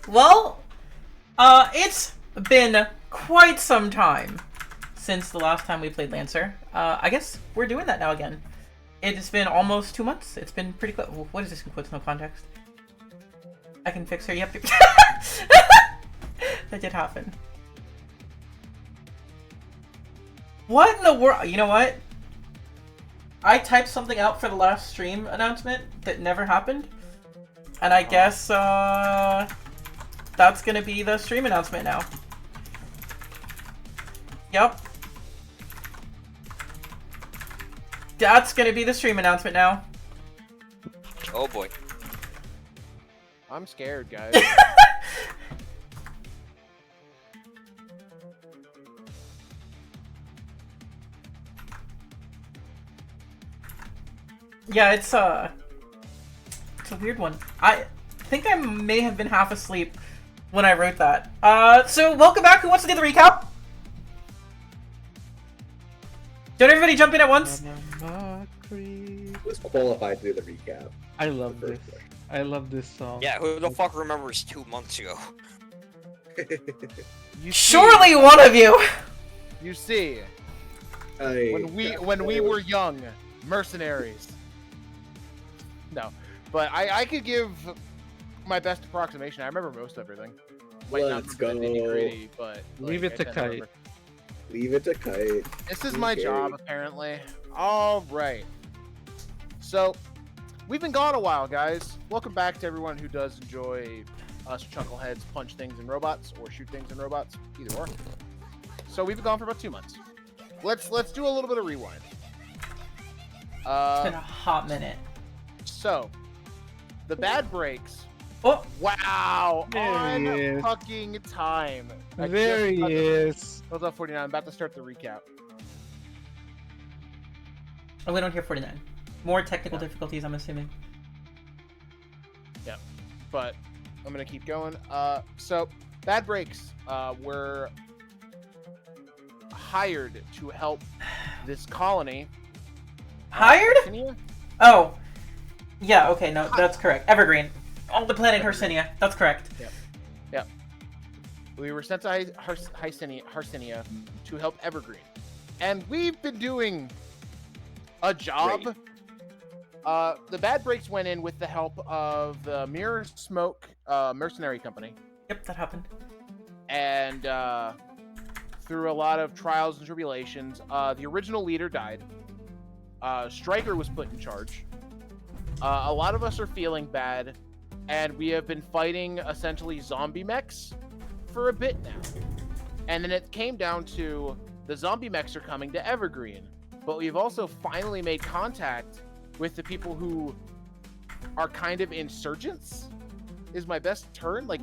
Well, it's been quite some time since the last time we played Lancer. I guess we're doing that now again. It's been almost 2 months. It's been pretty close. What is this in quotes, no context? I can fix her, yep. That did happen. What in the world? You know what? I typed something out for the last stream announcement that never happened. And I guess, that's gonna be the stream announcement now. Yep. That's gonna be the stream announcement now. Oh boy. I'm scared, guys. Yeah, it's a weird one. I think I may have been half asleep when I wrote that. So welcome back. Who wants to do the recap? Don't everybody jump in at once? Was qualified to do the recap. I love this. I love this song. Yeah, who the fuck remembers 2 months ago? Surely one of you. You see, when we were young, mercenaries. No, but I could give my best approximation. I remember most everything. Might not Let's remember the go. nitty-gritty, but Leave like, it to I tend Kite. remember. Leave it to Kite. This is my job, apparently. All right. So, we've been gone a while, guys. Welcome back to everyone who does enjoy us chuckleheads punch things in robots or shoot things in robots, either or. So we've been gone for about 2 months. Let's do a little bit of rewind. It's been a hot minute. So, the bad breaks. Oh, Wow! There he is. Fucking time. I There just he got the- is. Hold up, 49. I'm about to start the recap. we don't hear 49. More technical difficulties, I'm assuming. Yeah, but I'm gonna keep going. So bad breaks were hired to help this colony. Hired? Hercynia? Oh. Yeah, okay, no, that's correct. Evergreen. On the planet Hercynia. That's correct. Yep. We were sent to Hercynia to help Evergreen, and we've been doing a job. Great. The bad breaks went in with the help of the Mirror Smoke mercenary company. Yep, that happened. And through a lot of trials and tribulations, the original leader died. Stryker was put in charge. A lot of us are feeling bad, and we have been fighting essentially zombie mechs for a bit now. And then it came down to the zombie mechs are coming to Evergreen, but we've also finally made contact with the people who are kind of insurgents, is my best term, like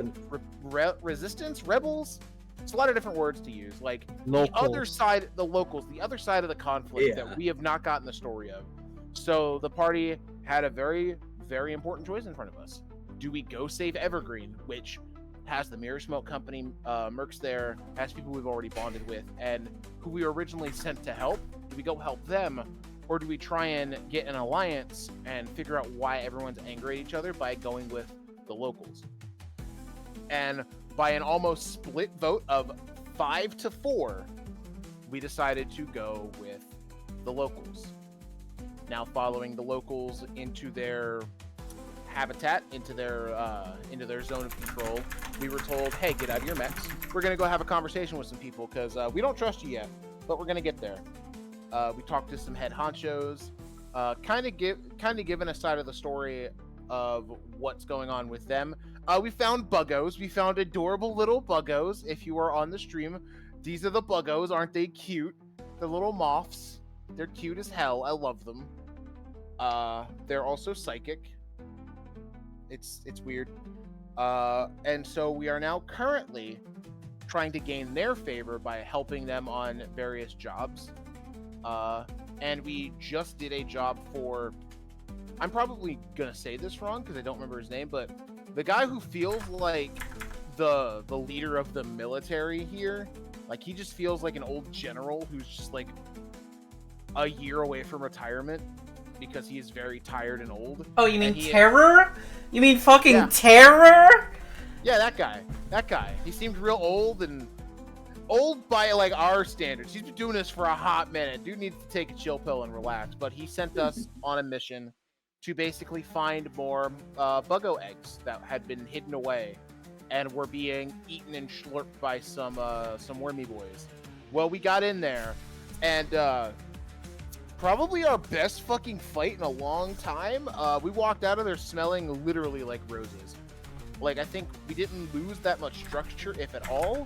resistance, rebels. It's a lot of different words to use. Like the other side, the locals, the other side of the conflict that we have not gotten the story of. So the party had a very, very important choice in front of us. Do we go save Evergreen, which has the Mirror Smoke Company, mercs there, has people we've already bonded with, and who we were originally sent to help? Do we go help them, or do we try and get an alliance and figure out why everyone's angry at each other by going with the locals? And by an almost split vote of 5-4, we decided to go with the locals. Now, following the locals into their habitat, into their zone of control, we were told, "Hey, get out of your mechs. We're gonna go have a conversation with some people because we don't trust you yet, but we're gonna get there." We talked to some head honchos, kind of given a side of the story of what's going on with them. We found buggos. We found adorable little buggos. If you are on the stream, these are the buggos. Aren't they cute? The little moths. They're cute as hell. I love them. They're also psychic. It's weird. And so we are now currently trying to gain their favor by helping them on various jobs. And we just did a job for, I'm probably gonna say this wrong because I don't remember his name, but the guy who feels like the leader of the military here, like he just feels like an old general who's just like a year away from retirement because he is very tired and old. Oh, you mean And he- Terror? You mean fucking Yeah. Terror? Yeah, that guy. That guy. He seemed real old and old by like our standards. He's been doing this for a hot minute. Dude needs to take a chill pill and relax. But he sent us on a mission to basically find more buggo eggs that had been hidden away and were being eaten and slurped by some wormy boys. Well, we got in there, and probably our best fucking fight in a long time. We walked out of there smelling literally like roses. Like, I think we didn't lose that much structure, if at all.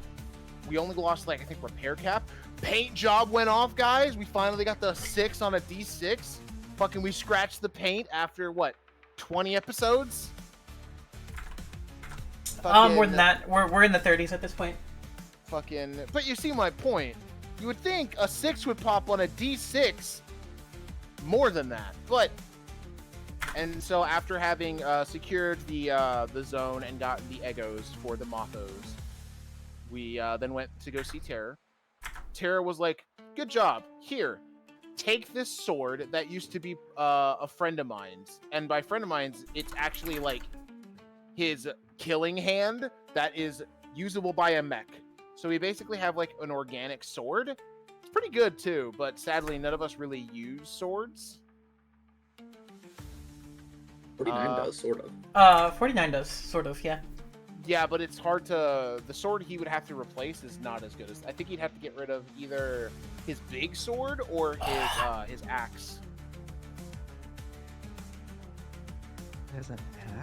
We only lost, like, I think repair cap. Paint job went off, guys. We finally got the 6 on a D6. Fucking, we scratched the paint after, what, 20 episodes? More than that. We're in the 30s at this point. Fucking, but you see my point. You would think a 6 would pop on a D6 more than that, but... And so after having secured the zone and gotten the Eggos for the Mothos, we then went to go see Terror. Terror was like, good job. Here, take this sword that used to be a friend of mine's. And by friend of mine's, it's actually like his killing hand that is usable by a mech. So we basically have like an organic sword. It's pretty good too, but sadly none of us really use swords. 49 does, sort of. 49 does, sort of, yeah. Yeah, but it's hard to... The sword he would have to replace is not as good as... I think he'd have to get rid of either his big sword or his axe. There's an axe?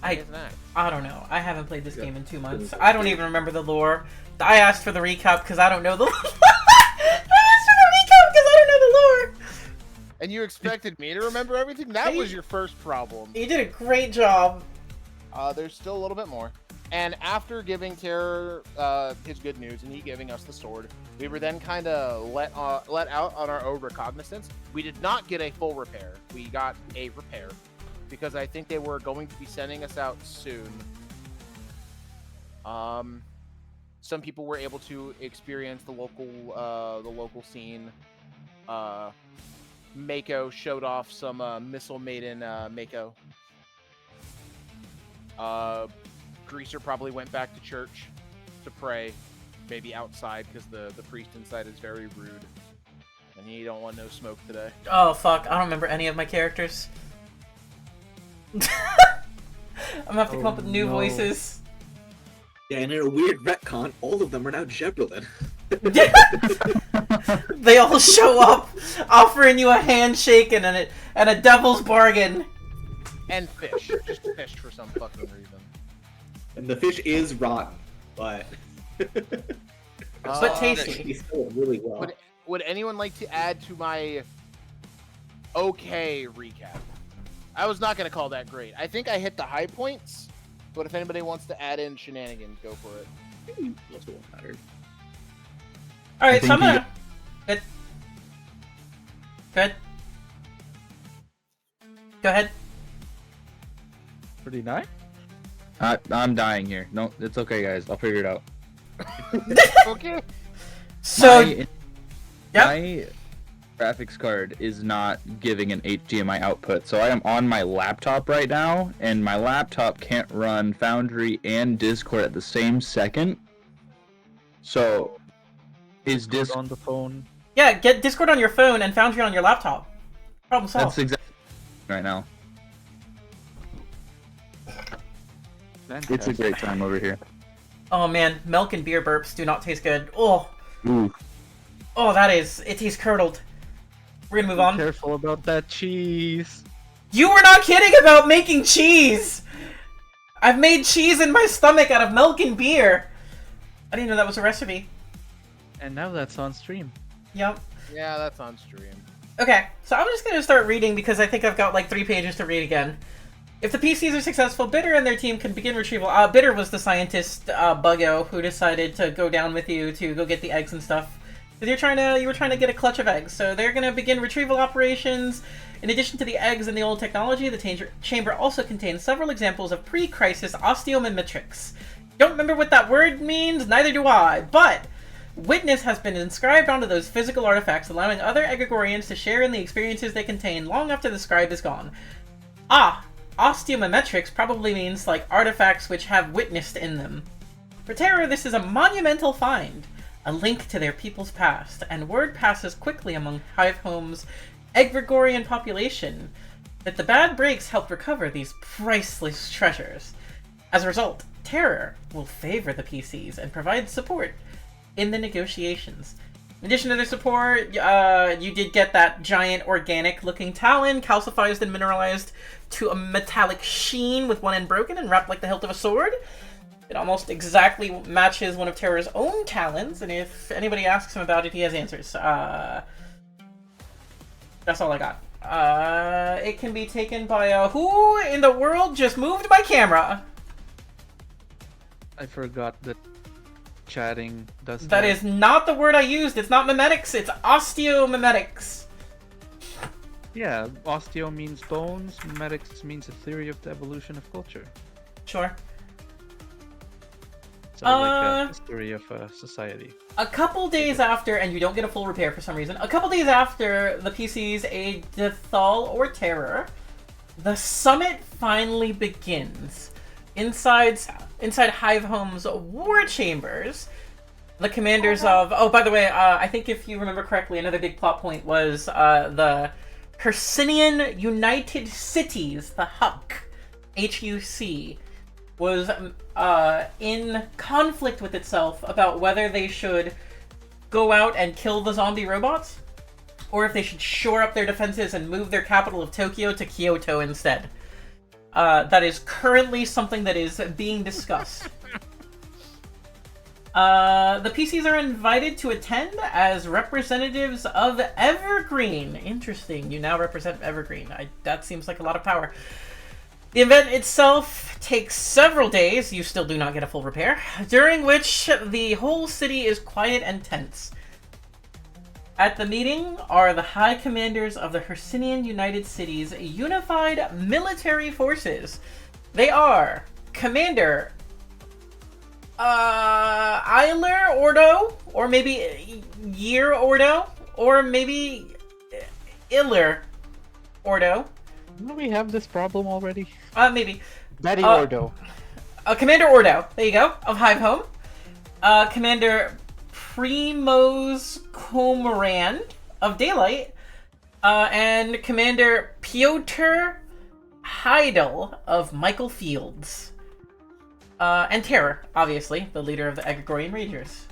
He has an axe. I don't know. I haven't played this Yeah. game in 2 months. I don't even remember the lore. I asked for the recap because I don't know the... I asked for the recap because I don't know the lore! And you expected me to remember everything? That was your first problem. You did a great job. There's still a little bit more. And after giving Terror his good news and he giving us the sword, we were then kind of let out on our own recognizance. We did not get a full repair. We got a repair because I think they were going to be sending us out soon. Some people were able to experience the local scene. Mako showed off some Missile Maiden Mako. Greaser probably went back to church to pray, maybe outside because the priest inside is very rude, and he don't want no smoke today. Oh, fuck. I don't remember any of my characters. I'm gonna have to come up with new voices. Yeah, and in a weird retcon, all of them are now Jebrelin. They all show up offering you a handshake and a devil's bargain. And fish. Just fish for some fucking reason. And the fish is rotten, but... But tasty. He's still really well. Would anyone like to add to my okay recap? I was not going to call that great. I think I hit the high points, but if anybody wants to add in shenanigans, go for it. That's what mattered. Alright, so I'm gonna... Good. Good. Go ahead. 39? I'm dying here. No, it's okay, guys. I'll figure it out. Okay. So... my graphics card is not giving an HDMI output, so I am on my laptop right now, and my laptop can't run Foundry and Discord at the same second. So, is Discord on the phone? Yeah, get Discord on your phone and Foundry on your laptop. Problem solved. That's exactly right now. It's a great time over here. Oh man, milk and beer burps do not taste good. Oh, Ooh. oh, it tastes curdled. We're gonna move on. Careful about that cheese. You were not kidding about making cheese! I've made cheese in my stomach out of milk and beer. I didn't know that was a recipe. And now that's on stream. Yep. Yeah, that's on stream. Okay, so I'm just gonna start reading because I think I've got like 3 pages to read again. If the PCs are successful, Bitter and their team can begin retrieval. Bitter was the scientist, Buggo, who decided to go down with you to go get the eggs and stuff. Because you were trying to get a clutch of eggs, so they're gonna begin retrieval operations. In addition to the eggs and the old technology, the chamber also contains several examples of pre-crisis osteomimitrix. Don't remember what that word means, neither do I, but witness has been inscribed onto those physical artifacts, allowing other Egregorians to share in the experiences they contain long after the scribe is gone. Ah, osteometrics probably means like artifacts which have witnessed in them. For Terror, this is a monumental find, a link to their people's past, and word passes quickly among Hivehome's Egregorian population that the bad breaks helped recover these priceless treasures. As a result, Terror will favor the PCs and provide support in the negotiations. In addition to their support, you did get that giant organic-looking talon, calcified and mineralized to a metallic sheen with one end broken and wrapped like the hilt of a sword. It almost exactly matches one of Terror's own talons, and if anybody asks him about it, he has answers. That's all I got. It can be taken by who in the world just moved my camera? I forgot that chatting does That is not the word I used. It's not memetics, it's osteomemetics. Yeah, osteo means bones, memetics means a theory of the evolution of culture. Sure. So like a history of society. A couple days after, and you don't get a full repair for some reason, a couple days after the PC's A Dethal or Terror, the summit finally begins. Inside Hivehome's war chambers, the commanders of... Oh, by the way, I think if you remember correctly, another big plot point was the Hercynian United Cities, the HUC, was in conflict with itself about whether they should go out and kill the zombie robots, or if they should shore up their defenses and move their capital of Tokyo to Kyoto instead. That is currently something that is being discussed. The PCs are invited to attend as representatives of Evergreen. Interesting, you now represent Evergreen. That seems like a lot of power. The event itself takes several days, you still do not get a full repair, during which the whole city is quiet and tense. At the meeting are the high commanders of the Hercynian United Cities Unified Military Forces. They are Commander Eiler Ordo, or maybe Year Ordo, or maybe Iller Ordo. Don't we have this problem already? Maybe. Betty Ordo. Commander Ordo, there you go, of Hivehome. Commander Primoz Komorand of Daylight. And Commander Piotr Heidel of Michael Fields. And Terror, obviously, the leader of the Egregorian Rangers.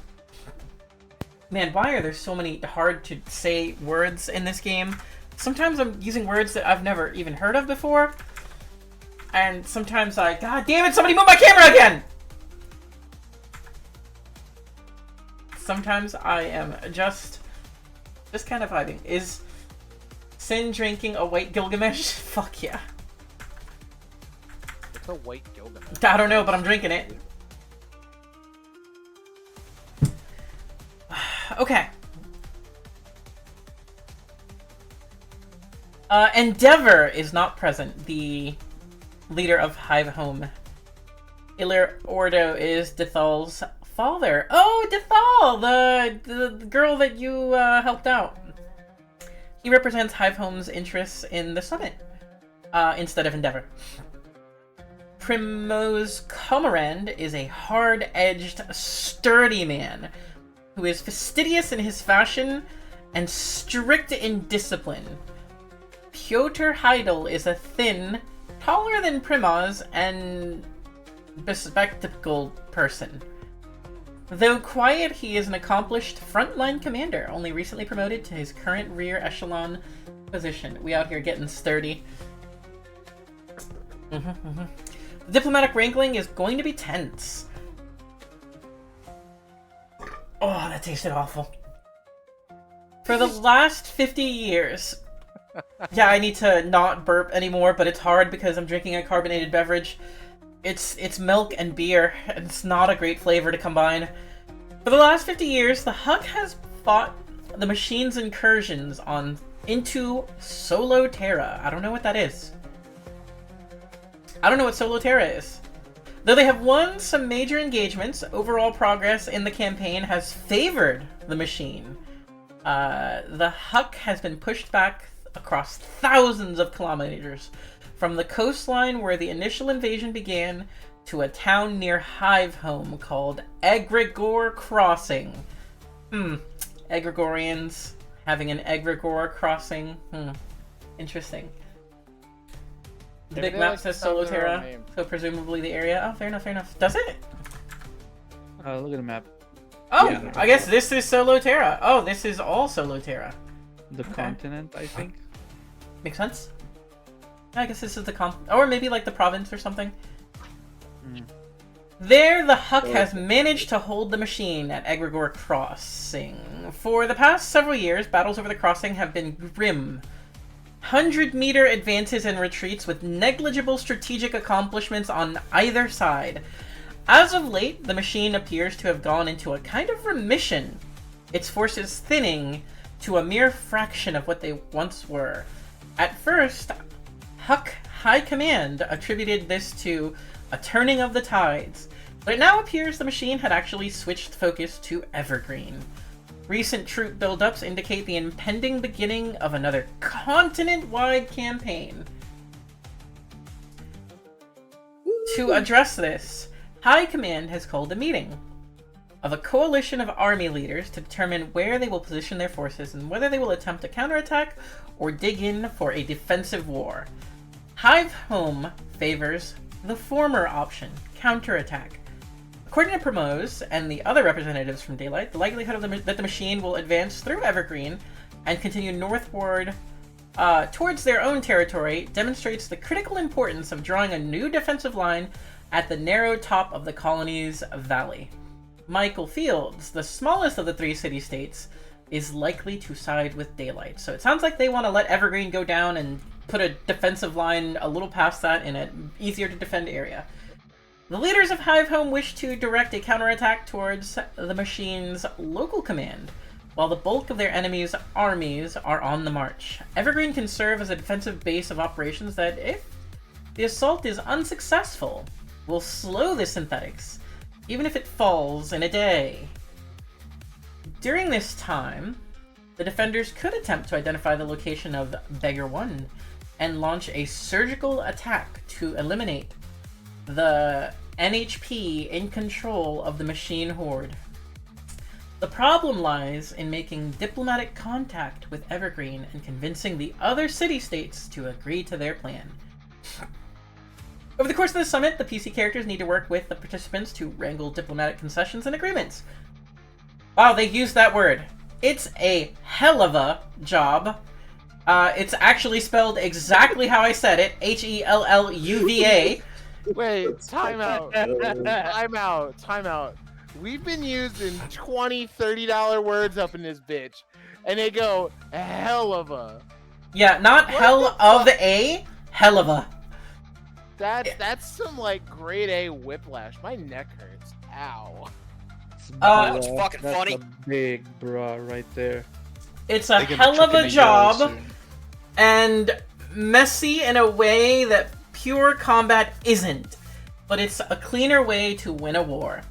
Man, why are there so many hard-to-say words in this game? Sometimes I'm using words that I've never even heard of before. And sometimes God damn it, somebody move my camera again! Sometimes I am just kind of vibing. Is Sin drinking a white Gilgamesh? Fuck yeah. It's a white Gilgamesh. I don't know, but I'm drinking it. Okay. Endeavor is not present, the leader of Hivehome. Iller Ordo is Dethal's father. Oh, Dethal, the girl that you helped out. He represents Hivehome's interests in the summit, instead of Endeavor. Primoz Komorand is a hard-edged, sturdy man who is fastidious in his fashion and strict in discipline. Piotr Heidel is a thin, taller than Primoz, and bespectacled person. Though quiet, he is an accomplished frontline commander, only recently promoted to his current rear echelon position. We out here getting sturdy. The diplomatic wrangling is going to be tense. Oh, that tasted awful. For the last 50 years... Yeah, I need to not burp anymore, but it's hard because I'm drinking a carbonated beverage. It's milk and beer, and it's not a great flavor to combine. For the last 50 years, the HUC has fought the machine's incursions into Solo Terra. I don't know what that is. I don't know what Solo Terra is. Though they have won some major engagements, overall progress in the campaign has favored the machine. The HUC has been pushed back across thousands of kilometers from the coastline where the initial invasion began to a town near Hivehome called Egregore Crossing. Egregorians having an Egregore Crossing. Interesting. The big map says Soloterra, so presumably the area. Oh, fair enough, fair enough. Does it? Look at the map. Oh, Yeah. I guess this is Soloterra. Oh, this is all Soloterra. The continent, I think. Makes sense. I guess this is the or maybe like the province or something. There, the Huck has managed to hold the machine at Egregore Crossing. For the past several years, battles over the crossing have been grim. 100-meter advances and retreats with negligible strategic accomplishments on either side. As of late, the machine appears to have gone into a kind of remission, its forces thinning to a mere fraction of what they once were. At first, Huck High Command attributed this to a turning of the tides, but it now appears the machine had actually switched focus to Evergreen. Recent troop buildups indicate the impending beginning of another continent-wide campaign. To address this, High Command has called a meeting of a coalition of army leaders to determine where they will position their forces and whether they will attempt a counterattack or dig in for a defensive war. Hivehome favors the former option, counterattack. According to Promose and the other representatives from Daylight, the likelihood that the machine will advance through Evergreen and continue northward towards their own territory demonstrates the critical importance of drawing a new defensive line at the narrow top of the colony's valley. Michael Fields, the smallest of the three city-states, is likely to side with Daylight. So it sounds like they want to let Evergreen go down and put a defensive line a little past that in an easier-to-defend area. The leaders of Hivehome wish to direct a counterattack towards the machine's local command, while the bulk of their enemies' armies are on the march. Evergreen can serve as a defensive base of operations that, if the assault is unsuccessful, will slow the synthetics, even if it falls in a day. During this time, the defenders could attempt to identify the location of Beggar 1 and launch a surgical attack to eliminate the NHP in control of the machine horde. The problem lies in making diplomatic contact with Evergreen and convincing the other city-states to agree to their plan. Over the course of the summit, the PC characters need to work with the participants to wrangle diplomatic concessions and agreements. Wow, they used that word. It's a hell of a job. It's actually spelled exactly how I said it, Helluva. Wait, time out. Time out. We've been using $20, $30 words up in this bitch, and they go, hell of a. Yeah, not What hell the of fuck? a, hell of a. That's some, like, grade A whiplash. My neck hurts. Ow. That's fucking That's funny. a big bruh right there. It's a They give hell of chicken a yellow job, soon. and messy in a way that pure combat isn't. But it's a cleaner way to win a war.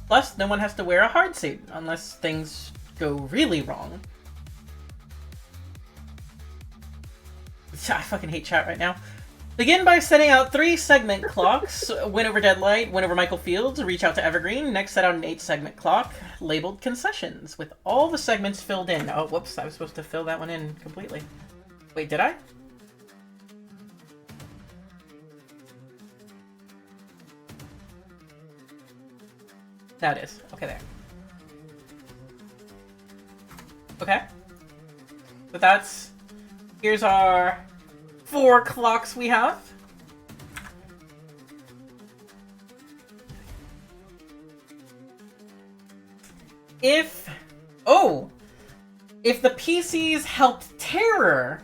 Plus, no one has to wear a hard suit, unless things go really wrong. I fucking hate chat right now. Begin by setting out 3 segment clocks. Win over Deadlight, win over Michael Fields, reach out to Evergreen. Next, set out an 8-segment clock, labeled concessions, with all the segments filled in. Oh, whoops, I was supposed to fill that one in completely. Wait, did I? That is. Okay, there. Okay. So that's... Here's our 4 clocks we have. If... Oh! If the PCs helped Terror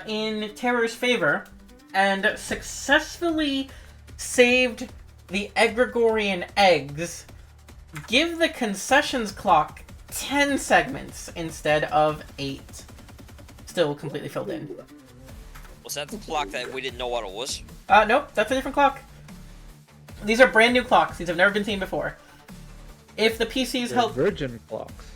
in Terror's favor and successfully saved the Egregorian eggs, give the concessions clock 10 segments instead of 8. Still completely filled in. Was that the clock that we didn't know what it was? Nope, that's a different clock. These are brand new clocks. These have never been seen before. If the PCs They're help... virgin clocks.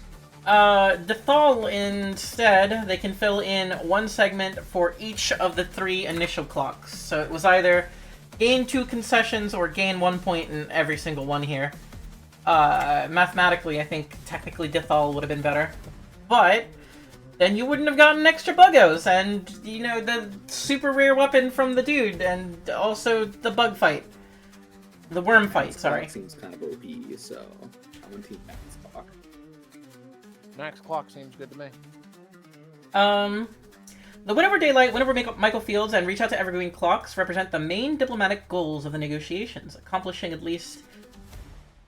Dethal instead, they can fill in one segment for each of the 3 initial clocks. So it was either gain 2 concessions or gain 1 point in every single one here. Mathematically, I think technically Dethal would have been better. But then you wouldn't have gotten extra buggos and, you know, the super rare weapon from the dude and also the bug fight. The worm fight, sorry. That seems kind of OP, so I'm on Team Max Clock. Max Clock seems good to me. The Win Over Daylight, Win Over Michael Fields, and Reach Out to Evergreen clocks represent the main diplomatic goals of the negotiations. Accomplishing at least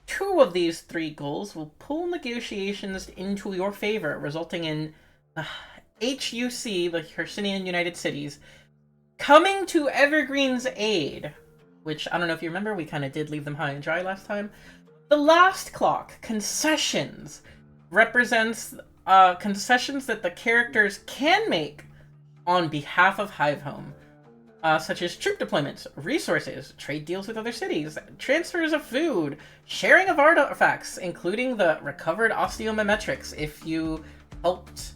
2 of these 3 goals will pull negotiations into your favor, resulting in HUC, the Hercynian United Cities, coming to Evergreen's aid. Which, I don't know if you remember, we kind of did leave them high and dry last time. The last clock, Concessions, represents concessions that the characters can make on behalf of Hivehome, such as troop deployments, resources, trade deals with other cities, transfers of food, sharing of artifacts, including the recovered osteometrics if you helped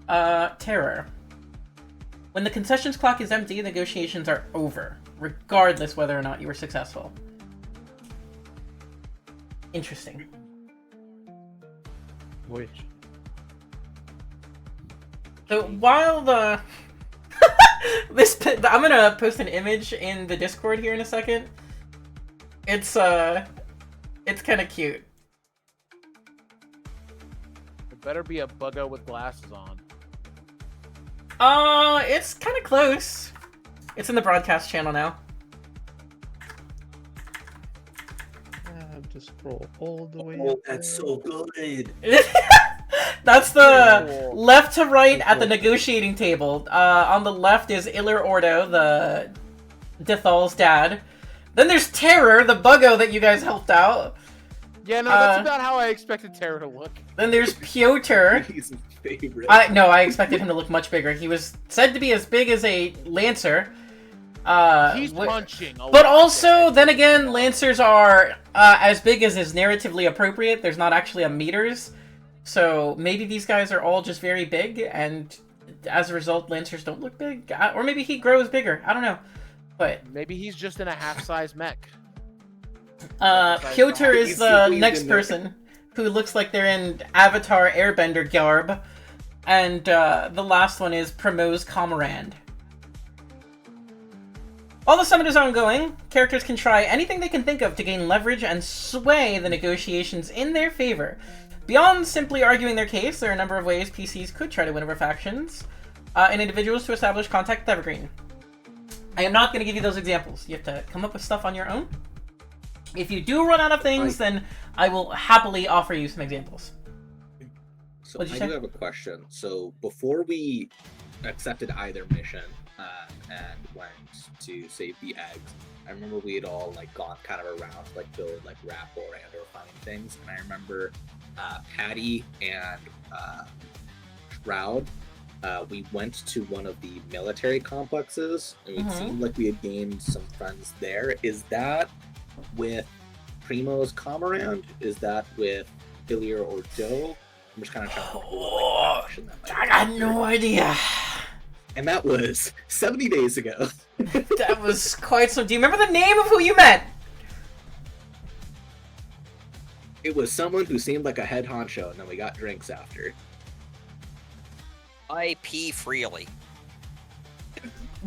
Terror. When the concessions clock is empty, negotiations are over, regardless whether or not you were successful. Interesting. Which? So while the I'm gonna post an image in the Discord here in a second. It's kind of cute. It better be a buggo with glasses on. It's kind of close. It's in the broadcast channel now. I have to scroll all the way. Oh, up that's there. so good. That's the Cool. left to right at the negotiating table. On the left is Ilir Ordo, the Dithal's dad. Then there's Terror, the buggo that you guys helped out. Yeah, no, that's about how I expected Terror to look. Then there's Piotr. He's my favorite. I expected him to look much bigger. He was said to be as big as a Lancer. He's punching a But lot. also, then again, Lancers are as big as is narratively appropriate. There's not actually a meters. So maybe these guys are all just very big, and as a result, Lancers don't look big. Or maybe he grows bigger. I don't know. But Maybe he's just in a half-size mech. Piotr is He's the squeezed next in there. person who looks like they're in Avatar Airbender garb. And the last one is Primoz Kamarand. While the summit is ongoing, characters can try anything they can think of to gain leverage and sway the negotiations in their favor. Beyond simply arguing their case, there are a number of ways PCs could try to win over factions and individuals to establish contact with Evergreen. I am not going to give you those examples. You have to come up with stuff on your own. If you do run out of things, then I will happily offer you some examples. So What'd you I say? do have a question. So before we accepted either mission and went to save the eggs, I remember we had all like gone kind of around to, like build like rapport and or find things, and I remember Patty and Shroud. We went to one of the military complexes, and it seemed like we had gained some friends there. Is that with Primo's Kamarand? Is that with Ilir or Doe? I'm just kind of trying to think of what, like, action that might I got no idea. And that was 70 days ago. That was quite some. Do you remember the name of who you met? It was someone who seemed like a head honcho, and then we got drinks after. I pee freely.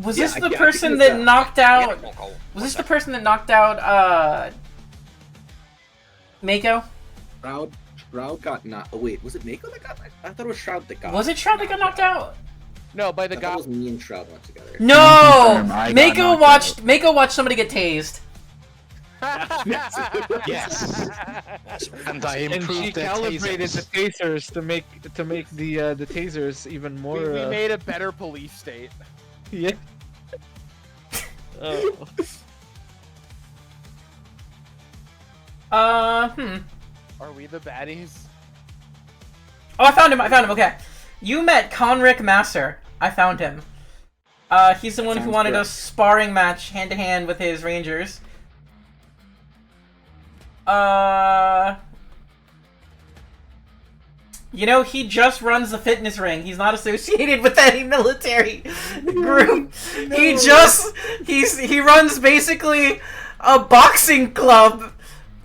Was Yeah, this the I person think that so. knocked Yeah, out? Coco. Was What's this the that? person that knocked out Mako? Shroud got not. Oh wait, was it Mako that got? I thought it was Shroud that got. Was it Shroud that got knocked out? No, by I the thought guy. it was me and Shroud went together. No, Confirm, I got Mako knocked watched out. Mako watched somebody get tased. Yes. And I And she improved their calibrated tasers. the tasers to make the tasers even more. We made a better police state. Yeah. Oh. Are we the baddies? Oh, I found him. Okay, you met Conric Masser. I found him. He's the one who Sounds wanted a correct. sparring match hand to hand with his rangers. You know, he just runs the fitness ring. He's not associated with any military group. He runs basically a boxing club.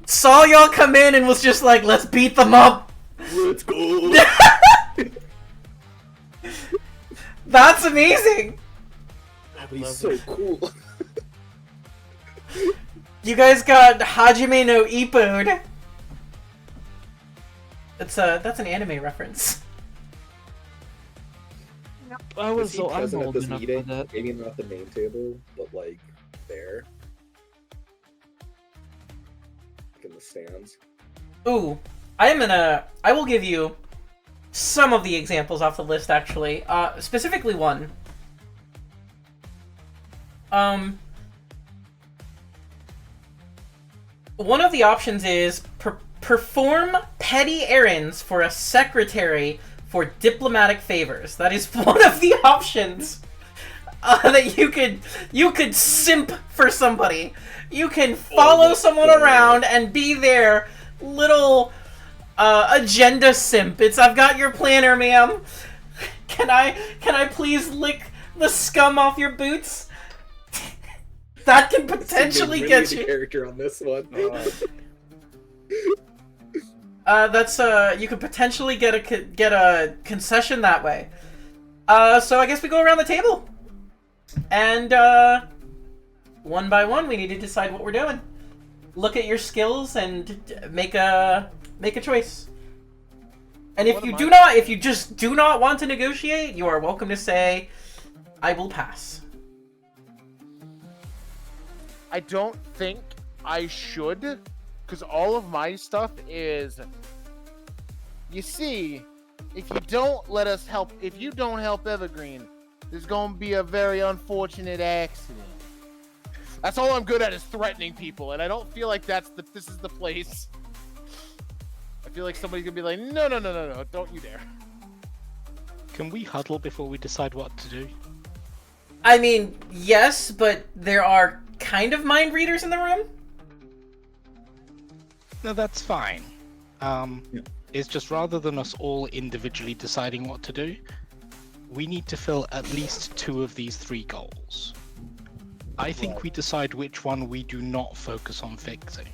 Saw y'all come in and was just like, let's beat them up. Let's go. That's amazing. That'd be so cool. You guys got Hajime no Ippo. That's an anime reference. I was I'm old at this enough for meeting, that. maybe not the main table, but like there, like in the stands. Ooh, I will give you some of the examples off the list, actually. Specifically one. One of the options is perform petty errands for a secretary for diplomatic favors. That is one of the options that you could simp for somebody. You can follow someone around and be their little agenda simp. It's, I've got your planner, ma'am. Can I please lick the scum off your boots? That can potentially get you. Character on this one. That's you could potentially get a concession that way. So I guess we go around the table, and one by one we need to decide what we're doing. Look at your skills and make a choice. And if you just do not want to negotiate, you are welcome to say, "I will pass." I don't think I should, because all of my stuff is, you see, if you don't help Evergreen, there's gonna be a very unfortunate accident. That's all I'm good at, is threatening people, and I don't feel like this is the place. I feel like somebody's gonna be like, no, don't you dare. Can we huddle before we decide what to do? I mean, yes, but there are kind of mind readers in the room. No, that's fine. It's just rather than us all individually deciding what to do, we need to fill at least 2 of these 3 goals. I think we decide which one we do not focus on filling,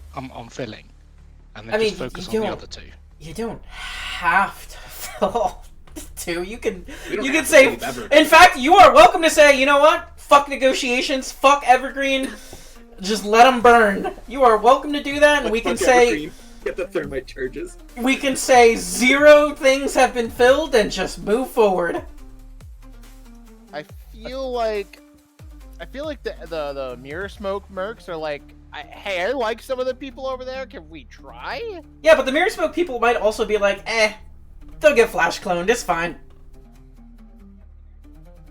and then just focus on the other 2. You don't have to fill 2. You can say. In fact, you are welcome to say, you know what? Fuck negotiations. Fuck Evergreen. Just let them burn. You are welcome to do that, and we can say. Evergreen. Get the thermite charges. We can say 0 things have been filled and just move forward. I feel like the mirror smoke mercs are like, hey, I like some of the people over there. Can we try? Yeah, but the mirror smoke people might also be like, they'll get flash cloned. It's fine.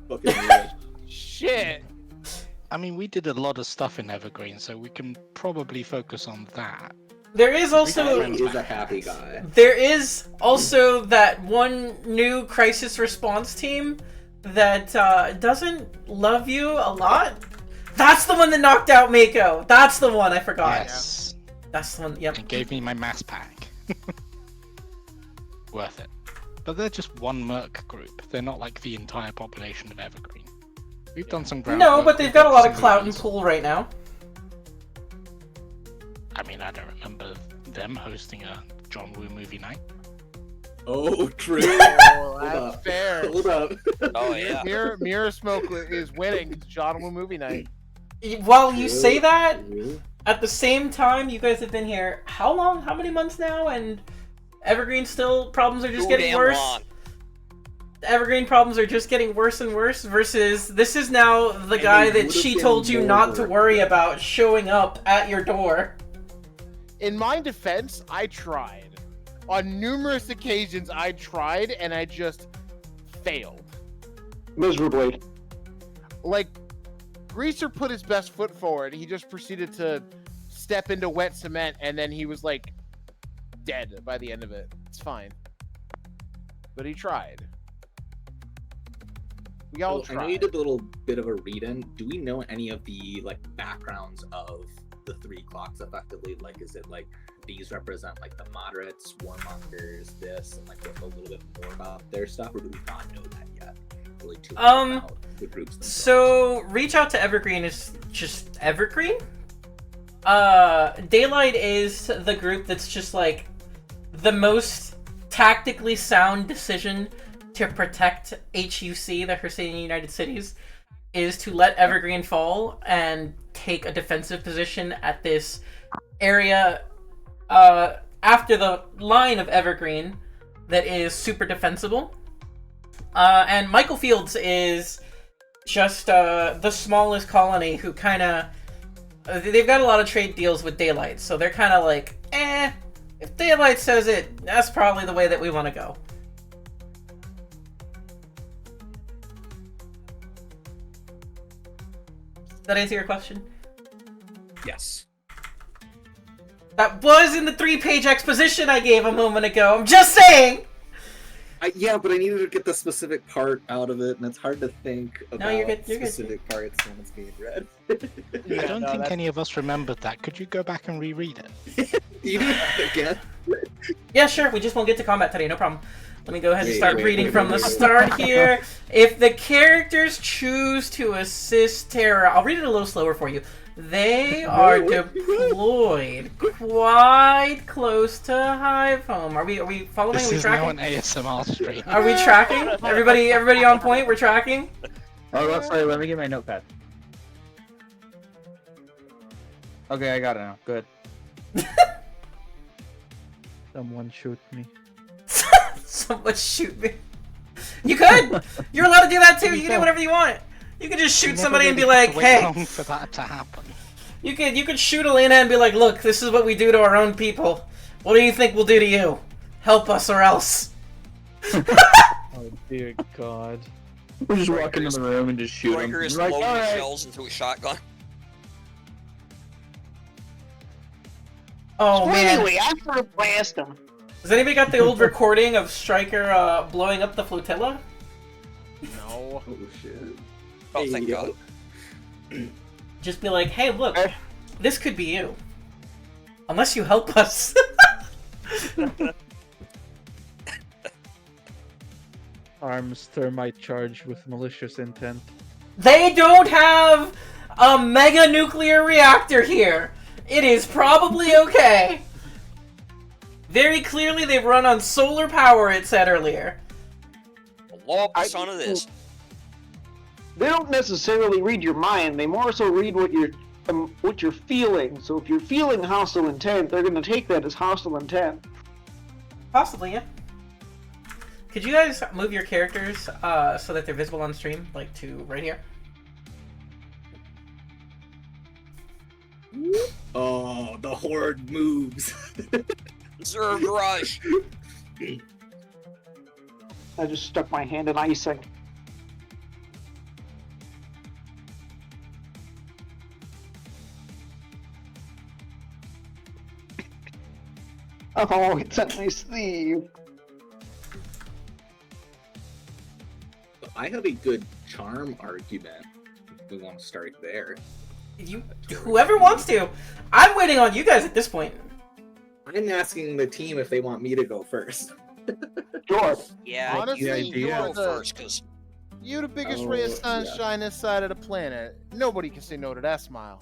Fucking weird. Shit. I mean, we did a lot of stuff in Evergreen, so we can probably focus on that. There is also. He is a happy guy. There is also that one new crisis response team that doesn't love you a lot. That's the one that knocked out Mako. That's the one, I forgot. Yes. That's the one, yep. It gave me my mass pack. Worth it. But they're just one merc group. They're not like the entire population of Evergreen. We've done some ground No, work, but they've we've got a lot of some clout and movies. pull right now. I mean, I don't remember them hosting a John Woo movie night. Oh, true. Oh, that's fair. Hold up. Oh yeah. Mirror Smoke is winning. It's John Woo movie night. While you say that, True. at the same time, you guys have been here how long? How many months now? And Evergreen still problems are just Too getting damn worse. long. Evergreen problems are just getting worse and worse. Versus this is now the guy they that would've she been told you more not to work. worry about showing up at your door. In my defense, I tried. On numerous occasions, I tried, and I just failed. Miserably. Like, Greaser put his best foot forward. He just proceeded to step into wet cement, and then he was, like, dead by the end of it. It's fine. But he tried. We all I know tried. you did a little bit of a read-in. Do we know any of the backgrounds of the 3 clocks effectively? Like, is it like these represent like the moderates, warmongers, this, and like a little bit more about their stuff, or do we not know that yet? Really too much about the groups themselves? So reach out to Evergreen is just Evergreen. Daylight is the group that's just like the most tactically sound decision to protect HUC, the Hussein United Cities, is to let Evergreen fall and take a defensive position at this area after the line of Evergreen that is super defensible. And Michael Fields is just the smallest colony who kind of... They've got a lot of trade deals with Daylight, so they're kind of like, if Daylight says it, that's probably the way that we want to go. Does that answer your question? Yes. That was in the 3-page exposition I gave a moment ago. I'm just saying! Yeah, but I needed to get the specific part out of it, and it's hard to think about you're good, specific parts when it's being read. I don't think any of us remembered that. Could you go back and reread it? You do that again? Yeah, sure. We just won't get to combat today. No problem. Let me go ahead and start reading from the start here. If the characters choose to assist Terra, I'll read it a little slower for you. They are deployed quite close to Hive Home. Are we following? This are we is tracking? now an ASMR stream. Are we tracking? Everybody on point? We're tracking? Oh, sorry, let me get my notepad. Okay, I got it now. Good. Someone shoot me. Someone shoot me. You could! You're allowed to do that too. You can do whatever you want. You could just shoot somebody and be like, hey. Long for that to happen. You could shoot Elena and be like, look, this is what we do to our own people. What do you think we'll do to you? Help us or else. Oh dear God. We're just walking in the room and just shoot him. Striker is Like, loading alright. shells into a shotgun. Oh man. Anyway, I sort of blast him. Has anybody got the old recording of Striker blowing up the flotilla? No. Oh shit. Oh, thank God. Just be like, hey, look, this could be you. Unless you help us. Arms thermite charge with malicious intent. They don't have a mega nuclear reactor here. It is probably okay. Very clearly they run on solar power, it said earlier. Blow up the son of this. They don't necessarily read your mind. They more so read what you're feeling. So if you're feeling hostile intent, they're going to take that as hostile intent. Possibly, yeah. Could you guys move your characters so that they're visible on stream, like to right here? Oh, the horde moves. Zerg rush. I just stuck my hand in icing. Oh, it's a nice sleeve. I have a good charm argument. If we want to start there. Whoever wants to. I'm waiting on you guys at this point. I'm asking the team if they want me to go first. Sure. Yeah, Honestly, you you're go first, because you're the biggest ray of sunshine this side of the planet. Nobody can say no to that smile.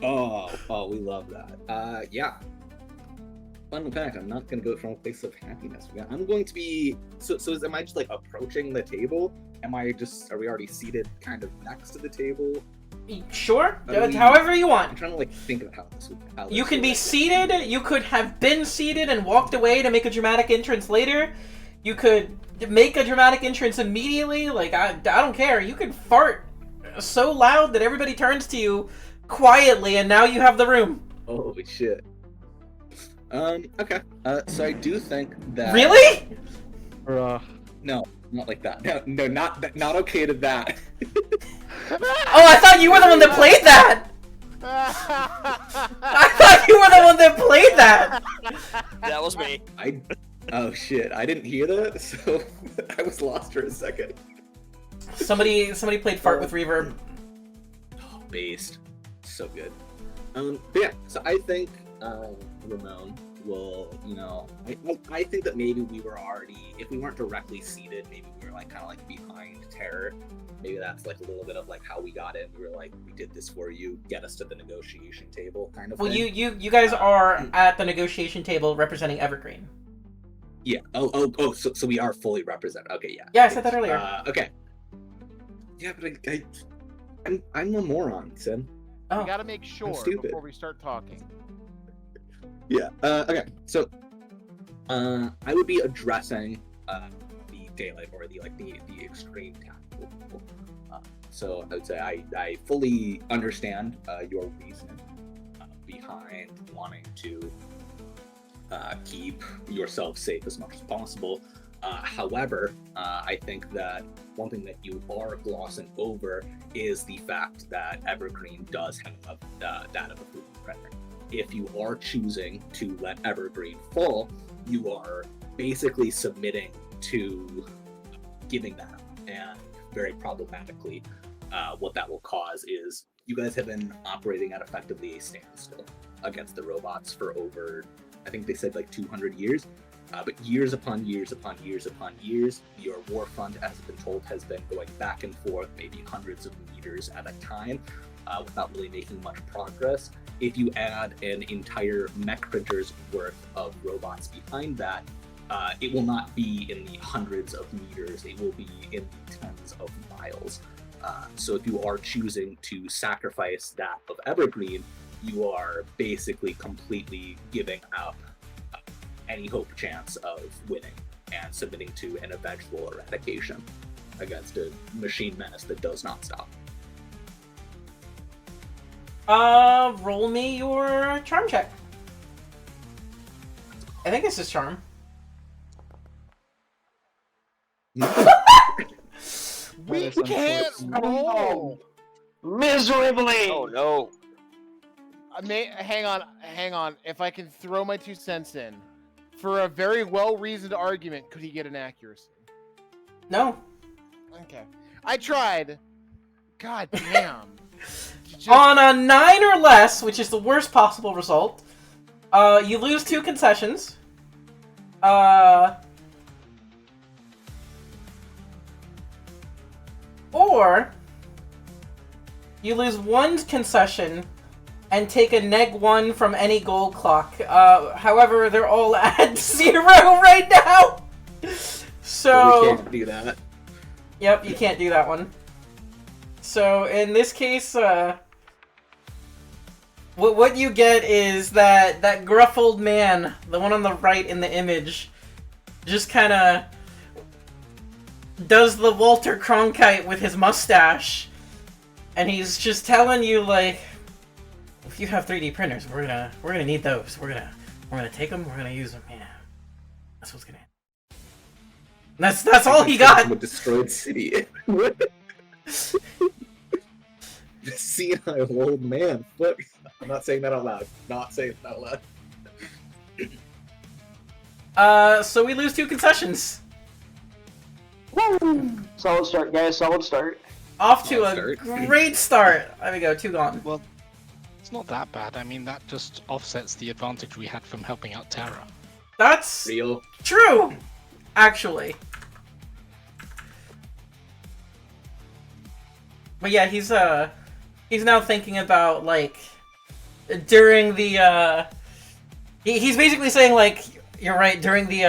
Oh, we love that. Yeah. Fun fact, I'm not going to go from a place of happiness. I'm going to be... So am I just, like, approaching the table? Are we already seated kind of next to the table? Sure, however you want. I'm trying to, like, think of how this would... You can be seated, you could have been seated and walked away to make a dramatic entrance later. You could make a dramatic entrance immediately, like, I don't care. You could fart so loud that everybody turns to you quietly and now you have the room. Holy shit. Okay. So I do think that... Really? Bruh. No, not like that. No, not okay to that. Oh, I thought you were the one that played that! I thought you were the one that played that! that was me. Oh shit, I didn't hear that, so I was lost for a second. Somebody played fart with reverb. Based. So good. But yeah, so I think, Ramon, will, I think that maybe we were already, if we weren't directly seated, maybe we were like kind of like behind Terror. Maybe that's like a little bit of like how we got in. We were like, we did this for you, get us to the negotiation table, kind of. Well, thing. you guys are at the negotiation table representing Evergreen. Yeah. So we are fully represented. Okay. Yeah. Yeah, I said that earlier. Okay. Yeah, but I'm a moron, Sin. Oh. We gotta make sure before we start talking. Yeah. Okay. So, I would be addressing the daylight or the extreme tactical. So I would say I fully understand your reason behind wanting to keep yourself safe as much as possible. However, I think that one thing that you are glossing over is the fact that Evergreen does have that of a food printer. If you are choosing to let Evergreen fall, you are basically submitting to giving that up. And very problematically, what that will cause is you guys have been operating at effectively a standstill against the robots for over, I think they said like 200 years. But years upon years upon years upon years, your war fund, as has been told, has been going back and forth, maybe hundreds of meters at a time, without really making much progress. If you add an entire mech printer's worth of robots behind that, it will not be in the hundreds of meters, it will be in the tens of miles. So if you are choosing to sacrifice that of Evergreen, you are basically completely giving up any hope chance of winning and submitting to an eventual eradication against a machine menace that does not stop. Roll me your charm check. I think this is charm. We can't roll! Miserably! Oh no. Hang on. If I can throw my 2 cents in. For a very well-reasoned argument, could he get an accuracy? No. Okay. I tried. God damn. On a 9 or less, which is the worst possible result, you lose 2 concessions. Or you lose 1 concession and take a -1 from any gold clock. However, they're all at 0 right now. So we can't do that. Yep, you can't do that one. So in this case, what you get is that gruff old man, the one on the right in the image, just kind of does the Walter Cronkite with his mustache, and he's just telling you like, if you have 3D printers, we're gonna need those. We're gonna take them. We're gonna use them. Yeah, that's what's gonna happen. That's all he got. A destroyed city. Senile old man. Look, I'm not saying that out loud. Not saying that out loud. So we lose 2 concessions. Woo! Solid start, guys. Solid start. Off to a great start. There we go. 2 gone. Well, it's not that bad. I mean, that just offsets the advantage we had from helping out Terra. That's Real. true, actually. But yeah, he's now thinking about like during the he's basically saying like, you're right, during the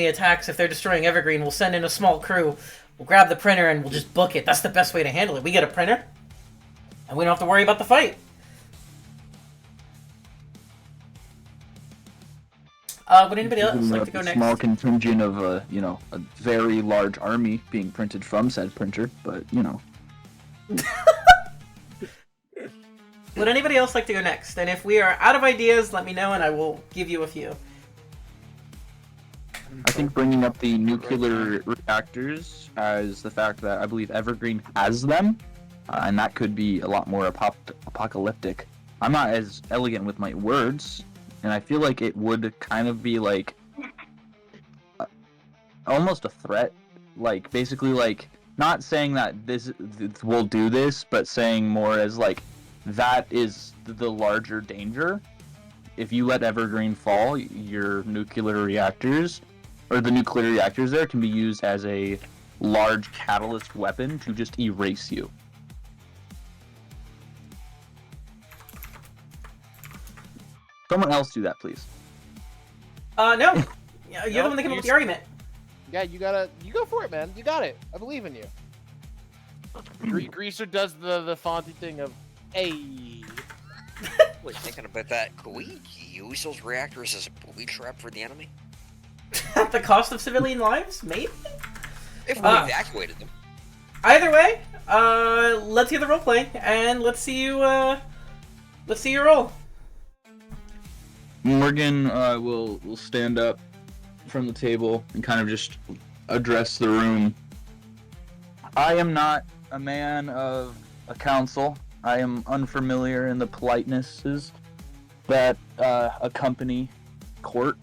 attacks, if they're destroying Evergreen, we'll send in a small crew, we'll grab the printer and we'll just book it. That's the best way to handle it. We get a printer and we don't have to worry about the fight. Would anybody else like to go next? Small contingent of a very large army being printed from said printer, but Would anybody else like to go next? And if we are out of ideas, let me know and I will give you a few. I think bringing up the nuclear reactors as the fact that I believe Evergreen has them, and that could be a lot more apocalyptic. I'm not as elegant with my words, and I feel like it would kind of be like almost a threat, like basically like not saying that this will do this, but saying more as like that is the larger danger, if you let Evergreen fall, your nuclear reactors, or the nuclear reactors there, can be used as a large catalyst weapon to just erase you. Someone else do that, please. No. You're the one that came up with the argument. Yeah, you go for it, man. You got it. I believe in you. Greaser does the Fonty thing of, hey. Wait, thinking about that, could we use those reactors as a booby trap for the enemy? At the cost of civilian lives? Maybe? If we evacuated them. Either way, let's hear the roleplay, and let's see you roll. Morgan will stand up from the table and kind of just address the room. I am not a man of a council. I am unfamiliar in the politenesses that accompany court.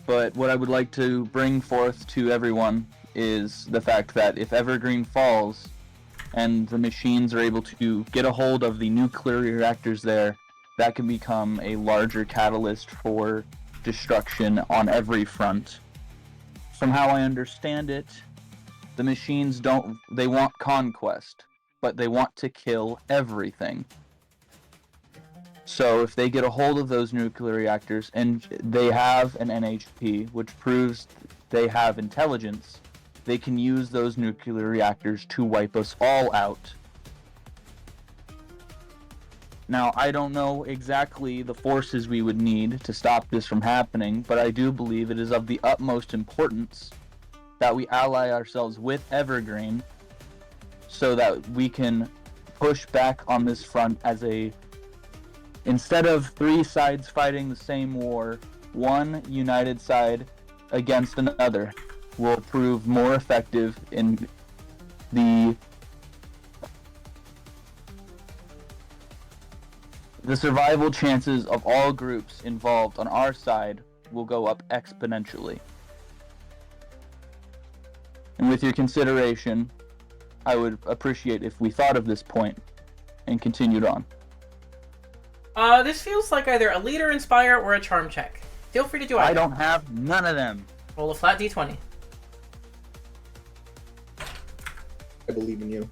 But what I would like to bring forth to everyone is the fact that if Evergreen falls and the machines are able to get a hold of the nuclear reactors there, that can become a larger catalyst for destruction on every front. From how I understand it, the machines they want conquest, but they want to kill everything. So if they get a hold of those nuclear reactors, and they have an NHP, which proves they have intelligence, they can use those nuclear reactors to wipe us all out. Now, I don't know exactly the forces we would need to stop this from happening, but I do believe it is of the utmost importance that we ally ourselves with Evergreen so that we can push back on this front as instead of three sides fighting the same war, one united side against another will prove more effective in the survival chances of all groups involved on our side will go up exponentially. And with your consideration, I would appreciate if we thought of this point and continued on. This feels like either a leader, inspire, or a charm check. Feel free to do either. I don't have none of them. Roll a flat d20. I believe in you.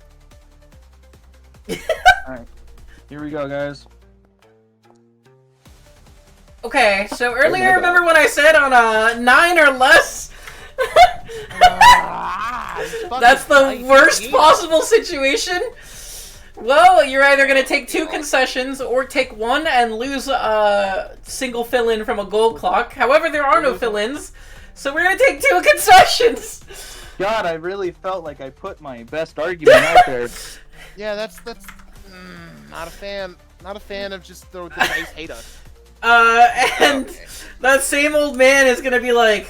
Alright, here we go, guys. Okay, so earlier, remember when I said on a 9 or less? That's the worst possible situation? Well, you're either going to take 2 concessions or take 1 and lose a single fill-in from a gold clock. However, there are no fill-ins, so we're going to take 2 concessions. God, I really felt like I put my best argument out there. Yeah, that's not a fan. Not a fan of just the guys hate us. And that same old man is going to be like,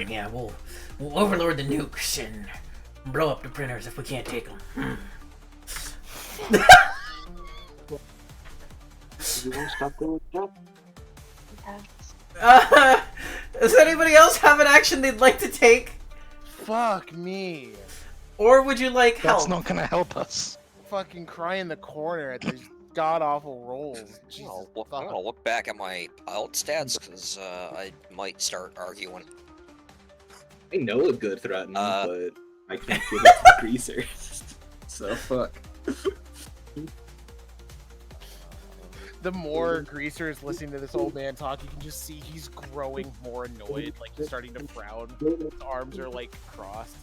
yeah, we'll overlord the nukes and blow up the printers if we can't take them. You won't stop going up. Does anybody else have an action they'd like to take? Fuck me. Or would you like help? That's not gonna help us. Fucking cry in the corner at these god-awful rolls. Jesus I'm gonna look back at my alt stats, because I might start arguing. I know a good threaten, but I can't give it to Greaser. So fuck. The more Greaser is listening to this old man talk, you can just see he's growing more annoyed, like he's starting to frown. His arms are like crossed.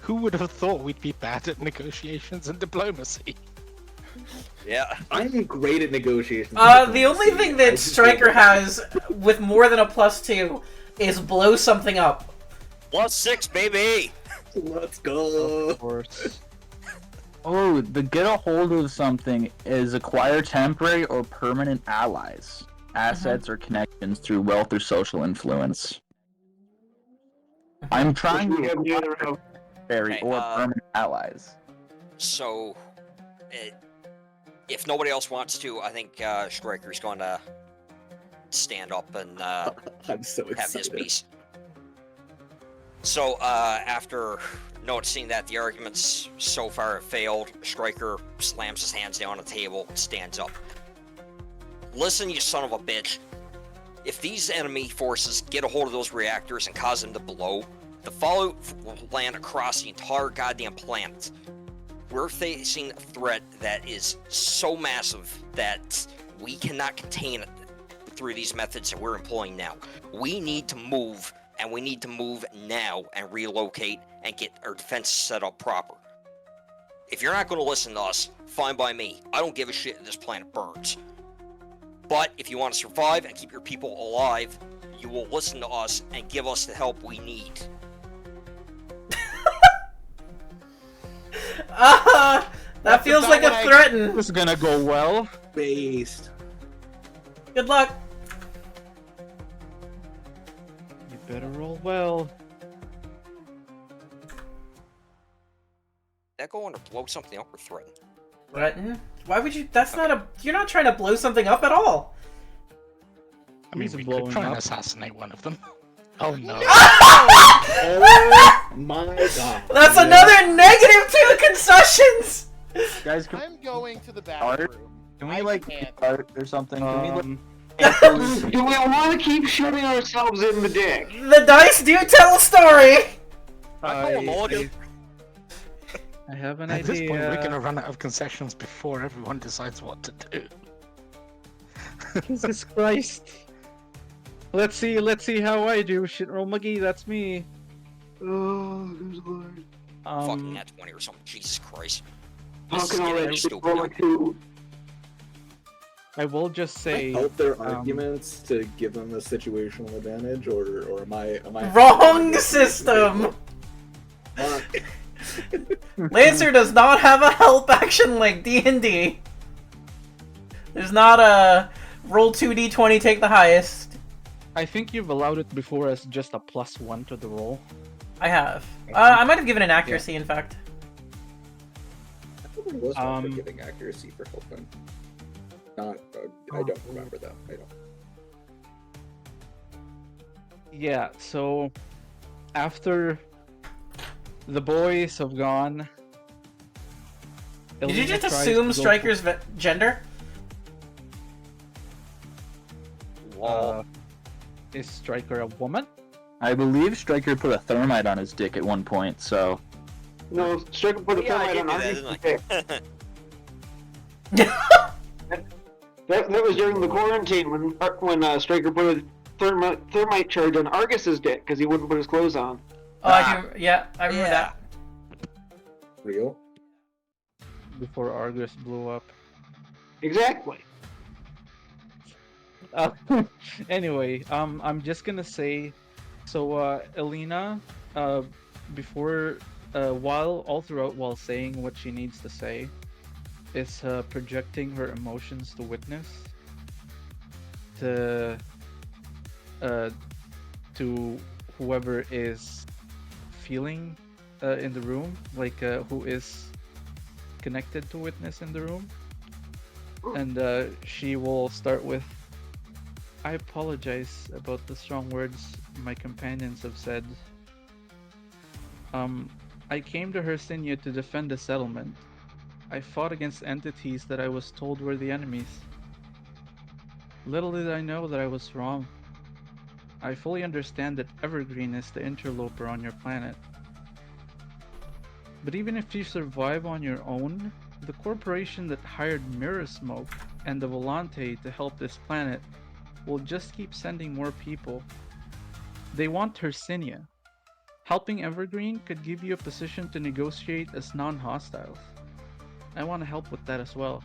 Who would have thought we'd be bad at negotiations and diplomacy? Yeah. I'm great at negotiations. The only thing that Stryker has with more than a +2 is blow something up. +6, baby! Let's go. Of course. Oh, the get a hold of something is acquire temporary or permanent allies, assets, or connections through wealth or social influence. I'm trying We to have neither acquire of temporary or permanent allies. So, if nobody else wants to, I think Striker's going to stand up and I'm so have his excited. piece. So, after noticing that the arguments so far have failed, Striker slams his hands down on the table, stands up. Listen, you son of a bitch. If these enemy forces get a hold of those reactors and cause them to blow, the fallout will land across the entire goddamn planet. We're facing a threat that is so massive that we cannot contain it through these methods that we're employing now. We need to move, and we need to move now and relocate and get our defense set up proper. If you're not going to listen to us, fine by me. I don't give a shit if this planet burns. But if you want to survive and keep your people alive, you will listen to us and give us the help we need. That feels like a threaten. This is gonna go well. Based. Good luck. You better roll well. That go on to blow something up or threaten? Threaten? Why would you? That's not a. You're not trying to blow something up at all. I mean, He's we blowing could try and up. assassinate one of them. Oh no. Oh my god. That's another -2 concessions. Guys, I'm going to the Art? bathroom. can we I like can't. art or something? Can we Um, Do we want to keep shooting ourselves in the dick? The dice do tell a story. I have an At idea. this point, we're gonna run out of concessions before everyone decides what to do. Jesus Christ. Let's see how I do. Shit roll McGee, that's me. Oh, good lord. Fucking nat 20 or something. Jesus Christ. How This is can all getting that shit stupid roll now. a 2? I will just say Help their arguments to give them the situational advantage, or am I Wrong system. Lancer does not have a help action like D&D. There's not a roll 2d20, take the highest. I think you've allowed it before as just a +1 to the roll. I have. I might have given an accuracy, in fact. I thought there was one for giving accuracy for helping. Not. I don't remember that. I don't. Yeah, so after the boys have gone. Did you Elena just tries assume to go Striker's gender? for- is Striker a woman? I believe Striker put a thermite on his dick at one point, so. No, Striker put a Yeah, I thermite did on do that, our didn't dick. That was during the quarantine when Striker put a thermite charge on Argus's dick because he wouldn't put his clothes on. Oh, I do. Yeah, I remember Yeah. that. Real? Before Argus blew up. Exactly. Anyway, I'm just gonna say, so Elena, before, while all throughout while saying what she needs to say, is projecting her emotions to witness, to whoever is feeling in the room, like who is connected to witness in the room, and she will start with, I apologize about the strong words my companions have said. I came to Hercynia to defend the settlement. I fought against entities that I was told were the enemies. Little did I know that I was wrong. I fully understand that Evergreen is the interloper on your planet. But even if you survive on your own, the corporation that hired Mirror Smoke and the Volante to help this planet will just keep sending more people. They want Hercynia. Helping Evergreen could give you a position to negotiate as non-hostiles. I want to help with that as well.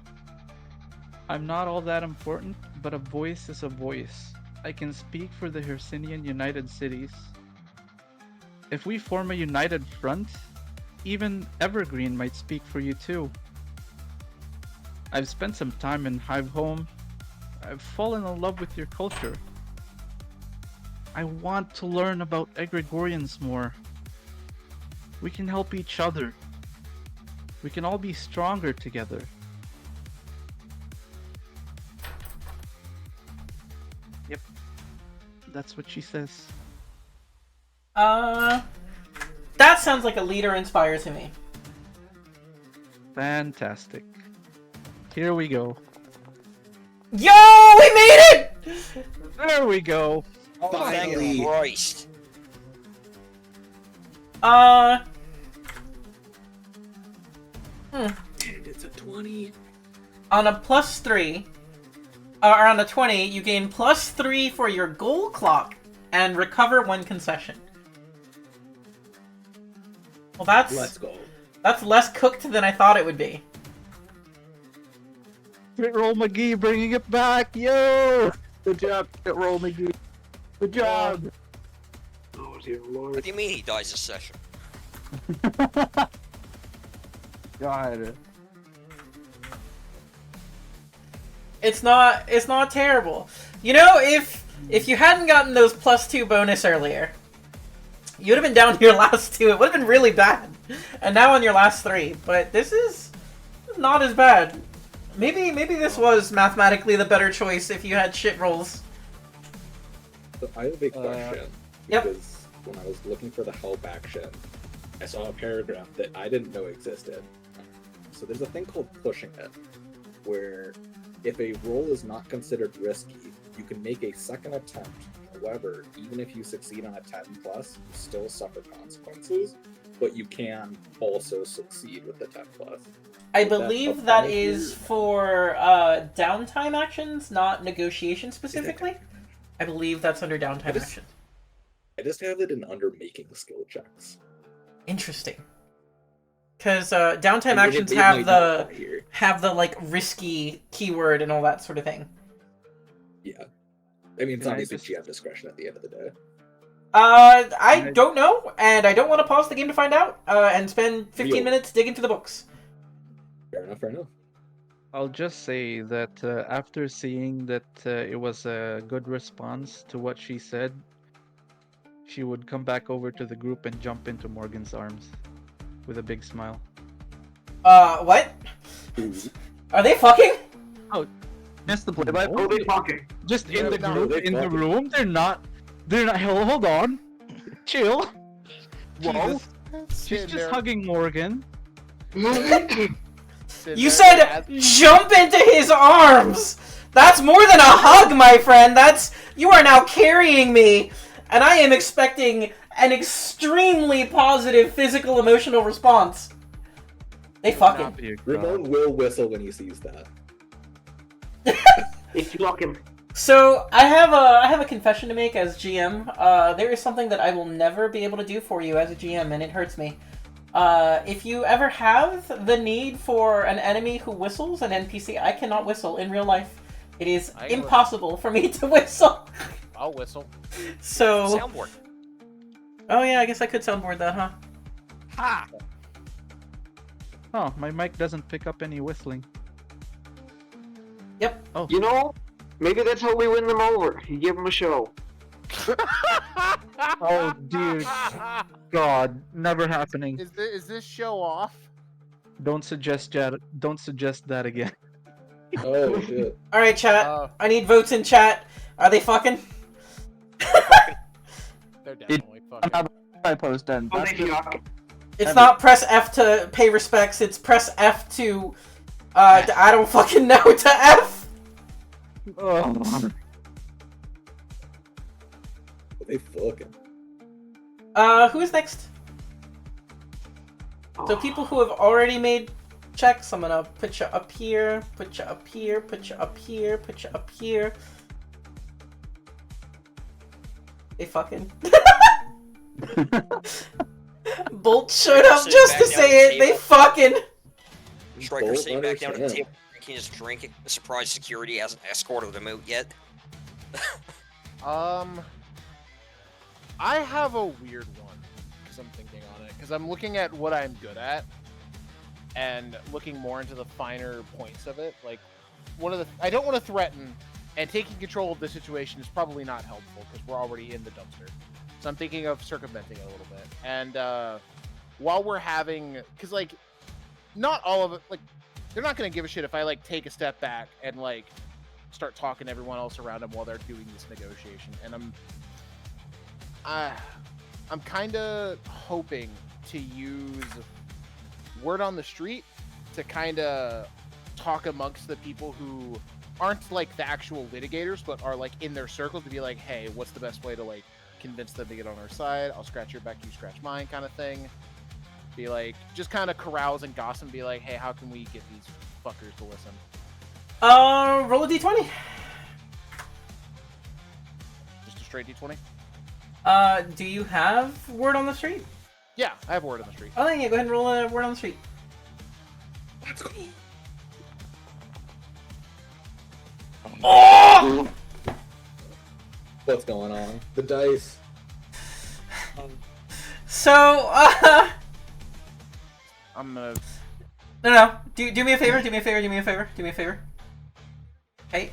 I'm not all that important, but a voice is a voice. I can speak for the Hercynian United Cities. If we form a united front, even Evergreen might speak for you too. I've spent some time in Hive Home. I've fallen in love with your culture. I want to learn about Egregorians more. We can help each other. We can all be stronger together. Yep. That's what she says. That sounds like a leader inspire to me. Fantastic. Here we go. Yo! We made it! There we go. Oh, thank Finally. Christ. And it's a 20. On a +3, or on a 20, you gain +3 for your goal clock and recover 1 concession. Well, Let's go. that's less cooked than I thought it would be. Crit Roll McGee bringing it back, yo! Good job, Crit Roll McGee. Good job. Oh dear lord. What do you mean he dies this session? God. It's not terrible. You know, if you hadn't gotten those +2 bonus earlier, you'd have been down to your last 2. It would have been really bad. And now on your last 3. But this is not as bad. Maybe this was mathematically the better choice if you had shit rolls. So I have a big question. Yep. Because when I was looking for the help action, I saw a paragraph that I didn't know existed. So there's a thing called pushing it, where if a roll is not considered risky, you can make a second attempt. However, even if you succeed on a 10+, you still suffer consequences, but you can also succeed with the 10+. I Would that believe help that any of is you? for downtime actions, not negotiation specifically. I believe that's under downtime just- actions. I just have it in under making skill checks. Interesting. Because downtime I mean, actions it have might the not here. like risky keyword and all that sort of thing. Yeah. I mean, it's Can I obviously just- GM discretion at the end of the day. I don't know, and I don't want to pause the game to find out, and spend 15 Real. minutes digging through the books. Fair enough, fair enough. I'll just say that after seeing that it was a good response to what she said, she would come back over to the group and jump into Morgan's arms with a big smile. What? Are they fucking? Missed the play by Oh, they fucking. Just in Yeah, the no, group, they in the fucking- room, they're not. Hold on. Chill. Whoa. She's just hugging Morgan. You said jump into his arms! That's more than a hug, my friend! You are now carrying me! And I am expecting an extremely positive physical emotional response. They fucking. Ramon will whistle when he sees that. It's fucking. So I have a confession to make as GM. There is something that I will never be able to do for you as a GM, and it hurts me. If you ever have the need for an enemy who whistles, an NPC, I cannot whistle in real life. It is I can impossible for me to whistle. I'll whistle. So, Soundboard. oh yeah, I guess I could soundboard that, huh? Ha! Oh, my mic doesn't pick up any whistling. Yep. Oh, You know, maybe that's how we win them over. You give them a show. Oh, dear God, never happening. Is this show off? Don't suggest that again. Oh, shit. All right, chat. Uh, I need votes in chat. Are they fucking? they're definitely fucking. I post and Oh, they fucking. It's not press F to pay respects. It's press F to, I don't fucking know, to F. Oh. They fucking. Who's next? So people who have already made checks, I'm gonna put you up here, put you up here, put you up here, put you up here. They fucking. Bolt showed up just to say it. They fucking. Striker Both sitting back down at the understand. table, drinking his drink. Surprised security hasn't escorted him out yet. I have a weird one because I'm thinking on it because I'm looking at what I'm good at and looking more into the finer points of it. Like I don't want to threaten, and taking control of the situation is probably not helpful because we're already in the dumpster. So I'm thinking of circumventing it a little bit. And while we're having, because like, not all of it, like, they're not gonna give a shit if I like take a step back and like start talking to everyone else around them while they're doing this negotiation. And I'm kind of hoping to use word on the street to kind of talk amongst the people who aren't like the actual litigators, but are like in their circle to be like, hey, what's the best way to like convince them to get on our side? I'll scratch your back, you scratch mine, kind of thing. Be like, just kind of carouse and gossip. And be like, hey, how can we get these fuckers to listen? Roll a d20. Just a straight d20. Do you have word on the street? Yeah, I have word on the street. Oh, yeah, go ahead and roll a word on the street. Oh! What's going on? The dice. So, I'm gonna. No. Do me a favor. Do me a favor. Do me a favor. Do me a favor. Hey,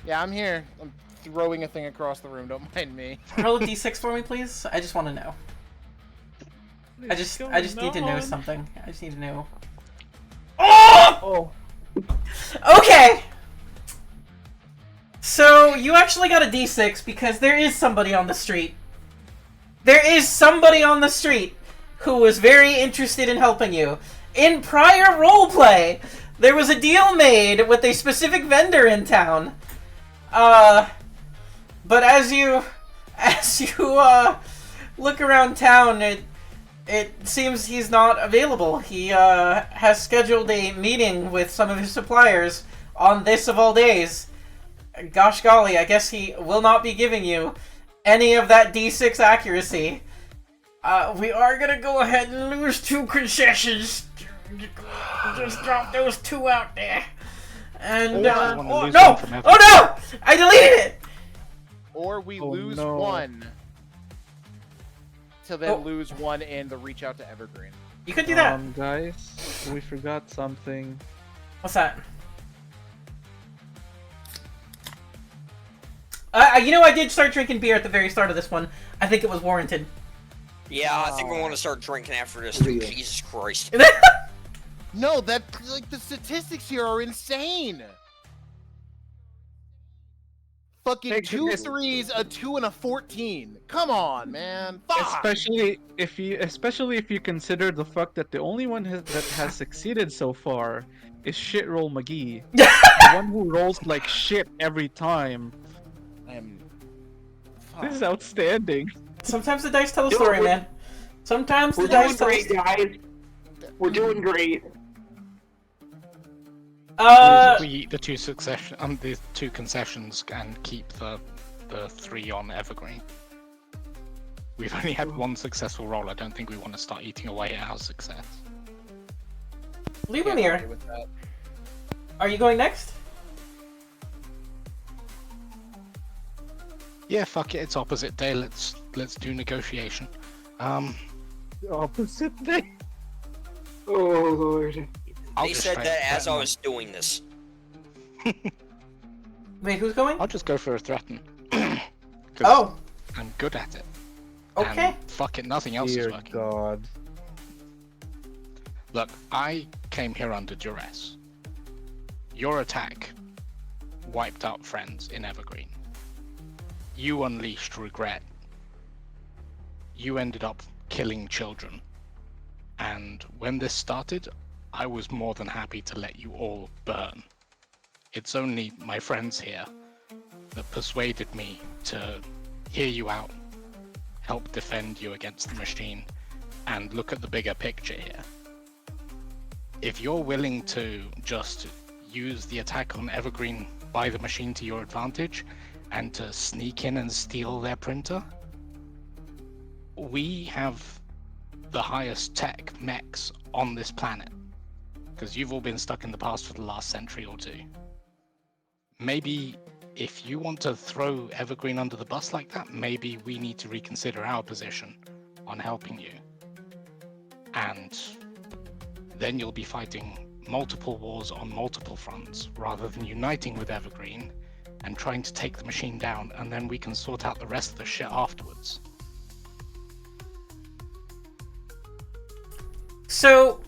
Yeah, I'm here. I'm throwing a thing across the room. Don't mind me. roll a d6 for me, please. I just want to know. I just need to know something. I just need to know. Oh! Okay! So, you actually got a d6 because there is somebody on the street. There is somebody on the street who was very interested in helping you. In prior roleplay, there was a deal made with a specific vendor in town. But as you look around town, it seems he's not available. He has scheduled a meeting with some of his suppliers on this of all days. Gosh golly, I guess he will not be giving you any of that D6 accuracy. We are gonna go ahead and lose 2 concessions. Just drop those 2 out there. And, oh no! Oh no! I deleted it! Or we lose no. 1. To then lose 1 in the reach out to Evergreen. You could do that. Guys, we forgot something. What's that? You know, I did start drinking beer at the very start of this one. I think it was warranted. Yeah, I think we want to start drinking after this. Too. Jesus Christ. No, that like the statistics here are insane. Fucking 2 3s, a 2, and a 14. Come on, man. Fuck. Especially if you consider the fact that the only one that has succeeded so far is Shitroll McGee, the one who rolls like shit every time. This is outstanding. Sometimes the dice tell a story, man. Sometimes the We're dice doing tell a great, guys. We're doing great. We eat the 2 concessions and keep the 3 on Evergreen. We've only had 1 successful roll. I don't think we want to start eating away at our success. Liebemir, are you going next? Yeah, fuck it. It's opposite day. Let's do negotiation. Opposite day. Oh lord. They said that as I was doing this. Wait, who's going? I'll just go for a threaten. Oh. I'm good at it. Okay. And fuck it, nothing else is working. God. Look, I came here under duress. Your attack wiped out friends in Evergreen. You unleashed regret. You ended up killing children. And when this started, I was more than happy to let you all burn. It's only my friends here that persuaded me to hear you out, help defend you against the machine, and look at the bigger picture here. If you're willing to just use the attack on Evergreen by the machine to your advantage, and to sneak in and steal their printer, we have the highest tech mechs on this planet. Because you've all been stuck in the past for the last century or 2. Maybe if you want to throw Evergreen under the bus like that, maybe we need to reconsider our position on helping you. And then you'll be fighting multiple wars on multiple fronts, rather than uniting with Evergreen and trying to take the machine down, and then we can sort out the rest of the shit afterwards. So,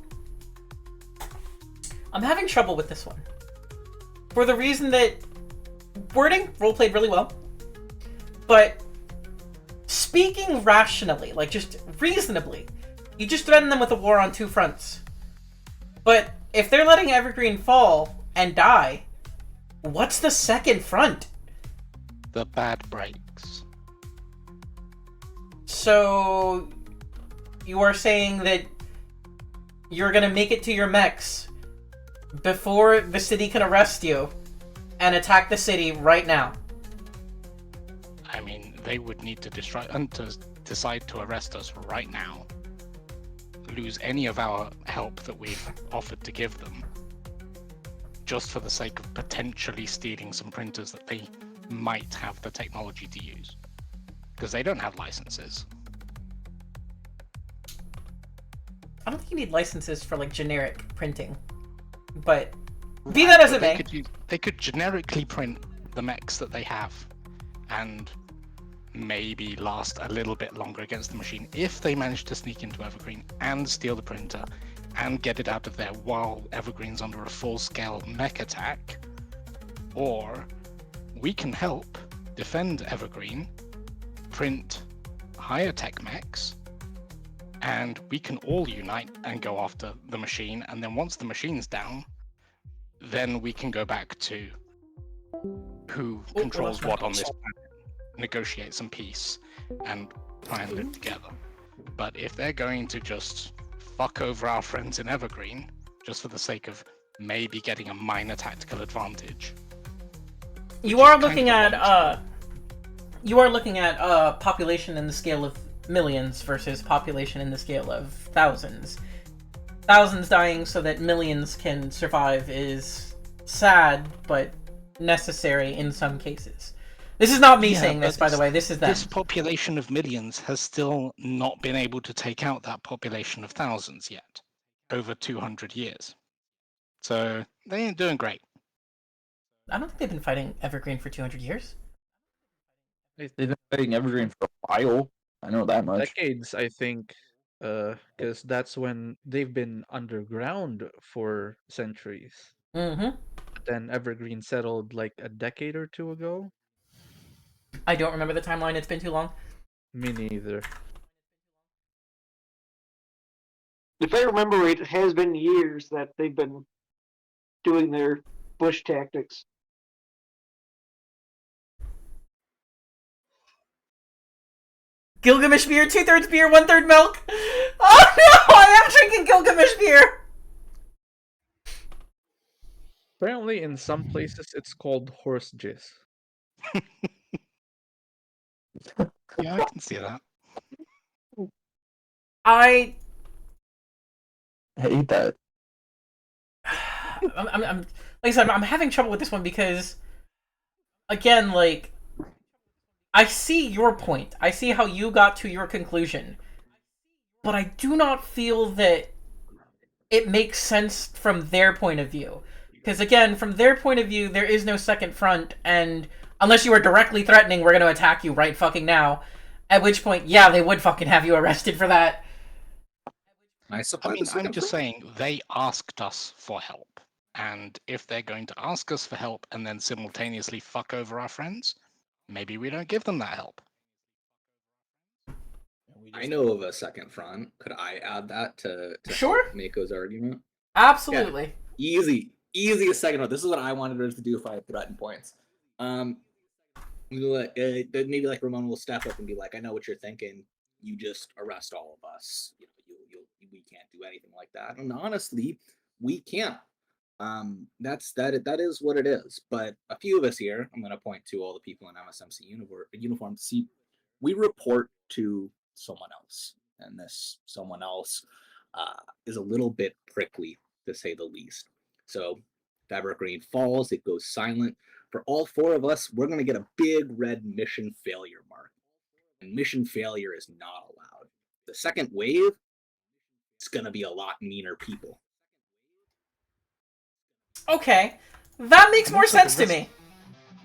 I'm having trouble with this one. For the reason that wording, role played really well, but speaking rationally, like just reasonably, you just threaten them with a war on 2 fronts. But if they're letting Evergreen fall and die, What's the second front? The bad breaks. So you are saying that you're gonna make it to your mechs before the city can arrest you and attack the city right now? I mean, they would need to decide to arrest us right now. Lose any of our help that we've offered to give them, just for the sake of potentially stealing some printers that they might have the technology to use. Because they don't have licenses. I don't think you need licenses for like generic printing, but be that as it may. They could generically print the mechs that they have and maybe last a little bit longer against the machine if they manage to sneak into Evergreen and steal the printer and get it out of there while Evergreen's under a full-scale mech attack. Or we can help defend Evergreen, print higher tech mechs, and we can all unite and go after the machine, and then once the machine's down, then we can go back to who controls what on this planet, negotiate some peace, and try and live together. But if they're going to just fuck over our friends in Evergreen, just for the sake of maybe getting a minor tactical advantage. You are looking at population in the scale of millions versus population in the scale of thousands. Thousands dying so that millions can survive is sad, but necessary in some cases. This is not me saying this, by the way. This is them. This population of millions has still not been able to take out that population of thousands yet, over 200 years. So they ain't doing great. I don't think they've been fighting Evergreen for 200 years. They've been fighting Evergreen for a while. I know that much. Decades, I think, because that's when they've been underground for centuries. Mm-hmm. Then Evergreen settled like a decade or two ago. I don't remember the timeline. It's been too long. Me neither. If I remember right, it has been years that they've been doing their bush tactics. Gilgamesh beer, 2/3 beer, 1/3 milk. Oh no, I am drinking Gilgamesh beer. Apparently, in some places, it's called horse jizz. Yeah, I can see that. I hate that. I'm like I said, I'm having trouble with this one because, again, like, I see your point. I see how you got to your conclusion. But I do not feel that it makes sense from their point of view. Because, again, from their point of view, there is no second front, and unless you are directly threatening, we're going to attack you right fucking now. At which point, yeah, they would fucking have you arrested for that. I mean, I'm just saying, they asked us for help. And if they're going to ask us for help and then simultaneously fuck over our friends, maybe we don't give them that help. I know of a second front. Could I add that to Sure. Mako's argument? Absolutely. Yeah. Easy second front. This is what I wanted us to do if I had threatened points. Maybe like Ramon will step up and be like, I know what you're thinking. You just arrest all of us. We can't do anything like that. And honestly, we can't. That is what it is. But a few of us here, I'm going to point to all the people in MSMC uniform. See, we report to someone else, and this someone else is a little bit prickly, to say the least. So, if Evergreen falls, it goes silent. For all four of us, we're going to get a big red mission failure mark, and mission failure is not allowed. The second wave, it's going to be a lot meaner people. Okay, that makes more sense to me.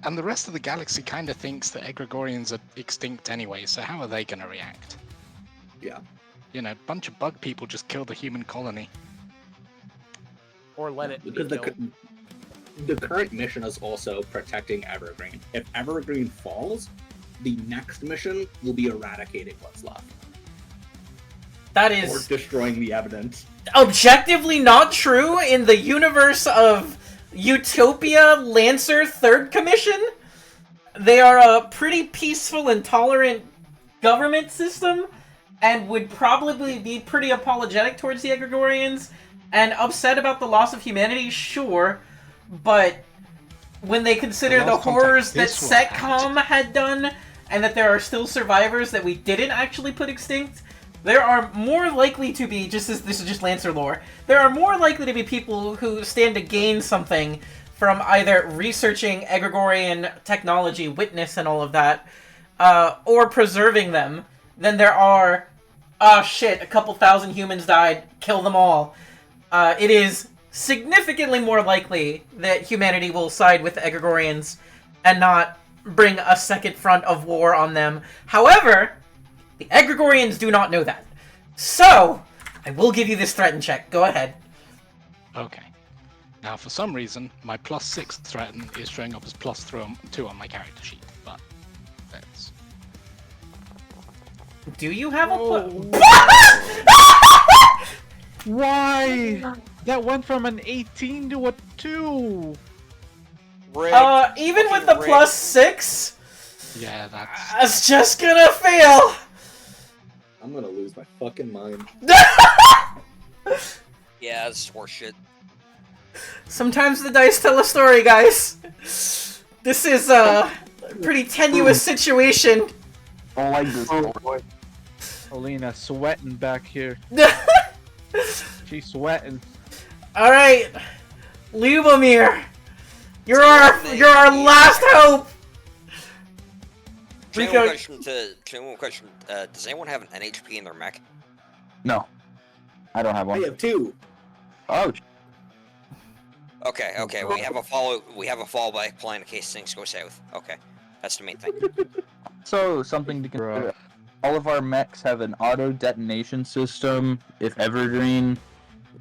And the rest of the galaxy kind of thinks that Egregorians are extinct anyway, so how are they going to react? Yeah. You know, a bunch of bug people just killed a human colony. Or let it be Because killed. the current mission is also protecting Evergreen. If Evergreen falls, the next mission will be eradicating what's left. That Or is destroying the evidence. objectively not true in the universe of Utopia Lancer 3rd Commission. They are a pretty peaceful and tolerant government system, and would probably be pretty apologetic towards the Egregorians, and upset about the loss of humanity, sure, but when they consider the horrors that Setcom had done, and that there are still survivors that we didn't actually put extinct, there are more likely to be, this is just Lancer lore, there are more likely to be people who stand to gain something from either researching Egregorian technology, witness, and all of that, or preserving them, than there are, oh shit, a couple thousand humans died, kill them all. It is significantly more likely that humanity will side with the Egregorians and not bring a second front of war on them. However, the Egregorians do not know that. So, I will give you this threaten check. Go ahead. Okay. Now, for some reason, my +6 threaten is showing up as +2 on my character sheet, but that's... Do you have a Why? That went from an 18 to a 2. even with the +6, Yeah, that's... it's just gonna fail. I'm gonna lose my fucking mind. Yeah, it's horseshit. Sometimes the dice tell a story, guys. This is a pretty tenuous situation. Don't like this. Oh boy. Alina sweating back here. She's sweating. All right, Lubomir, you're our last hope. Rico, Question. Does anyone have an NHP in their mech? No, I don't have I one. have 2. Oh, Okay. We have a fallback plan in case things go south. Okay, that's the main thing. so something to consider. All of our mechs have an auto detonation system. If Evergreen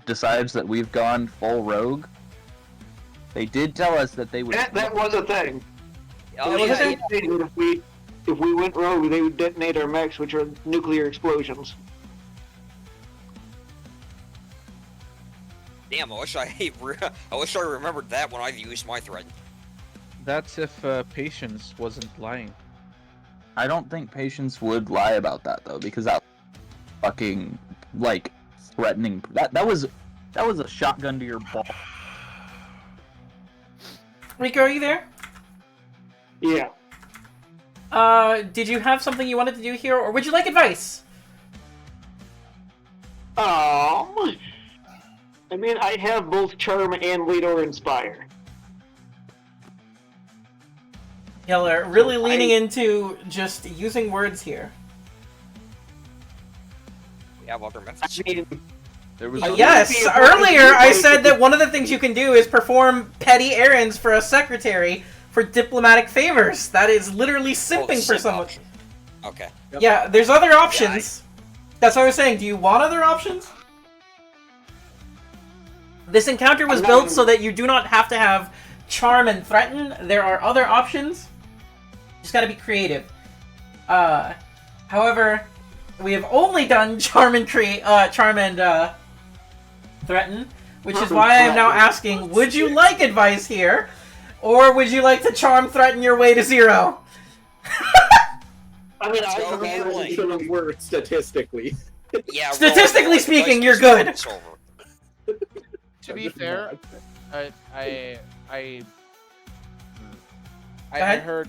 decides that we've gone full rogue, they did tell us that they would. That was a thing. Oh, It was yeah, a thing that if we went rogue, they would detonate our mechs, which are nuclear explosions. Damn, I wish I remembered that when I used my thread. That's if Patience wasn't lying. I don't think Patience would lie about that though, because that fucking like threatening. That was a shotgun to your ball. Rico, are you there? Yeah. Did you have something you wanted to do here, or would you like advice? I mean, I have both Charm and Lead or Inspire. Y'all are really leaning into just using words here. We have other methods. I mean, There was Yes, earlier I said that one of the things you can do is perform petty errands for a secretary for diplomatic favors. That is literally simping for someone. Option. Okay. Yep. Yeah, there's other options. That's what I was saying. Do you want other options? This encounter was built so that you do not have to have charm and threaten. There are other options. Just gotta be creative. However, we have only done charm and threaten, which is why I am now asking, would you like advice here? Or would you like to charm threaten your way to 0? I mean, Let's go gambling. I Shouldn't work statistically. Yeah. Statistically speaking, you're good. It's over. To be fair, I ahead. heard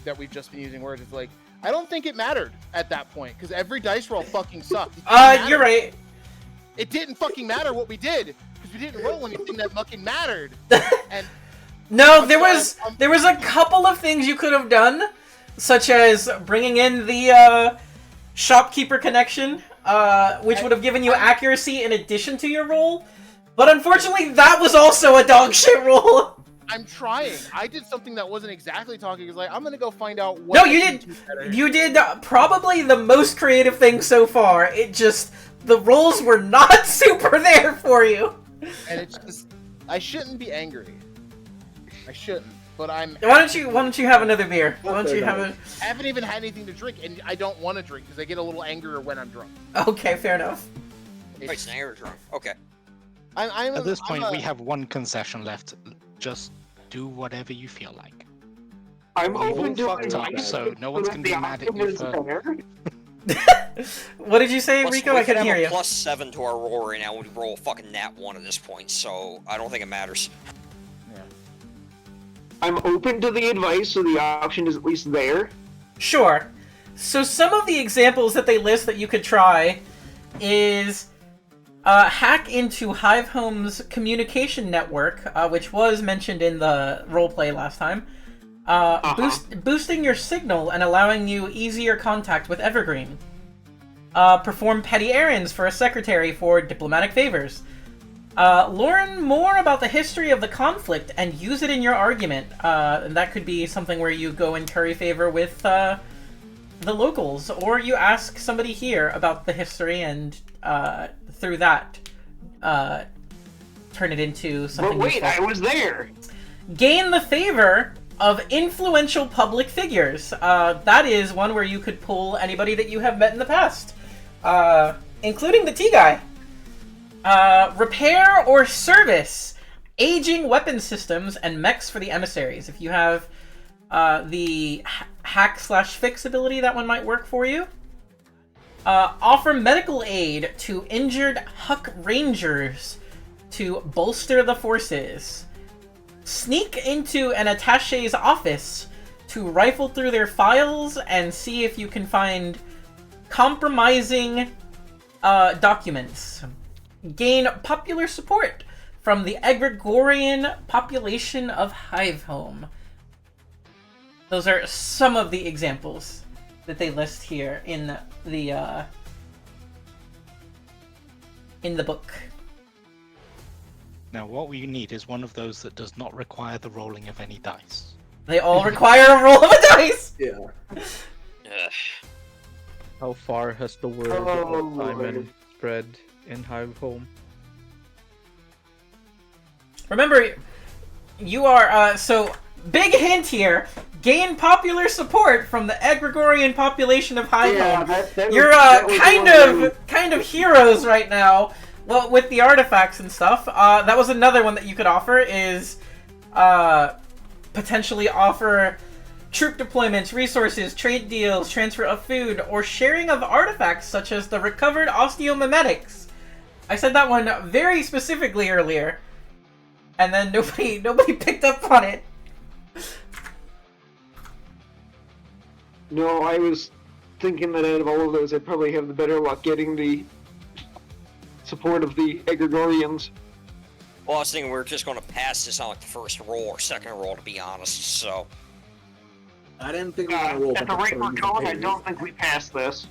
that we've just been using words. It's like, I don't think it mattered at that point because every dice roll fucking sucked. It didn't matter. You're right. It didn't fucking matter what we did because we didn't roll anything that fucking mattered. And No, there was a couple of things you could have done, such as bringing in the shopkeeper connection, which would have given you accuracy in addition to your roll. But unfortunately, that was also a dog shit roll. I'm trying. I did something that wasn't exactly talking. It's like I'm gonna go find out what. No, you did. You did probably the most creative thing so far. It just the rolls were not super there for you. And it's just, I shouldn't be angry. I shouldn't, but I'm. Why don't you have another beer? Why don't you have a? I haven't even had anything to drink, and I don't want to drink because I get a little angrier when I'm drunk. Okay, fair enough. Wait, it's an air drunk. Okay. At this point, we have one concession left. Just do whatever you feel like. I'm We've all open to fucked up, advice so no one's gonna be mad at you for. What did you say, Plus, Rico? we I could couldn't have hear a you. +7 to our roll right now. We roll a fucking nat 1 at this point, so I don't think it matters. I'm open to the advice, so the option is at least there. Sure. So some of the examples that they list that you could try is hack into Hivehome's communication network, which was mentioned in the roleplay last time. Boosting your signal and allowing you easier contact with Evergreen. Perform petty errands for a secretary for diplomatic favors. Learn more about the history of the conflict and use it in your argument. And that could be something where you go and curry favor with the locals, or you ask somebody here about the history and through that turn it into something But wait, useful. I was there! Gain the favor of influential public figures. That is one where you could pull anybody that you have met in the past, including the T-Guy. Repair or service aging weapon systems and mechs for the emissaries. If you have the hack/fix ability, that one might work for you. Offer medical aid to injured Huck Rangers to bolster the forces. Sneak into an attache's office to rifle through their files and see if you can find compromising documents. Gain popular support from the Egregorian population of Hivehome. Those are some of the examples that they list here in the book. Now, what we need is one of those that does not require the rolling of any dice. They all require a roll of a dice! Yeah. Ugh. How far has the word of Simon spread in Hivehome? Remember, you are, so, big hint here, gain popular support from the Egregorian population of Hivehome. You're kind of heroes right now. Well, with the artifacts and stuff. That was another one that you could offer, is potentially offer troop deployments, resources, trade deals, transfer of food, or sharing of artifacts such as the recovered osteomimetics. I said that one very specifically earlier, and then nobody picked up on it. No, I was thinking that out of all of those, I'd probably have the better luck getting the support of the Egregorians. Well, I was thinking we were just going to pass this on like the first roll or second roll, to be honest, so... I didn't think we were gonna roll. At the rate we're going, I don't think we passed this.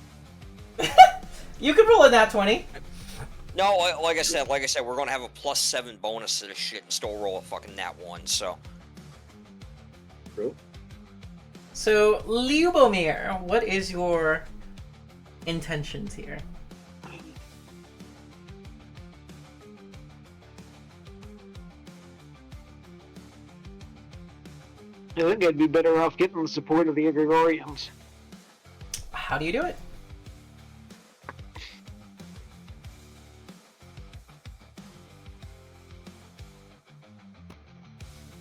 You could roll a nat 20. No, like I said, we're going to have a +7 bonus to this shit and still roll a fucking nat 1, so... True. So, Lyubomir, what is your intentions here? I think I'd be better off getting the support of the Egregorians. How do you do it?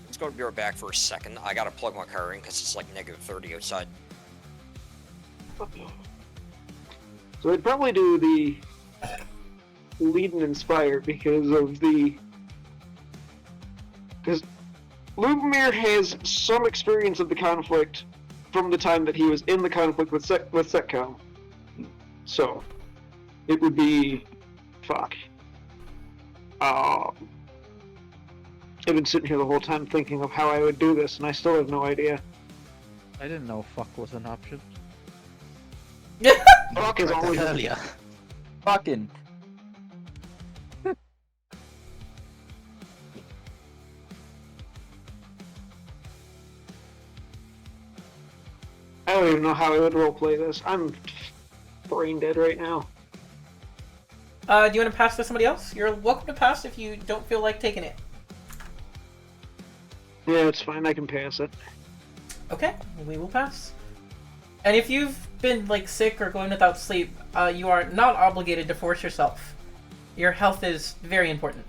Let's go be right back for a second. I gotta plug my car in because it's like -30 outside. So I'd probably do the lead and inspire because Lubomir has some experience of the conflict from the time that he was in the conflict with Setcom. So it would be fuck. I've been sitting here the whole time thinking of how I would do this, and I still have no idea. I didn't know fuck was an option. Fuck is always earlier. Fucking. I don't even know how I would roleplay this. I'm brain dead right now. Do you want to pass to somebody else? You're welcome to pass if you don't feel like taking it. Yeah, it's fine. I can pass it. Okay, we will pass. And if you've been like sick or going without sleep, you are not obligated to force yourself. Your health is very important.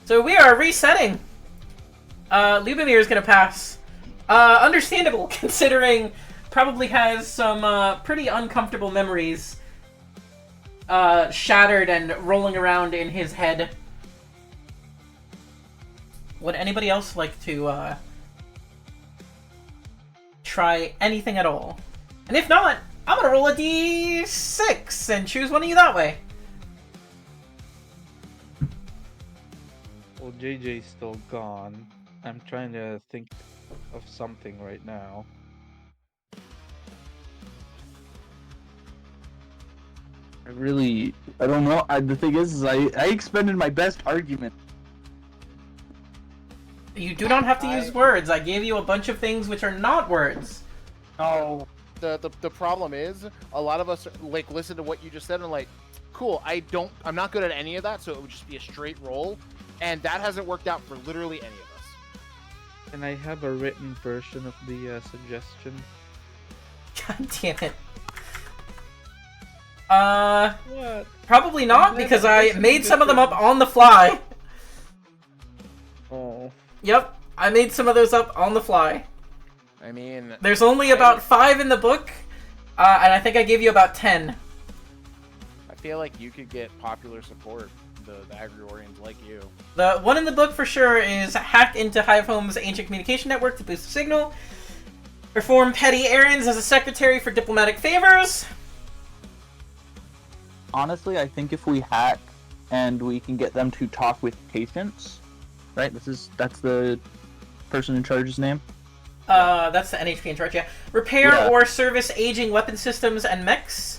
So we are resetting. Lubomir is gonna pass. Understandable, considering probably has some pretty uncomfortable memories shattered and rolling around in his head. Would anybody else like to try anything at all? And if not, I'm gonna roll a d6 and choose one of you that way. Well, JJ's still gone. I'm trying to think of something right now. I don't know. The thing is I expended my best argument. You do not have to use words. I gave you a bunch of things which are not words. Oh. The problem is a lot of us like listen to what you just said and like, cool. I'm not good at any of that, so it would just be a straight roll, and that hasn't worked out for literally any of us. And I have a written version of the suggestion. God damn it. What? Probably not, because I made some of them up on the fly. Oh. Yep, I made some of those up on the fly. I mean, There's only about 5 in the book, and I think I gave you about 10. I feel like you could get popular support. The Agriorians like you. The one in the book for sure is hack into Hive Home's ancient communication network to boost the signal. Perform petty errands as a secretary for diplomatic favors. Honestly, I think if we hack and we can get them to talk with patients, right? That's the person in charge's name. That's the NHP in charge, yeah. Repair or service aging weapon systems and mechs.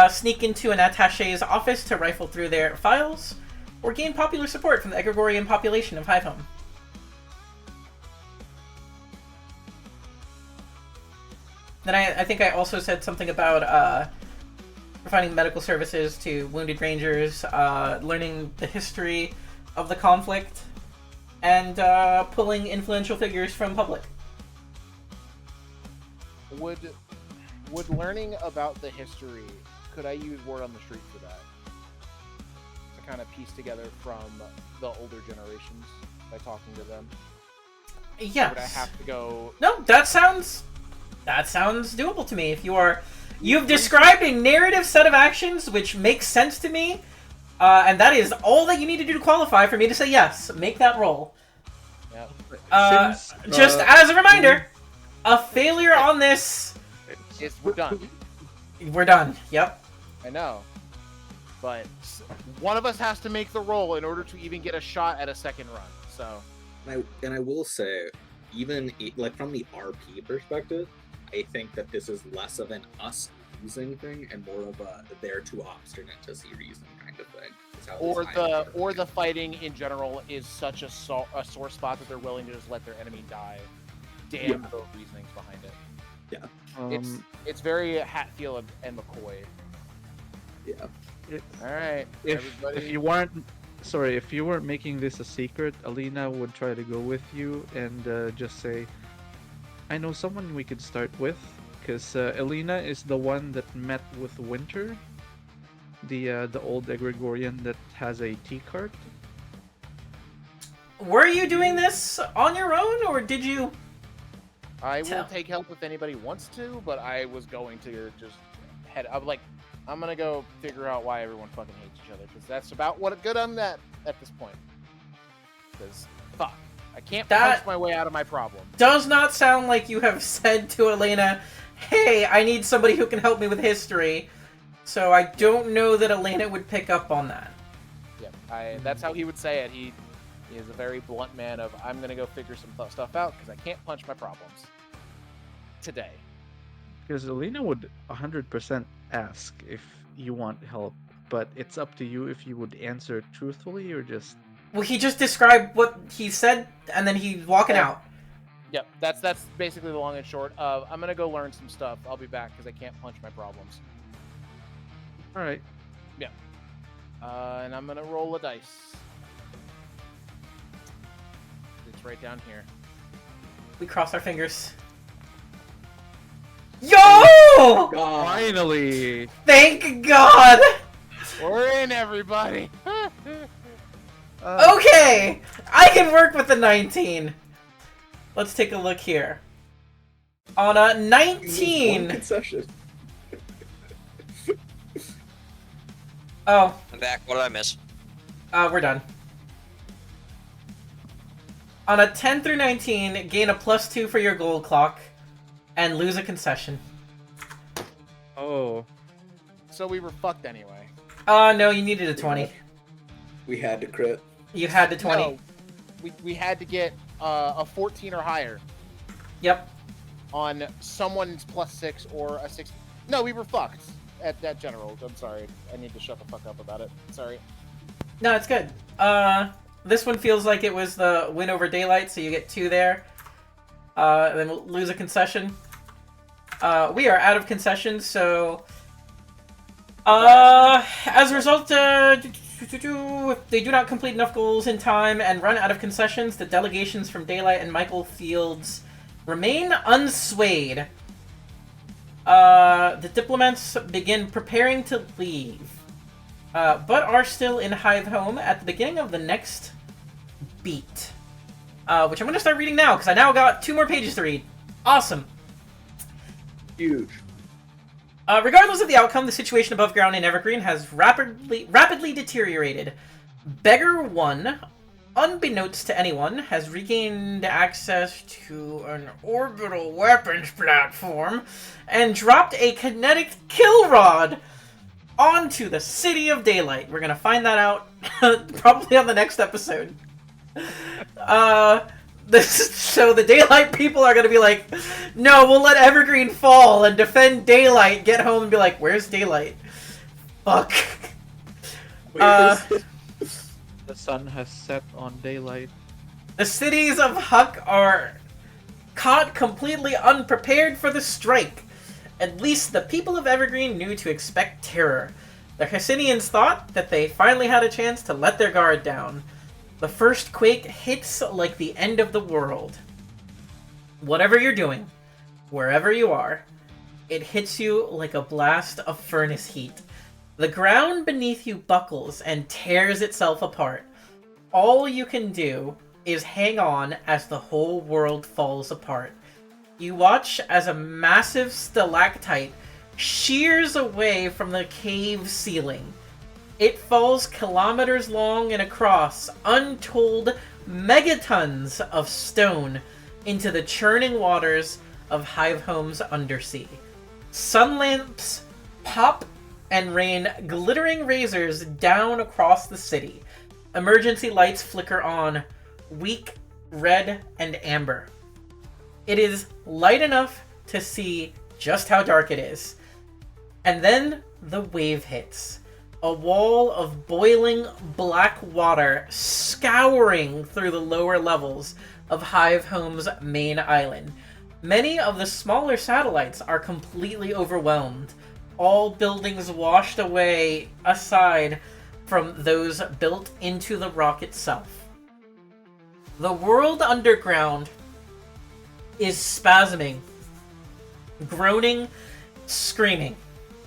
Sneak into an attaché's office to rifle through their files. Or gain popular support from the Egregorian population of Hive Home. Then I think I also said something about providing medical services to wounded rangers, learning the history of the conflict, and pulling influential figures from public. Would learning about the history, could I use word on the street for that? To kind of piece together from the older generations by talking to them? Yes. Would I have to go... No, that sounds doable to me. If you've described a narrative set of actions which makes sense to me, and that is all that you need to do to qualify for me to say yes. Make that roll. Yeah. Just as a reminder, a failure on this... We're done. We're done, yep. I know. But one of us has to make the roll in order to even get a shot at a second run, so... And I will say, even like from the RP perspective, I think that this is less of an us losing thing and more of a they're too obstinate to see reason kind of thing. Or the fighting in general is such a sore spot that they're willing to just let their enemy die. Damn the reasonings behind it. Yeah. It's very Hatfield and McCoy. Yeah. All right. If you weren't making this a secret, Alina would try to go with you and just say, I know someone we could start with, because Alina is the one that met with Winter, the old Egregorian that has a tea cart. Were you doing this on your own, or did you... I will take help if anybody wants to, but I was going to just I'm gonna go figure out why everyone fucking hates each other, because that's about what good I'm at this point. Because fuck, I can't punch my way out of my problem. Does not sound like you have said to Elena, hey, I need somebody who can help me with history. So I don't know that Elena would pick up on that. Yep, that's how he would say it. He is a very blunt man of, I'm gonna go figure some stuff out because I can't punch my problems today. Because Alina would 100% ask if you want help, but it's up to you if you would answer truthfully or just... Well, he just described what he said, and then he's walking out. Yep, that's basically the long and short of, I'm gonna go learn some stuff. I'll be back because I can't punch my problems. Alright. Yeah. And I'm gonna roll a dice. It's right down here. We cross our fingers. Yo! Finally! Thank God! We're in, everybody! Okay! I can work with the 19. Let's take a look here. On a One 19... concession. Oh, I'm back. What did I miss? we're done. On a 10 through 19, gain a +2 for your gold clock, and lose a concession. Oh. So we were fucked anyway. No, you needed a 20. We had to crit. You had the 20. No, we had to get a 14 or higher Yep. on someone's +6 or a 6. No, we were fucked at that general. I'm sorry. I need to shut the fuck up about it. Sorry. No, it's good. This one feels like it was the win over daylight, so you get 2 there. Then we'll lose a concession. We are out of concessions, so... as a result, if they do not complete enough goals in time and run out of concessions, the delegations from Daylight and Michael Fields remain unswayed. The diplomats begin preparing to leave, but are still in Hive Home at the beginning of the next beat. Which I'm going to start reading now, because I now got 2 more pages to read. Awesome. Huge. Regardless of the outcome, the situation above ground in Evergreen has rapidly deteriorated. Beggar 1, unbeknownst to anyone, has regained access to an orbital weapons platform and dropped a kinetic kill rod onto the City of Daylight. We're gonna find that out probably on the next episode. So the Daylight people are gonna be like, no, we'll let Evergreen fall and defend Daylight, get home and be like, where's Daylight? Fuck. The sun has set on Daylight. The cities of Huck are caught completely unprepared for the strike. At least the people of Evergreen knew to expect terror. The Hessinians thought that they finally had a chance to let their guard down. The first quake hits like the end of the world. Whatever you're doing, wherever you are, it hits you like a blast of furnace heat. The ground beneath you buckles and tears itself apart. All you can do is hang on as the whole world falls apart. You watch as a massive stalactite shears away from the cave ceiling. It falls kilometers long and across, untold megatons of stone into the churning waters of Hive Home's undersea. Sun lamps pop and rain glittering razors down across the city. Emergency lights flicker on, weak, red, and amber. It is light enough to see just how dark it is. And then the wave hits. A wall of boiling black water scouring through the lower levels of Hive Home's main island. Many of the smaller satellites are completely overwhelmed. All buildings washed away aside from those built into the rock itself. The world underground is spasming, groaning, screaming.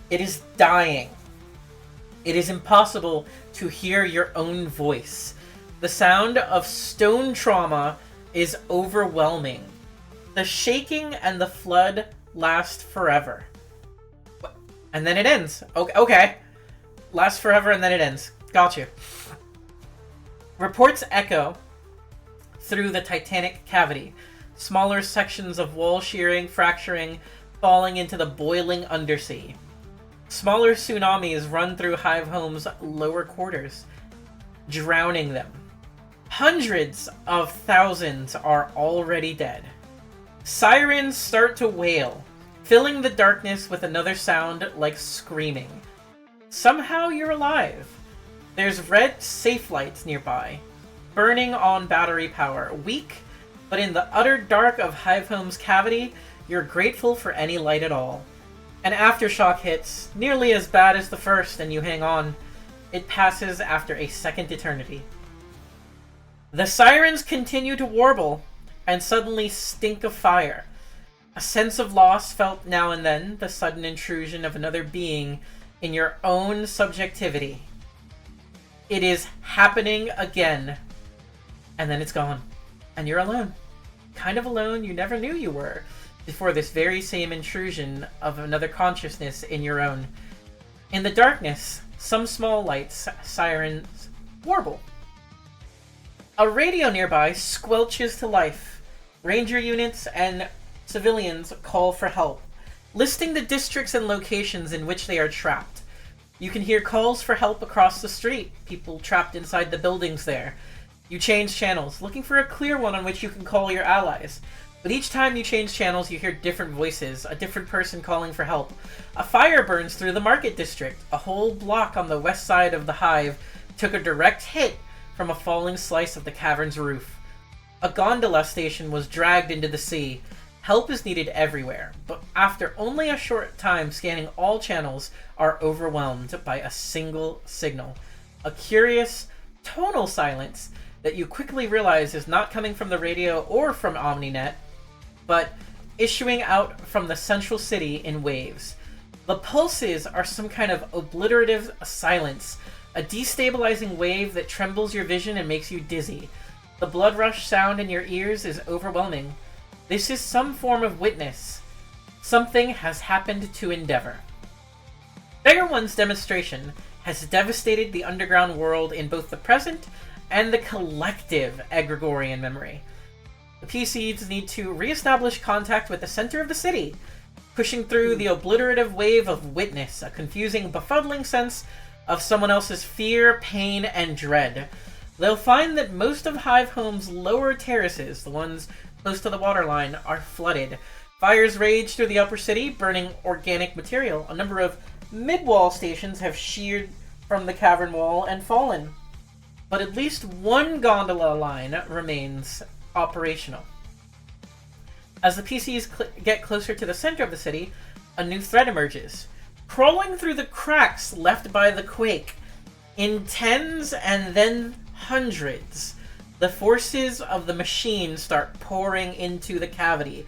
It is dying. It is impossible to hear your own voice. The sound of stone trauma is overwhelming. The shaking and the flood last forever. And then it ends. Okay. Lasts forever and then it ends. Got you. Reports echo through the titanic cavity. Smaller sections of wall shearing, fracturing, falling into the boiling undersea. Smaller tsunamis run through Hive Home's lower quarters, drowning them. Hundreds of thousands are already dead. Sirens start to wail, filling the darkness with another sound like screaming. Somehow you're alive. There's red safe lights nearby, burning on battery power, weak, but in the utter dark of Hive Home's cavity, you're grateful for any light at all. An aftershock hits, nearly as bad as the first, and you hang on. It passes after a second eternity. The sirens continue to warble, and suddenly stink of fire. A sense of loss felt now and then, the sudden intrusion of another being in your own subjectivity. It is happening again. And then it's gone. And you're alone. Kind of alone you never knew you were before this very same intrusion of another consciousness in your own. In the darkness, some small lights, sirens, warble. A radio nearby squelches to life. Ranger units and civilians call for help, listing the districts and locations in which they are trapped. You can hear calls for help across the street, people trapped inside the buildings there. You change channels, looking for a clear one on which you can call your allies. But each time you change channels, you hear different voices, a different person calling for help. A fire burns through the market district. A whole block on the west side of the hive took a direct hit from a falling slice of the cavern's roof. A gondola station was dragged into the sea. Help is needed everywhere, but after only a short time scanning all channels are overwhelmed by a single signal. A curious, tonal silence that you quickly realize is not coming from the radio or from OmniNet, but issuing out from the central city in waves. The pulses are some kind of obliterative silence, a destabilizing wave that trembles your vision and makes you dizzy. The blood rush sound in your ears is overwhelming. This is some form of witness. Something has happened to Endeavor. Beggar One's demonstration has devastated the underground world in both the present and the collective Egregorian memory. The PCs need to re-establish contact with the center of the city, pushing through the obliterative wave of witness, a confusing, befuddling sense of someone else's fear, pain, and dread. They'll find that most of Hive Home's lower terraces, the ones close to the waterline, are flooded. Fires rage through the upper city, burning organic material. A number of mid-wall stations have sheared from the cavern wall and fallen. But at least one gondola line remains operational. As the PCs get closer to the center of the city, a new threat emerges. Crawling through the cracks left by the quake, in tens and then hundreds, the forces of the machine start pouring into the cavity,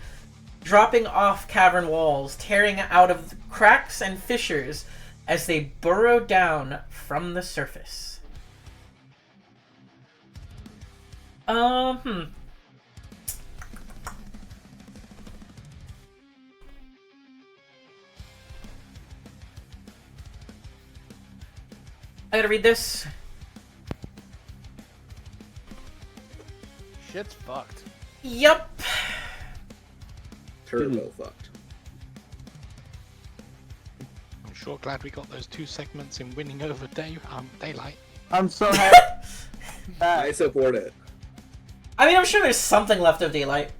dropping off cavern walls, tearing out of cracks and fissures as they burrow down from the surface. I gotta read this. Shit's fucked. Yup. Turbo fucked. I'm sure glad we got those 2 segments in winning over Daylight. I'm so happy. I support it. I mean, I'm sure there's something left of Daylight.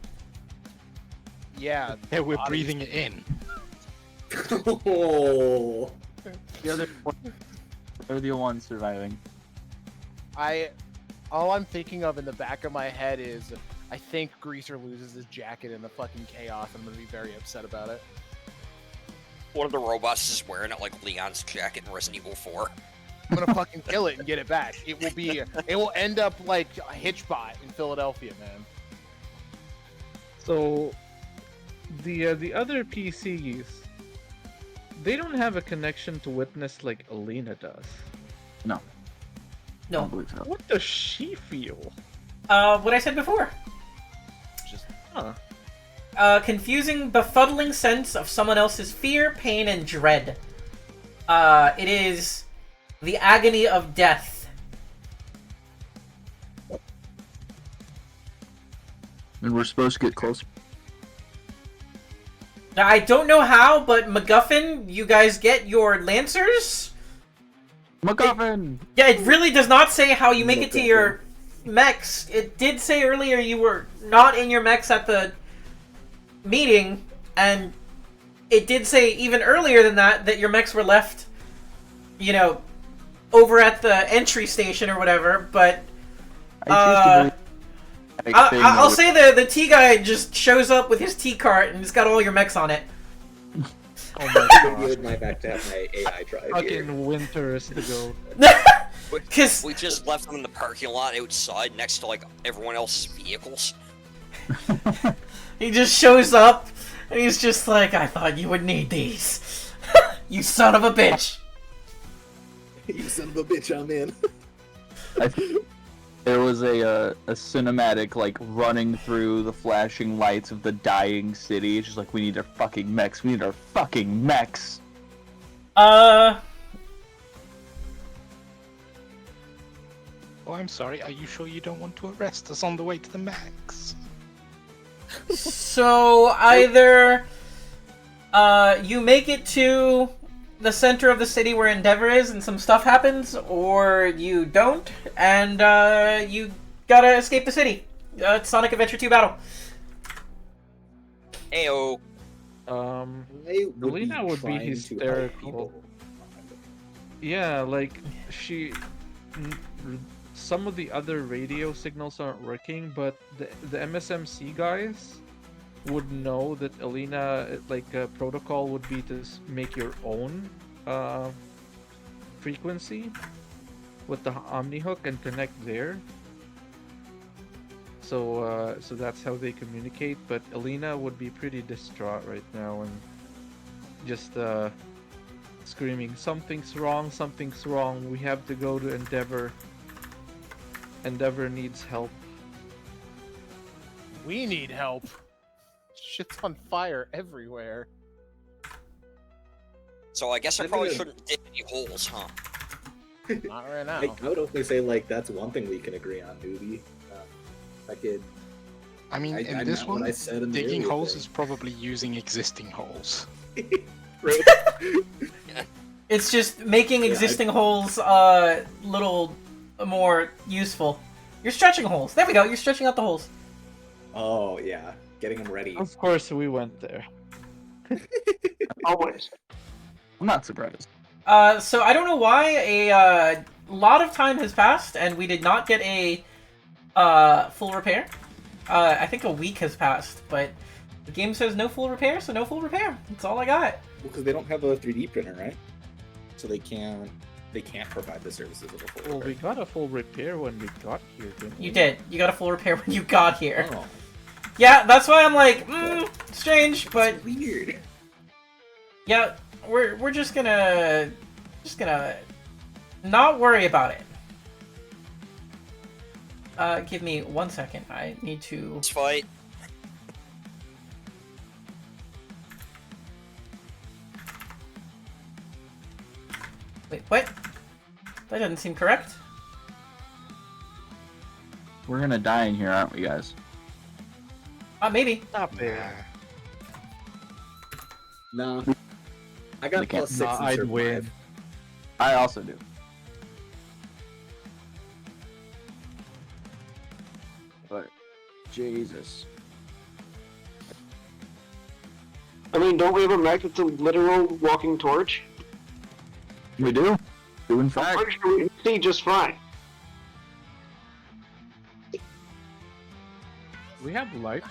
Yeah. Yeah, we're breathing it in. Oh. The other one, they're the ones surviving. All I'm thinking of in the back of my head is, I think Greaser loses his jacket in the fucking chaos. I'm gonna be very upset about it. One of the robots is wearing it like Leon's jacket in Resident Evil 4. I'm gonna fucking kill it and get it back. It will end up like a Hitchbot in Philadelphia, man. So, the other PCs, they don't have a connection to Witness like Alina does. No. I No. don't believe so. What does she feel? What I said before. Just Confusing, befuddling sense of someone else's fear, pain, and dread. It is the agony of death. And we're supposed to get closer. Now, I don't know how, but MacGuffin, you guys get your Lancers? MacGuffin! Yeah, it really does not say how you make it to your mechs. It did say earlier you were not in your mechs at the meeting, and it did say even earlier than that your mechs were left, you know, over at the entry station or whatever, but I'll say the T guy just shows up with his T cart and it's got all your mechs on it. Oh my Use my back to have my AI drive here. Fucking winter is to go. Because We just left them in the parking lot outside next to like everyone else's vehicles. he just shows up and he's just like, I thought you would need these. You son of a bitch. You son of a bitch, I'm in. There was a cinematic like running through the flashing lights of the dying city. It's just like, we need our fucking mechs. We need our fucking mechs. Oh, I'm sorry. Are you sure you don't want to arrest us on the way to the max? So either you make it to the center of the city where Endeavor is and some stuff happens, or you don't, and you gotta escape the city. Sonic Adventure 2 battle. Ayo. Alina would be hysterical. Yeah, like some of the other radio signals aren't working, but the MSMC guys would know that Alina, like, protocol would be to make your own frequency with the Omni hook and connect there. So that's how they communicate. But Alina would be pretty distraught right now and just screaming, "Something's wrong! Something's wrong! We have to go to Endeavor. Endeavor needs help." We need help. Shit's on fire everywhere. So I guess I probably shouldn't dig any holes, huh? Not right now. I would hopefully say, like, that's one thing we can agree on, newbie. I mean, in I this meant what one, I said in the digging earlier holes thing. is probably using existing holes. Right? It's just making existing holes little more useful. You're stretching holes. There we go. You're stretching out the holes. Oh, yeah. Getting them ready. Of course, we went there. Always. I'm not surprised. So I don't know why a lot of time has passed and we did not get a full repair. I think a week has passed, but the game says no full repair, so no full repair. That's all I got. Because they don't have a 3D printer, right? So they can't provide the services of a full Well, we repair. got a full repair when we got here, didn't we? You did. You got a full repair when you got here. Oh, Yeah, that's why I'm like, strange, but that's weird. yeah, we're just gonna not worry about it. Give me 1 second. I need to. Let's fight. Wait, what? That doesn't seem correct. We're gonna die in here, aren't we, guys? Maybe. Stop it. No. I got They can't- +6 Nah, in I'd survive. win. I also do. But Jesus. I mean, don't we have a mech that's a literal walking torch? We do. Do in I'm fact. pretty sure we can see just fine. We have lights.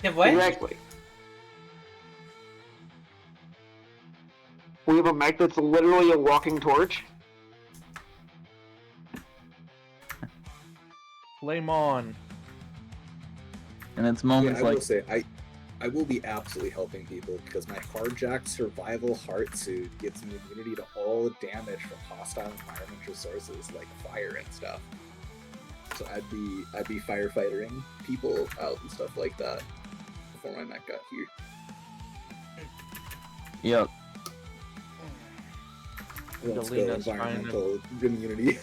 You have what? Exactly. We have a mech that's literally a walking torch. Flame on. And it's Yeah, moments I will like say, I will be absolutely helping people because my Hardjack Survival Heart Suit gives me immunity to all damage from hostile environmental sources like fire and stuff. So I'd be firefighting people out and stuff like that before my mech got here. Yep. Let's go Delina's environmental immunity.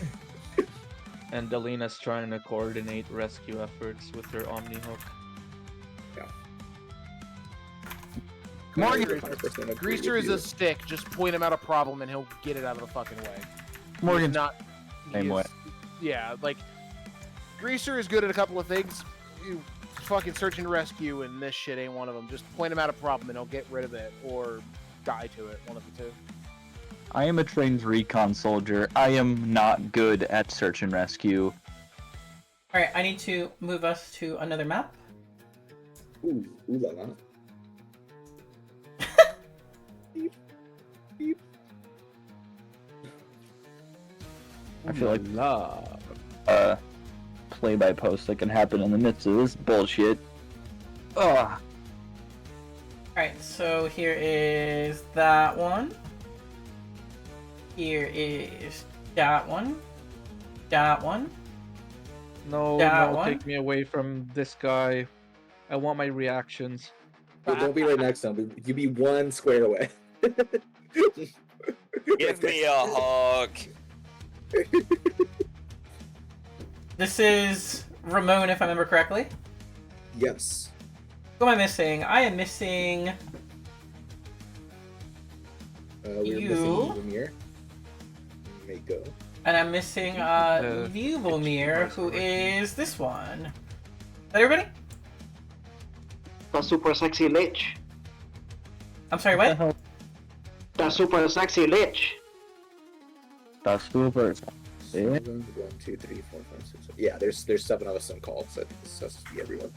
And Delina's trying to coordinate rescue efforts with her Omni hook. Morgan, 100% agree Greaser with is you. a stick. Just point him out a problem and he'll get it out of the fucking way. Morgan's not same way. Yeah, like Greaser is good at a couple of things. You fucking search and rescue, and this shit ain't one of them. Just point him out a problem and he'll get rid of it or die to it. One of the two. I am a trained recon soldier. I am not good at search and rescue. Alright, I need to move us to another map. Ooh la la. I feel like play by post that can happen in the midst of this bullshit. Ugh. Alright, so here is that one. Here is that one. That one. No, That no, one. take me away from this guy. I want my reactions. Well, don't be right next to him. You be one square away. Give me a hug. This is Ramon, if I remember correctly. Yes. Who am I missing? I am missing We're You. missing Ymir. Mako. and I'm missing Ljubomir, who is this one. Is that everybody? The super sexy lich. I'm sorry, what? The super sexy lich. That's super. 1, 2, 3, 4, 5, 6. Yeah, there's 7 of us on call, so I think this has to be everyone.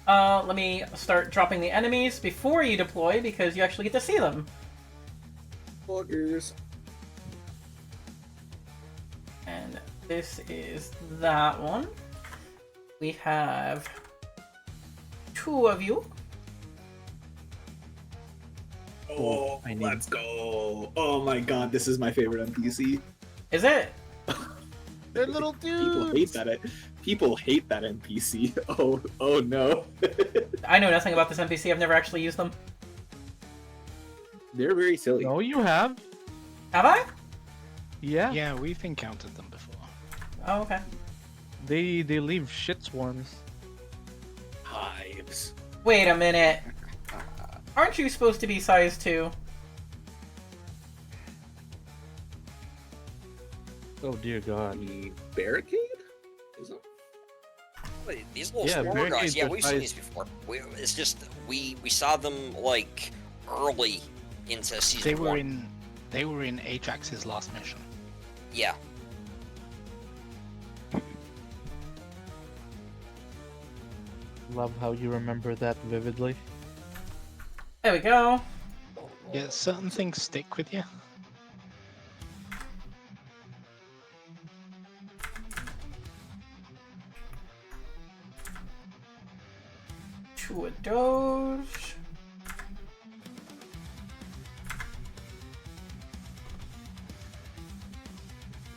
Let me start dropping the enemies before you deploy, because you actually get to see them. Buggers. And this is that one. We have 2 of you. Oh, let's go! Oh my god, this is my favorite NPC. Is it? They're little People dudes. hate that. People hate that NPC. Oh no. I know nothing about this NPC. I've never actually used them. They're very silly. No, you have. Have I? Yeah. Yeah, we've encountered them before. Oh, okay. They leave shit swarms. Hives. Wait a minute. Aren't you supposed to be size 2? Oh dear God. The barricade? Is it? Wait, these little Yeah, swarmer guys, barricades yeah, are we've seen size- these before. It's just we saw them like early into season They were 1. in Ajax's last mission. Yeah. Love how you remember that vividly. There we go. Yeah, certain things stick with you. Two of those.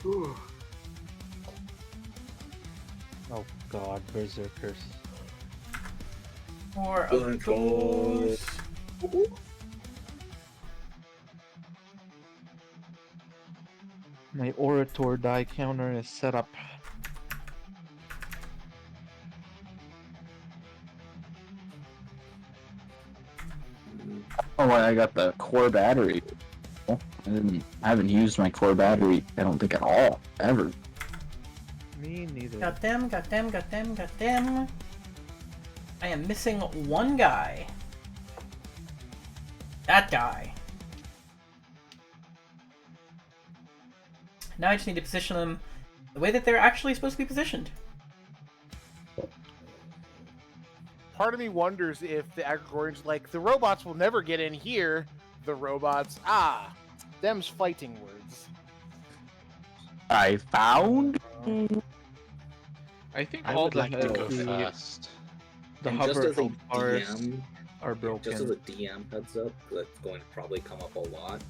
Ooh. Oh God, berserkers. 4 of those. My Orator die counter is set up. Oh, I got the core battery. I haven't used my core battery, I don't think at all, ever. Me neither. Got them, got them, got them, got them. I am missing one guy. That guy. Now I just need to position them the way that they're actually supposed to be positioned. Part of me wonders if the Agrigorians like the robots will never get in here. The robots, them's fighting words. I found. I think I all would the like to go the first. And hover just as a health bars DM, are just as broken. a DM heads up, that's going to probably come up a lot.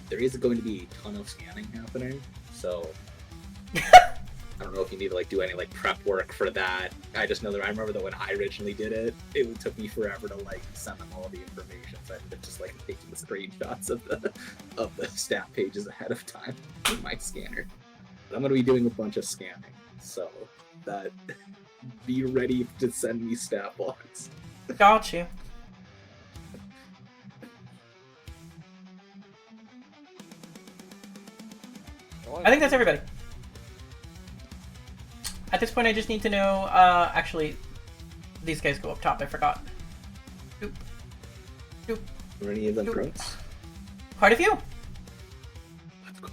There is going to be a ton of scanning happening, so I don't know if you need to do any prep work for that. I just know that I remember that when I originally did it, it took me forever to send them all the information. So I ended up just taking screenshots of the stat pages ahead of time in my scanner. But I'm going to be doing a bunch of scanning, so that be ready to send me stat blocks. Got you. I think that's everybody. At this point, I just need to know, actually, these guys go up top, I forgot. Doop. Doop. Are any of them Doop. grunts? Quite a few. Let's go.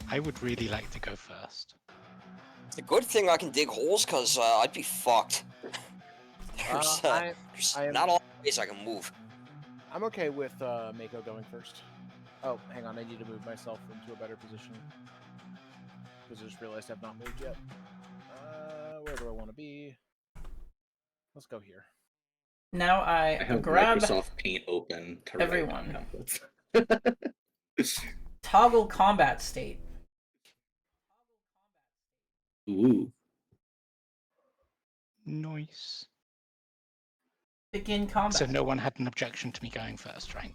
I would really like to go first. It's a good thing I can dig holes, because I'd be fucked. There's, I am- not all ways I can move. I'm okay with Mako going first. Oh, hang on, I need to move myself into a better position. Because I just realized I've not moved yet. Where do I want to be? Let's go here. Now I I have grab Microsoft Paint open to write everyone. down templates. toggle combat state. Ooh. Nice. Begin combat. So no one had an objection to me going first, right?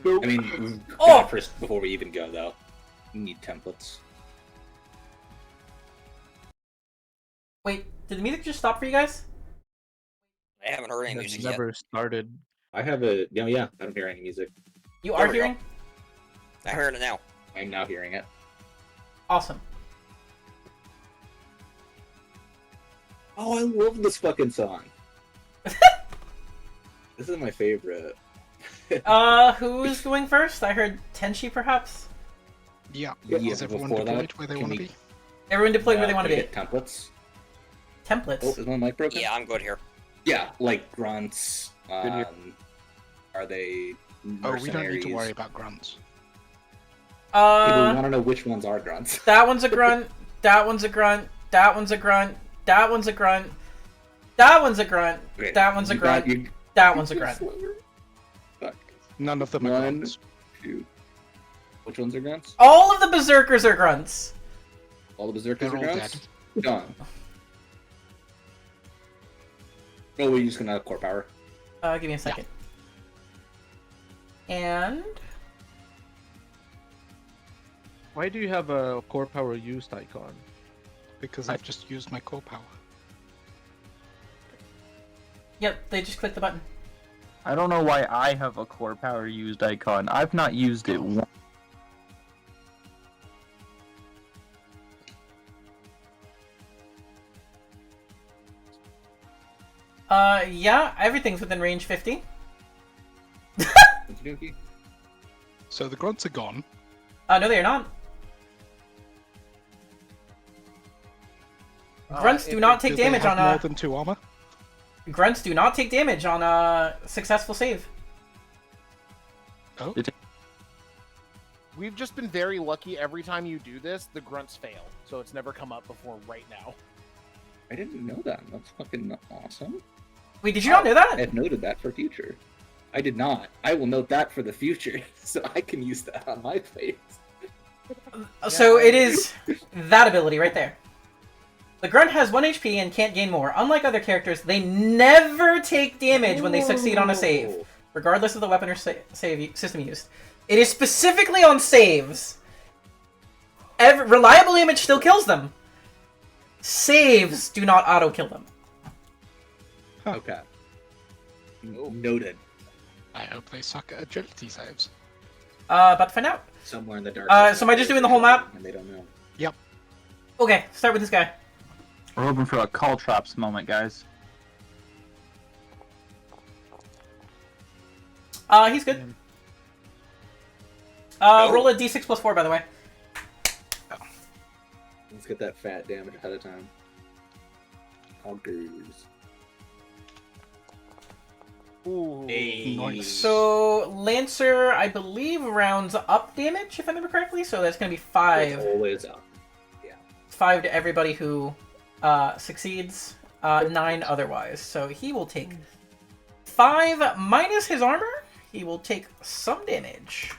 I mean, Oh! first before we even go though, we need templates. Wait, did the music just stop for you guys? I haven't heard any That's music yet. never started. I have a yeah. I don't hear any music. You There are we hearing? I heard it now. I'm now hearing it. Awesome. Oh, I love this fucking song. This is my favorite. Who's going first? I heard Tenchi, perhaps? Yeah. Yeah, Is everyone before that, deployed where they can want to we- be? Everyone deployed where they want to be. Get templates. Templates. Oh, is my mic broken? Yeah, I'm good here. Yeah, like grunts. here. Are they Oh, we don't need to mercenaries? worry about grunts. People want to know which ones are grunts. That one's a grunt. That one's a grunt. That one's a grunt. That one's a grunt. That one's a grunt. Okay, That one's a you got- grunt. That one's a grunt. Fuck. None of them are One. grunts. Two. Which ones are grunts? All of the berserkers are grunts. All the berserkers They're are all grunts? Done. Oh, we're just gonna have core power. Give me a second. And Why do you have a core power used icon? Because I've just used my core power. yep, they just click the button. I don't know why I have a core power used icon. I've not used it once. Yeah, everything's within range 50. Okey-dokey. So the grunts are gone. No, they are not. Grunts do not take Do they damage have on more than 2 armor. grunts do not take damage on a successful save. Oh, We've just been very lucky. Every time you do this, the grunts fail, so it's never come up before right now. I didn't know that. That's fucking awesome. Wait, did you not know that? I've noted that for future. I did not. I will note that for the future, so I can use that on my face. So it is that ability right there. The grunt has 1 HP and can't gain more. Unlike other characters, they never take damage when they succeed on a save, regardless of the weapon or save system used. It is specifically on saves. Reliable damage still kills them. Saves do not auto-kill them. Okay. Noted. I hope they suck at agility saves. About to find out. Somewhere in the dark. So am I just doing the whole map? And they don't know. Yep. Okay, start with this guy. We're hoping for a call traps moment, guys. He's good. Roll a d6 plus 4, by the way. Let's get that fat damage ahead of time. Augers. Ooh. Hey. Nice. So, Lancer, I believe, rounds up damage, if I remember correctly, so that's going to be 5. It's always up. 5 to everybody who succeeds, 9 otherwise. So he will take 5 minus his armor. He will take some damage.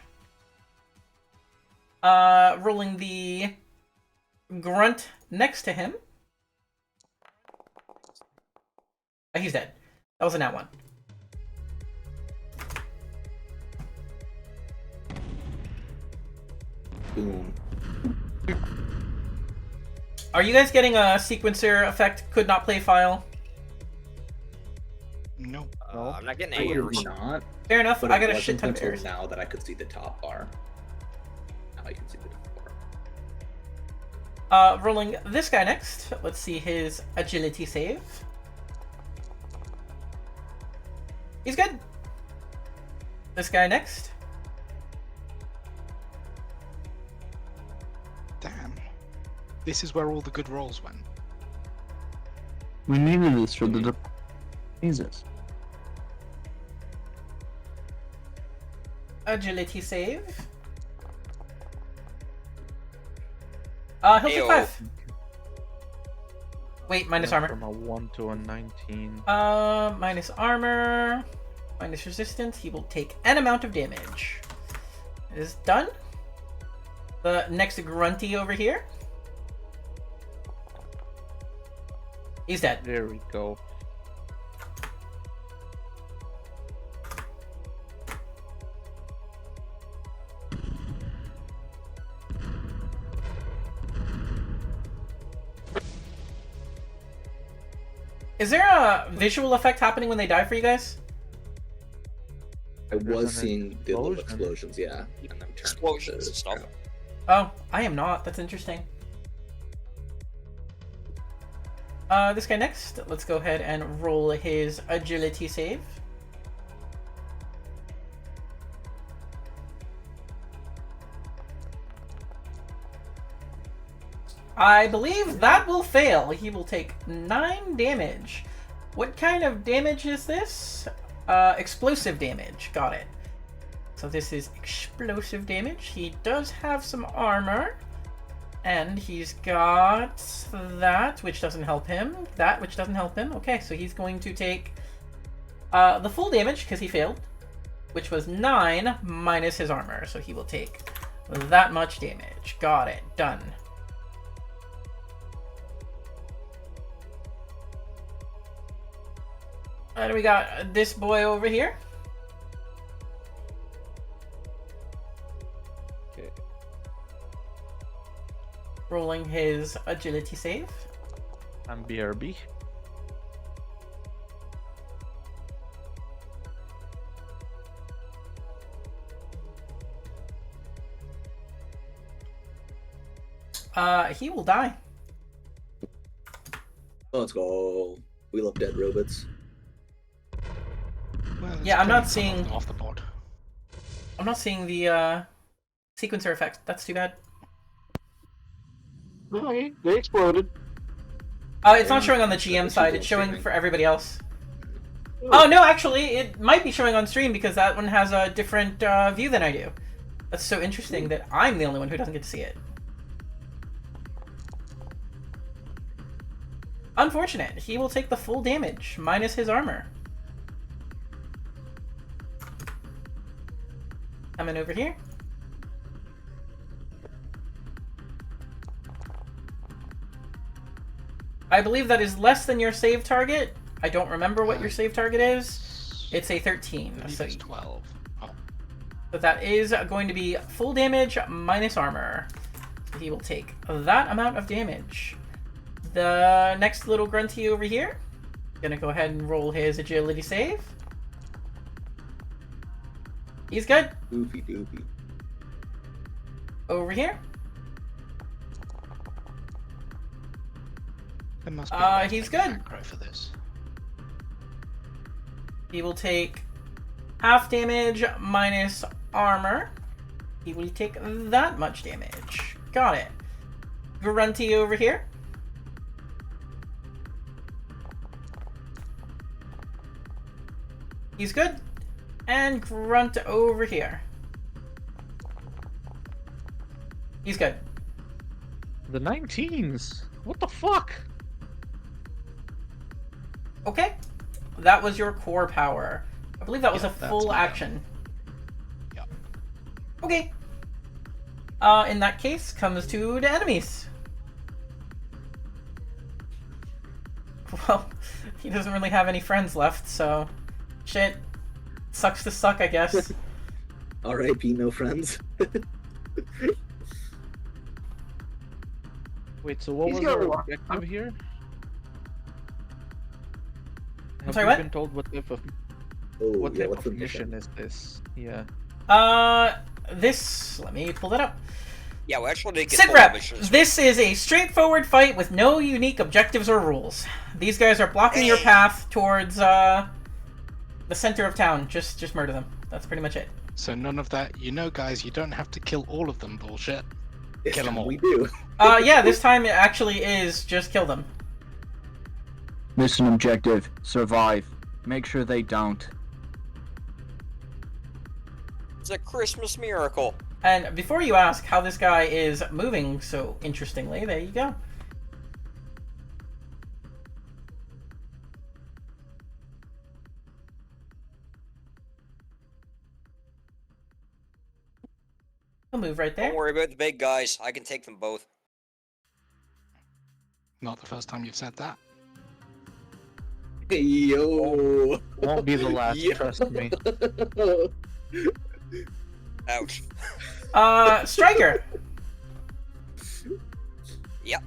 Rolling the grunt next to him. He's dead. That was a nat 1. Boom. Are you guys getting a sequencer effect could not play file? No. I'm not getting I any would errors. not. Fair enough, But I it got a wasn't shit ton of until errors. now that I could see the top bar. Now I can see the top bar. Rolling this guy next. Let's see his agility save. He's good. This guy next. Damn. This is where all the good rolls went. We needed this for the Jesus. Agility save. He'll take Ayo. 5. Wait, minus armor. From a 1 to a 19. Minus armor. Minus resistance. He will take an amount of damage. It is done. The next grunty over here. He's dead. There we go. Is there a visual effect happening when they die for you guys? I was an seeing the little explosion. explosions, yeah. And I'm turning Explosions to- and stuff. Oh, I am not. That's interesting. This guy next. Let's go ahead and roll his agility save. I believe that will fail. He will take 9 damage. What kind of damage is this? Explosive damage. Got it. So this is explosive damage. He does have some armor. And he's got that, which doesn't help him. That, which doesn't help him. Okay, so he's going to take the full damage, because he failed. Which was 9 minus his armor. So he will take that much damage. Got it. Done. And we got this boy over here. Okay. Rolling his agility save. I'm BRB. He will die. Let's go. We love dead robots. Well, it's Yeah, I'm not pretty seeing- off the board. I'm not seeing the sequencer effect. That's too bad. Okay, they exploded. It's not showing on the GM side. It's showing for everybody else. Oh, Oh no, actually, it might be showing on stream because that one has a different view than I do. That's so interesting that I'm the only one who doesn't get to see it. Unfortunate. He will take the full damage minus his armor. Coming over here. I believe that is less than your save target. I don't remember what your save target is. It's a 13. I believe So it's 12. Oh, But that is going to be full damage minus armor. So he will take that amount of damage. The next little grunty over here, gonna go ahead and roll his agility save. He's good. Doofy doofy. Over here, there must be a way to he's make good. macro for this. he will take half damage minus armor. He will take that much damage. Got it. Grunty over here. He's good. And Grunt over here. He's good. The 19s. What the fuck? Okay. That was your core power. I believe that was Yeah, a that's full my action. Yeah. Okay. In that case, comes to the enemies. Well, he doesn't really have any friends left, so... Shit. Sucks to suck, I guess. R.I.P. No friends. Wait, so what He's was got our one. objective here? Have sorry, we what? been told what type of Oh, what yeah, type what's of the mission is this? Yeah. This... Let me pull that up. Yeah, we actually did get Sit told rep, missions. this is a straightforward fight with no unique objectives or rules. These guys are blocking your Hey. path towards, the center of town. Just murder them. That's pretty much it. So none of that, you know, guys, you don't have to kill all of them bullshit. This Kill 'em time all. We do. Yeah, this time it actually is just kill them. Mission objective: survive. Make sure they don't. It's a Christmas miracle. And before you ask how this guy is moving so interestingly, there you go. He'll move right Don't there. worry about the big guys. I can take them both. Not the first time you've said that. Yo. Won't be the last, Yo. trust me. Ouch. Striker. Yep.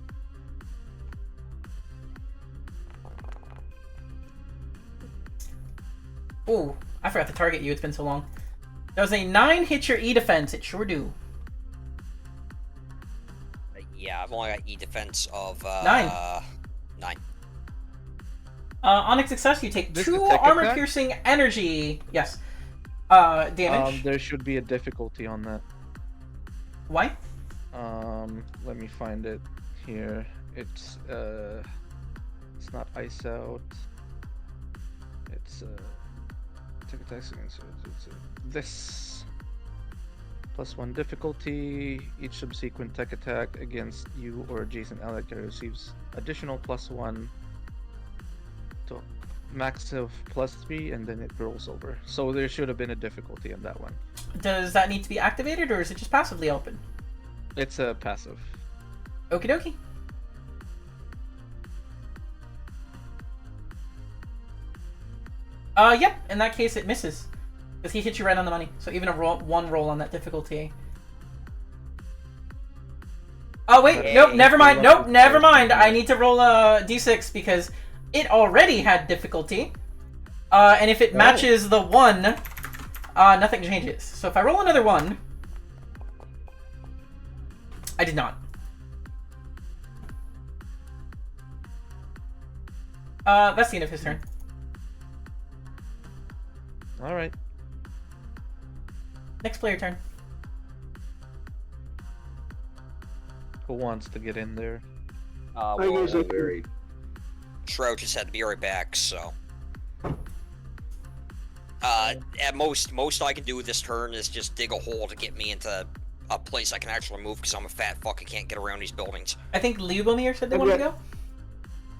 Ooh, I forgot to target you. It's been so long. Does a 9 hit your E defense? It sure do. Yeah, I've only got E defense of 9. 9. On a success, you take This 2 attack armor attack? piercing energy. Yes. Damage. There should be a difficulty on that. Why? Let me find it here. It's not ice out. It's attack attacks against this +1 difficulty. Each subsequent tech attack against you or adjacent allied character receives additional +1 to max of +3, and then it rolls over. So there should have been a difficulty on that one. Does that need to be activated, or is it just passively open? It's a passive. Okie dokie. Yep. In that case, it misses. Because he hit you right on the money. So even a one roll on that difficulty. Oh, wait. Yay. Nope. Never mind. Nope. Never mind. I need to roll a d6 because it already had difficulty. And if it matches the 1, nothing changes. So if I roll another 1... I did not. That's the end of his turn. All right. Next player turn. Who wants to get in there? I Well, usually Very. Shroud just had to be right back, so. At most I can do this turn is just dig a hole to get me into a place I can actually move because I'm a fat fuck and can't get around these buildings. I think Liubomir said they wanted to go.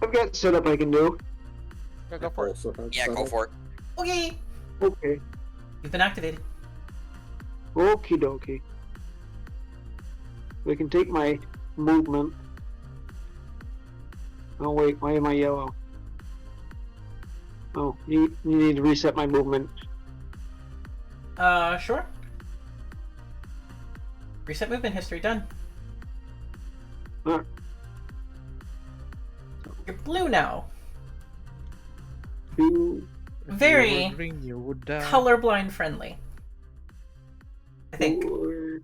I've got setup I can do. Go for it. Yeah, go for it. Okay. Okay. You've been activated. Okie dokie. We can take my movement. Oh wait, why am I yellow? Oh, you need to reset my movement. Sure. Reset movement history done. Alright. You're blue now. 2, Very You would die. colorblind friendly. I think. 4,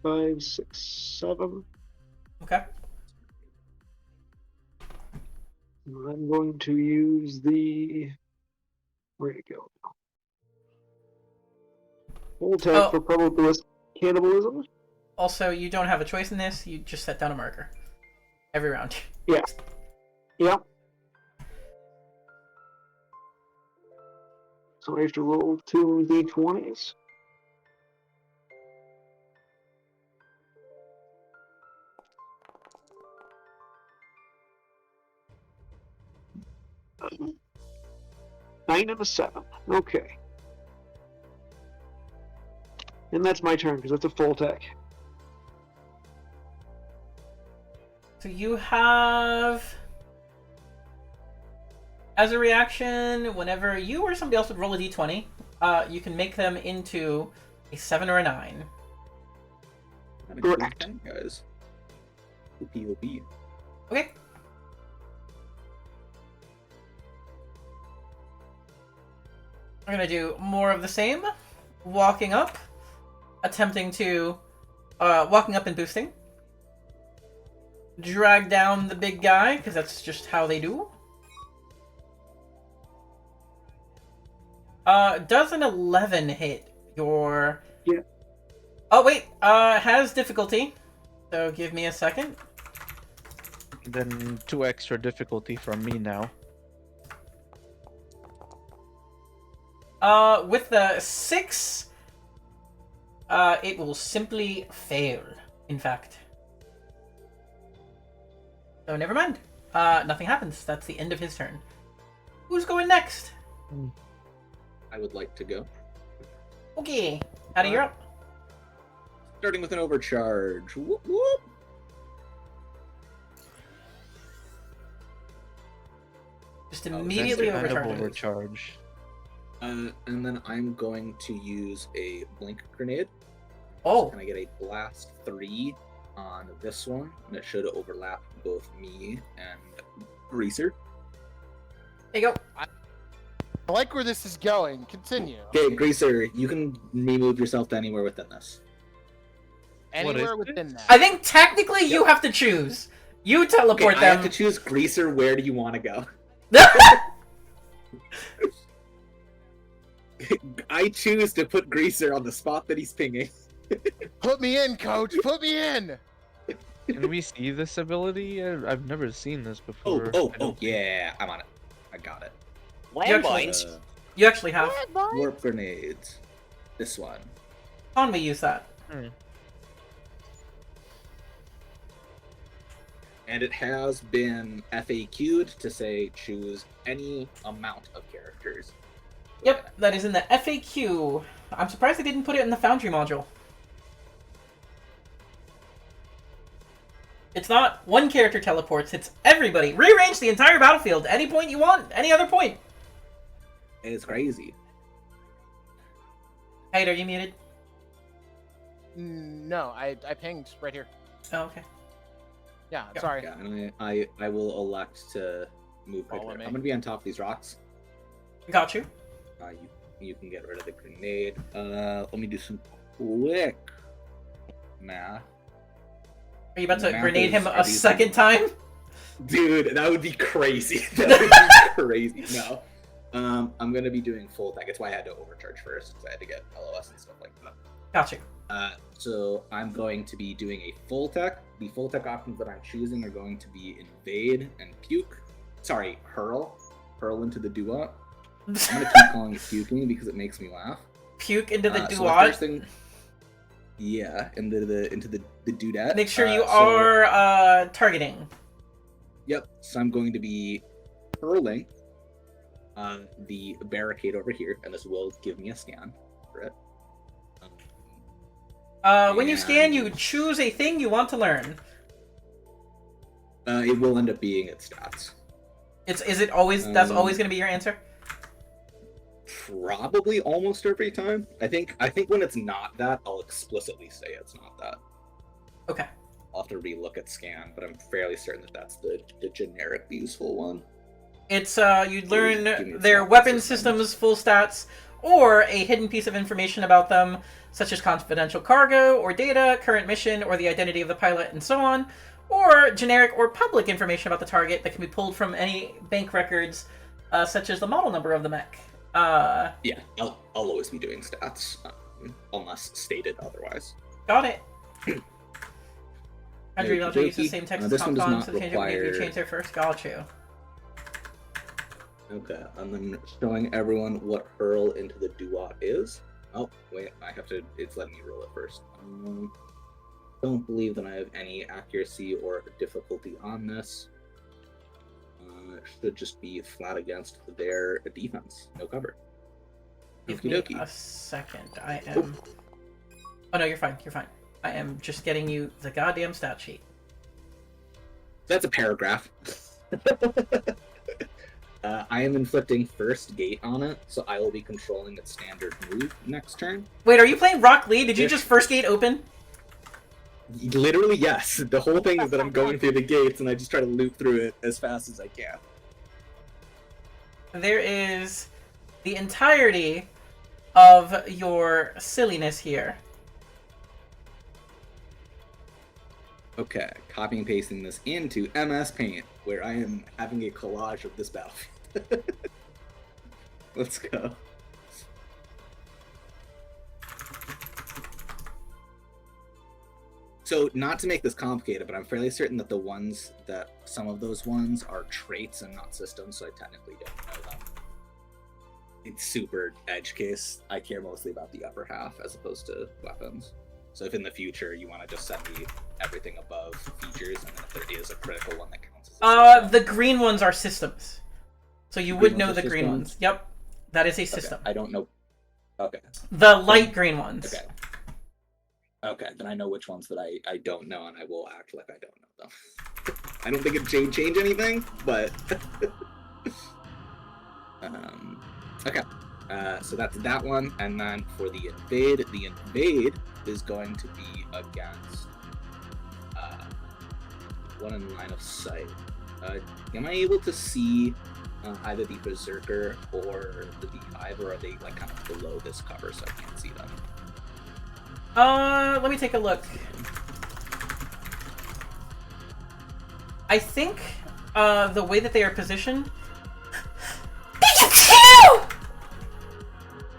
5, 6, 7. Okay. I'm going to use the... Where'd it go? Full tech for probabilistic cannibalism. Also, you don't have a choice in this. You just set down a marker. Every round. Yeah. Yeah. So I have to roll 2 d20s. Nine and a 7. Okay. And that's my turn because that's a full tech. So you have, as a reaction, whenever you or somebody else would roll a d20, you can make them into a 7 or a 9. Correct. Guys. OP. Okay. I'm gonna do more of the same. Walking up, attempting to, walking up and boosting. Drag down the big guy, because that's just how they do. Does an 11 hit your... Yeah. Oh, wait, has difficulty. So give me a second. Then 2 extra difficulty from me now. With the 6, it will simply fail, in fact. So never mind. Nothing happens. That's the end of his turn. Who's going next? I would like to go. Okay. Out of Europe. Starting with an overcharge. Whoop, whoop. . Just Oh, immediately that's Kind of overcharges. overcharge. And then I'm going to use a blink grenade. Oh, Can I get a blast 3 on this one? And it should overlap both me and Greaser. there you go. I like where this is going. Continue. Okay, Greaser, you can remove yourself to anywhere within this. Anywhere within that. I think technically you have to choose. You Okay, teleport I have them. to choose Greaser. Where do you want to go? I choose to put Greaser on the spot that he's pinging. Put me in, coach. Put me in. Can we see this ability? I've never seen this Oh, before. oh, I oh, don't- yeah, I'm on it. I got it. Landmines. You actually have. Warp grenades. This one. On we use that. And it has been FAQ'd to say choose any amount of characters. Yep, that is in the FAQ. I'm surprised they didn't put it in the Foundry module. It's not one character teleports, it's everybody. Rearrange the entire battlefield any point you want, any other point. It's crazy. Hey, are you muted? No, I pinged right here. Oh, okay. Yeah, Yeah. sorry. Yeah, and I will elect to move right Follow there. me. I'm gonna be on top of these rocks. Got you. You can get rid of the grenade. Let me do some quick math. Are you about to Math grenade him is a second time? Dude, that would be crazy. That would be crazy. No. I'm gonna be doing full tech. That's why I had to overcharge first, because I had to get LOS and stuff like that. Got you. So I'm going to be doing a full tech. The full tech options that I'm choosing are going to be invade and puke. Sorry, hurl. Hurl into the duat. I'm gonna keep calling it puking because it makes me laugh. Puke into the So duat. first thing, yeah, into the dudette. Make sure you So- are targeting. Yep. So I'm going to be hurling the barricade over here, and this will give me a scan for it. When you scan, you choose a thing you want to learn. It will end up being its stats. Is it always that's always going to be your answer? Probably almost every time. I think when it's not that, I'll explicitly say it's not that. Okay. I'll have to relook at scan, but I'm fairly certain that that's the generic useful one. It's you Give learn me the their stats weapon system. systems full stats, or a hidden piece of information about them, such as confidential cargo or data, current mission, or the identity of the pilot, and so on, or generic or public information about the target that can be pulled from any bank records, such as the model number of the mech. Yeah, I'll always be doing stats, unless stated otherwise. Got it. Andrew, Okey you'll use the dokey. same text This one does com, not so change it when you require- change there first. Got you. Okay, and then showing everyone what hurl into the duat is. Oh, wait, I have to, it's letting me roll it first. Don't believe that I have any accuracy or difficulty on this. It should just be flat against their defense. No cover. Give Okie me dokie. a second. I am... Oh, no, you're fine. You're fine. I am just getting you the goddamn stat sheet. That's a paragraph. I am inflicting first gate on it, so I will be controlling its standard move next turn. Wait, are you playing Rock Lee? Did you Yeah. just first gate open? Literally, yes. The whole thing is that I'm going through the gates and I just try to loop through it as fast as I can. There is the entirety of your silliness here. Okay, copy and pasting this into MS Paint, where I am having a collage of this battlefield. Let's go. So, not to make this complicated, but I'm fairly certain that some of those ones are traits and not systems, so I technically don't know them. It's super edge case. I care mostly about the upper half as opposed to weapons. So if in the future you want to just send me everything above features, and then if there is a critical one that counts as a system, The green ones are systems. So you would Green know ones the are green systems? ones. Yep. That is a okay, system. I don't know. Okay. The light green ones. Okay. Okay, then I know which ones that I don't know, and I will act like I don't know them. I don't think it change anything, but Okay. So that's that one, and then for the invade is going to be against one in line of sight. Am I able to see either the Berserker or the Beehive, or are they like kind of below this cover so I can't see them? Let me take a look. I think the way that they are positioned.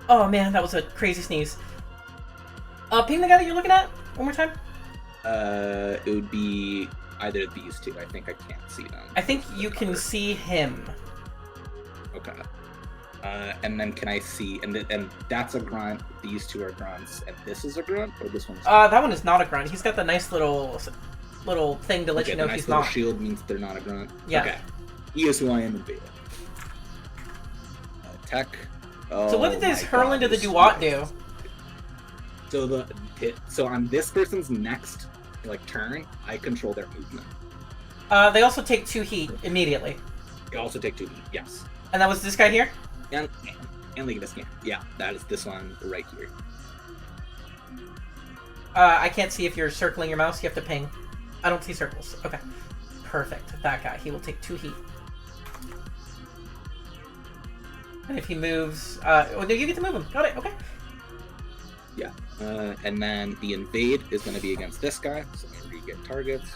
Oh man, that was a crazy sneeze. Ping the guy that you're looking at one more time. It would be either of these two. I think I can't see them. I think you can see him. Okay. And then can I see? And that's a grunt. These two are grunts, and this is a grunt, or this one's. That one is not a grunt. He's got the nice little thing to let you know the he's nice not. Shield means they're not a grunt. Yeah. Okay. He is who I am in beta. Tech. Oh, So what did this my hurl God, into the this Duat is- do? So on this person's next turn, I control their movement. They also take 2 heat immediately. They also take 2 heat. Yes. And that was this guy here? And look at this game. Yeah, that is this one right here. I can't see if you're circling your mouse. You have to ping. I don't see circles. Okay. Perfect. That guy. He will take 2 heat. And if he moves... oh, no, you get to move him. Got it. Okay. Yeah. And then the invade is going to be against this guy. So I'm going to get targets.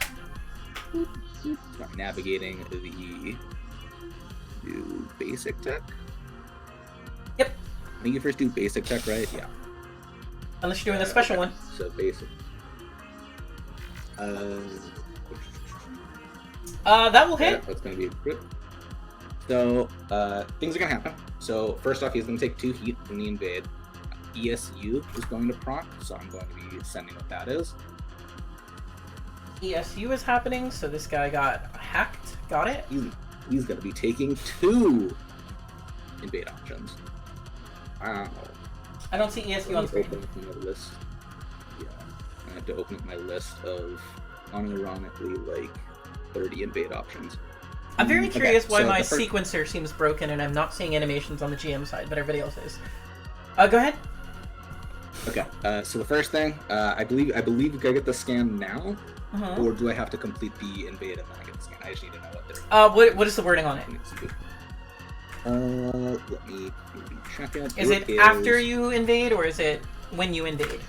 Start navigating the new basic tech. Yep. I think you first do basic tech, right? Yeah. Unless you're doing the special one. So basic. That will hit. Yeah, that's going to be a crit. So, things are going to happen. So, first off, he's going to take 2 heat from the invade. ESU is going to proc, so I'm going to be sending what that is. ESU is happening, so this guy got hacked. Got it. He's going to be taking 2 invade options. Wow. I don't see ESU on screen. Open up my list. Yeah. I have to open up my list of unironically 30 invade options. I'm very curious why so my the first- sequencer seems broken and I'm not seeing animations on the GM side, but everybody else is. Go ahead. Okay, so the first thing, I believe you gotta get the scan now, or do I have to complete the invade and then I get the scan? I just need to know what they're. What is the wording on it? Let me check it. Is it after you invade or is it when you invade?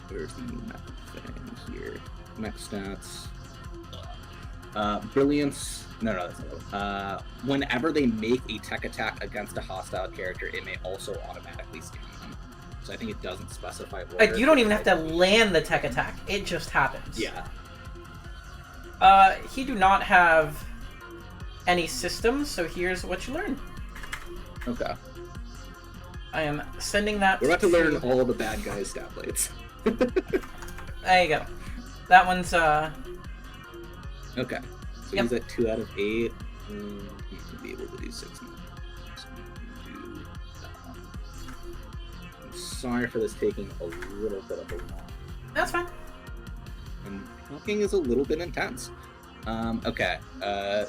Where's the map thing here? Mech stats. Brilliance. No, that's not. Whenever they make a tech attack against a hostile character, it may also automatically scan them. So I think it doesn't specify order. You don't even have to land the tech attack. It just happens. Yeah. He do not have any systems, so here's what you learn. Okay. I am sending that. We're about to learn all the bad guys' stat plates. There you go. That one's Okay. So Yep. he's at 2 out of 8. He's gonna be able to do 6 more. So I'm gonna do that one. I'm sorry for this taking a little bit of a long. That's fine. And talking is a little bit intense. Okay.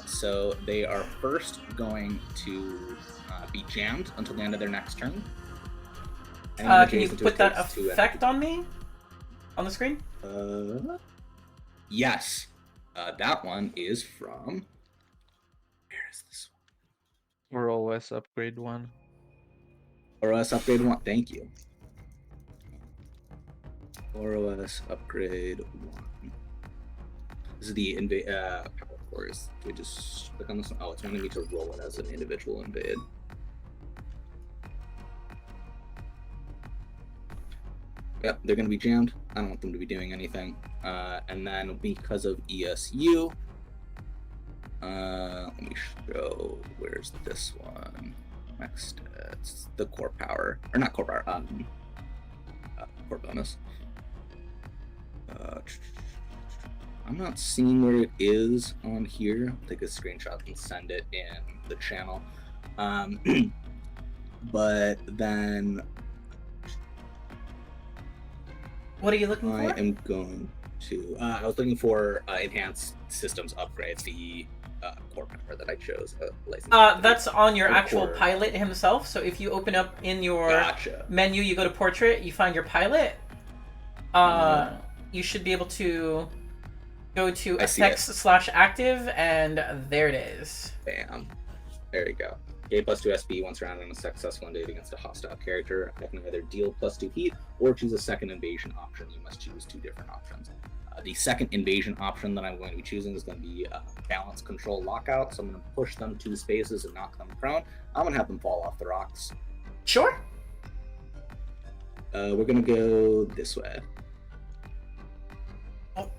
So they are first going to be jammed until the end of their next turn. And Can you put that effect on me? On the screen? Yes. That one is from. Where is this one? Or OS upgrade 1. OS upgrade 1. Thank you. OS upgrade 1. This is the invade. Power cores. Do we just click on this one? Oh, it's wanting me to roll it as an individual invade. Yep, they're going to be jammed. I don't want them to be doing anything. And then because of ESU, let me show, where's this one? Next, it's the core power, or not core power, core bonus. I'm not seeing where it is on here. I'll take a screenshot and send it in the channel. But then What are you looking for? I am going to. I was looking for enhanced systems upgrades. The core member that I chose. That's on your actual core. pilot himself. So if you open up in your Gotcha. menu, you go to portrait, you find your pilot. You should be able to go to effects/active, and there it is. Bam. There you go. Gain +2 SP once round on a successful invade against a hostile character. I can either deal +2 heat or choose a second invasion option. You must choose 2 different options. The second invasion option that I'm going to be choosing is going to be balance control lockout. So I'm going to push them 2 spaces and knock them prone. I'm going to have them fall off the rocks. Sure. We're going to go this way. Oh.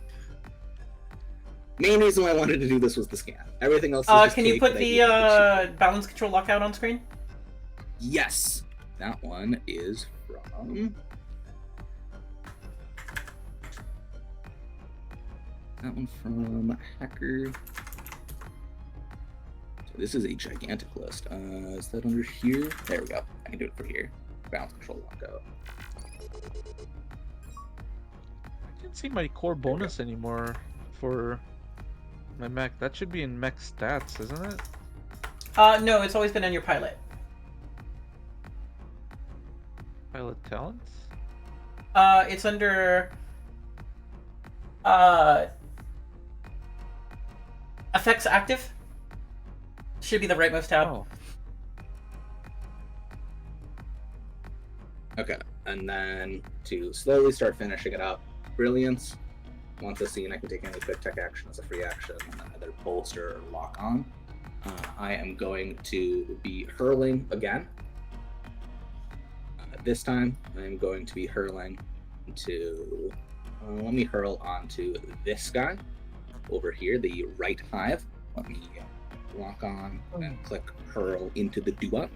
Main reason why I wanted to do this was the scan. Everything else is just can you cake, put but I the need to achieve it. balance control lockout on screen? Yes. That one is from... That one from Hacker. So this is a gigantic list. Is that under here? There we go. I can do it from here. Balance control lockout. I can't see my core bonus anymore for my mech. That should be in mech stats, isn't it? No, it's always been on your pilot. Pilot talents? It's under effects active. Should be the rightmost tab. Oh. Okay, and then to slowly start finishing it up, Brilliance. Once a scene, I can take any quick tech action as a free action, and then either bolster or lock on. I am going to be hurling again. This time, I'm going to be hurling to... let me hurl onto this guy over here, the right hive. Let me lock on and click hurl into the Dua.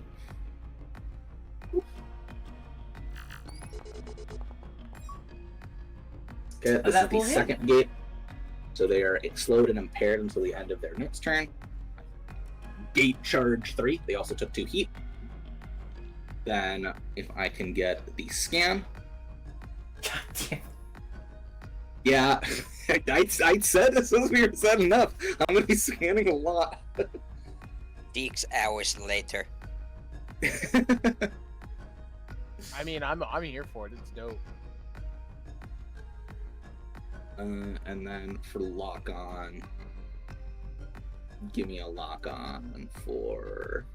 Okay, this is the second gate. So they are slowed and impaired until the end of their next turn. Gate charge 3. They also took 2 heat. Then, if I can get the scan. God damn. Yeah, I said as soon as we were setting up, I'm going to be scanning a lot. 6 hours later. I mean, I'm here for it. It's dope. And then for lock on, give me a lock on for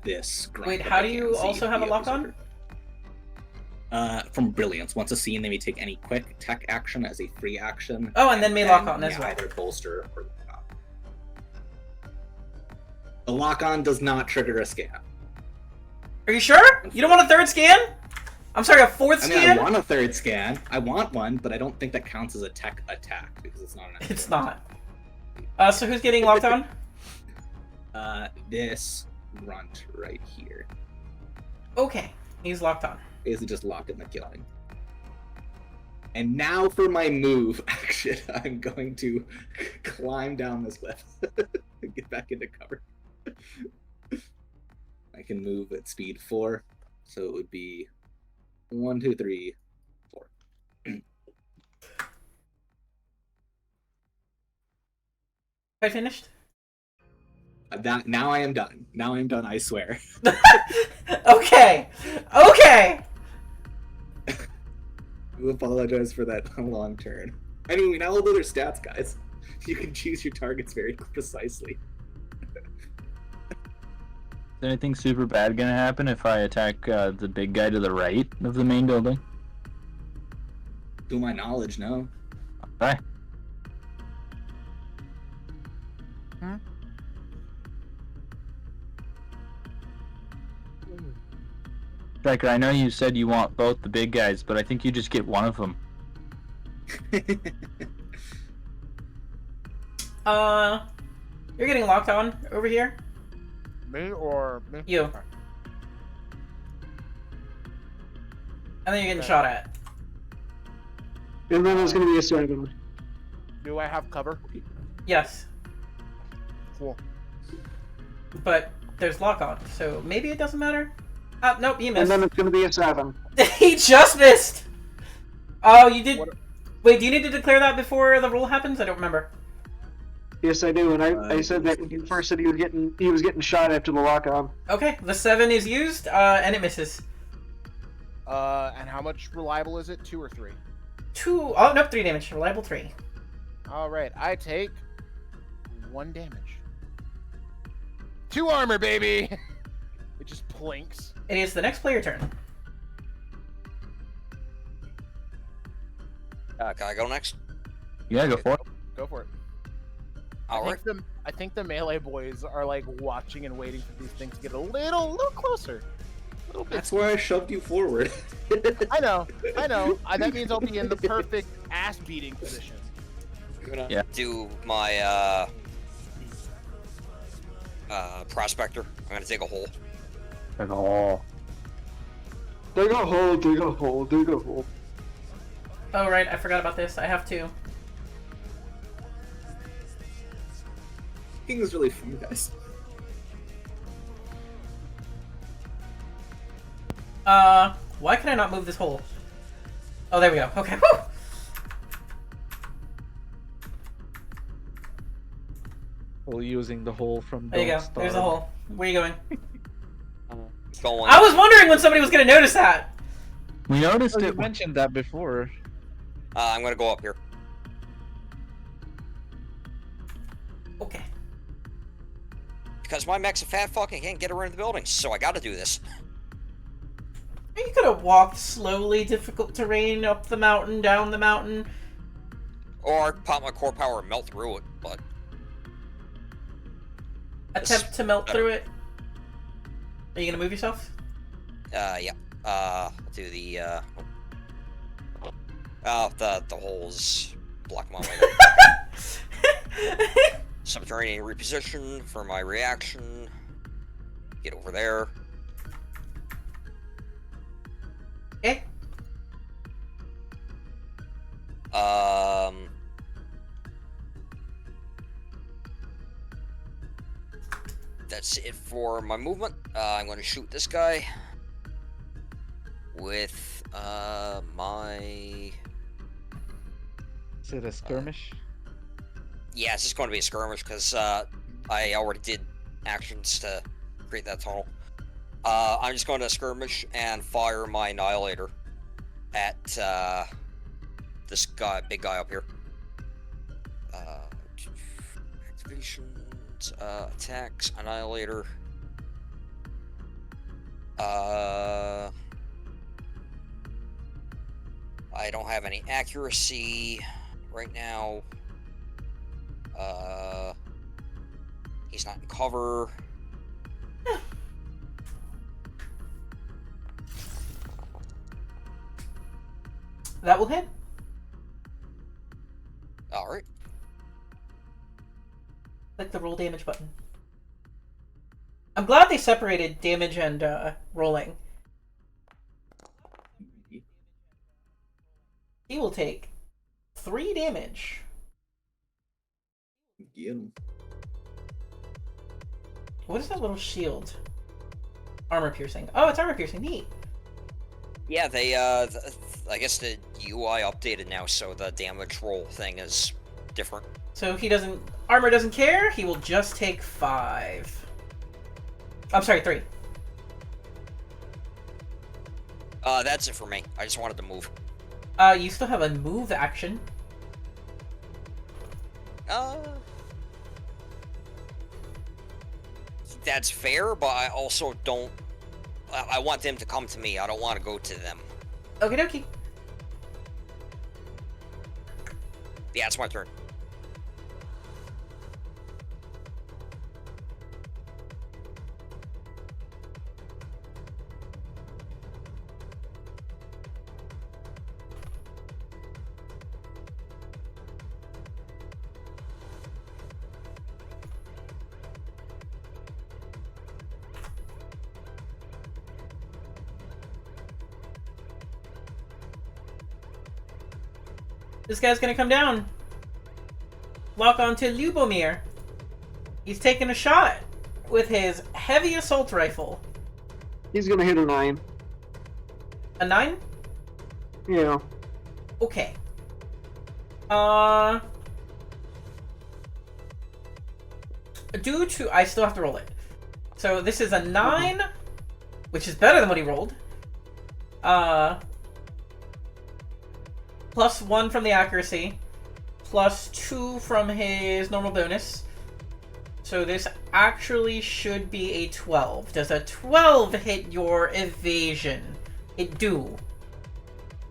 this. Wait, how do you also have a lock on? From Brilliance. Once a scene, they may take any quick tech action as a free action. Oh, and then may lock on as well. Either bolster or lock on. The lock on does not trigger a scan. Are you sure? You don't want a third scan? I'm sorry, a fourth scan? I want a third scan. I want one, but I don't think that counts as a tech attack because it's not an attack. It's not. So who's getting locked on? This grunt right here. Okay, he's locked on. Basically just locked in the killing. And now for my move action, I'm going to climb down this cliff and get back into cover. I can move at speed 4, so it would be 1, 2, 3, 4. I finished? Now I am done. Now I am done, I swear. Okay! Okay! I apologize for that long turn. Anyway, we now know their stats, guys. You can choose your targets very precisely. Is anything super bad gonna happen if I attack the big guy to the right of the main building? To my knowledge, no. Alright. Striker, I know you said you want both the big guys, but I think you just get one of them. You're getting locked on over here? Me or me? You. Okay. And then you're getting shot at. And then there's going to be a 7. Do I have cover? Yes. Cool. But there's lock on, so maybe it doesn't matter? Nope, he And missed. then it's going to be a 7. He just missed! Oh, you did. What- Wait, do you need to declare that before the roll happens? I don't remember. Yes, I do, and I said that when you first said he was getting shot after the lock-on. Okay, the 7 is used, and it misses. And how much reliable is it? 2 or 3? 2. Oh, nope, 3 damage. Reliable 3. All right, I take 1 damage. 2 armor, baby. It just plinks. It is the next player turn. Can I go next? Yeah, go for it. Go for it. All right. I think the melee boys are like watching and waiting for these things to get a little closer. A little bit. That's why I shoved you forward. I know. That means I'll be in the perfect ass beating position. I'm gonna Yeah. do my prospector. I'm gonna dig a hole. Oh. Dig a hole, dig a hole, dig a hole. Oh, right, I forgot about this. I have 2. Digging is really fun, guys. Why can I not move this hole? Oh, there we go. Okay, whew! While using the hole from There you go. Don't There's the Starve. hole. Where are you going? Going. I was wondering when somebody was gonna notice that! We noticed Oh, you it. mentioned that before. I'm gonna go up here. Okay. Because my mech's a fat fuck and can't get around the building, so I gotta do this. You could have walked slowly, difficult terrain, up the mountain, down the mountain. Or pop my core power and melt through it, but Attempt to melt better. through it. Are you gonna move yourself? yeah. I'll do the the holes block my way. Subterranean reposition for my reaction. Get over there. Eh? That's it for my movement. I'm going to shoot this guy with my. Is it a skirmish? Yeah, it's just going to be a skirmish because I already did actions to create that tunnel. I'm just going to skirmish and fire my annihilator at this guy, big guy up here. Activations, attacks, annihilator. I don't have any accuracy right now. He's not in cover. That will hit. Alright. Click the roll damage button. I'm glad they separated damage and rolling. He will take 3 damage. Get him. What is that little shield? Armor piercing. Oh, it's armor piercing. Neat. Yeah, they, I guess the UI updated now, so the damage roll thing is different. So he doesn't... Armor doesn't care. He will just take 5. I'm sorry, 3. That's it for me. I just wanted to move. You still have a move action. That's fair, but I also don't... I want them to come to me. I don't want to go to them. Okie dokie. Yeah, it's my turn. This guy's gonna come down. Lock on to Lubomir. He's taking a shot with his heavy assault rifle. He's gonna hit a 9. A 9? Yeah. Okay. Due to... I still have to roll it. So this is a 9, which is better than what he rolled. Plus 1 from the accuracy. Plus 2 from his normal bonus. So this actually should be a 12. Does a 12 hit your evasion? It do.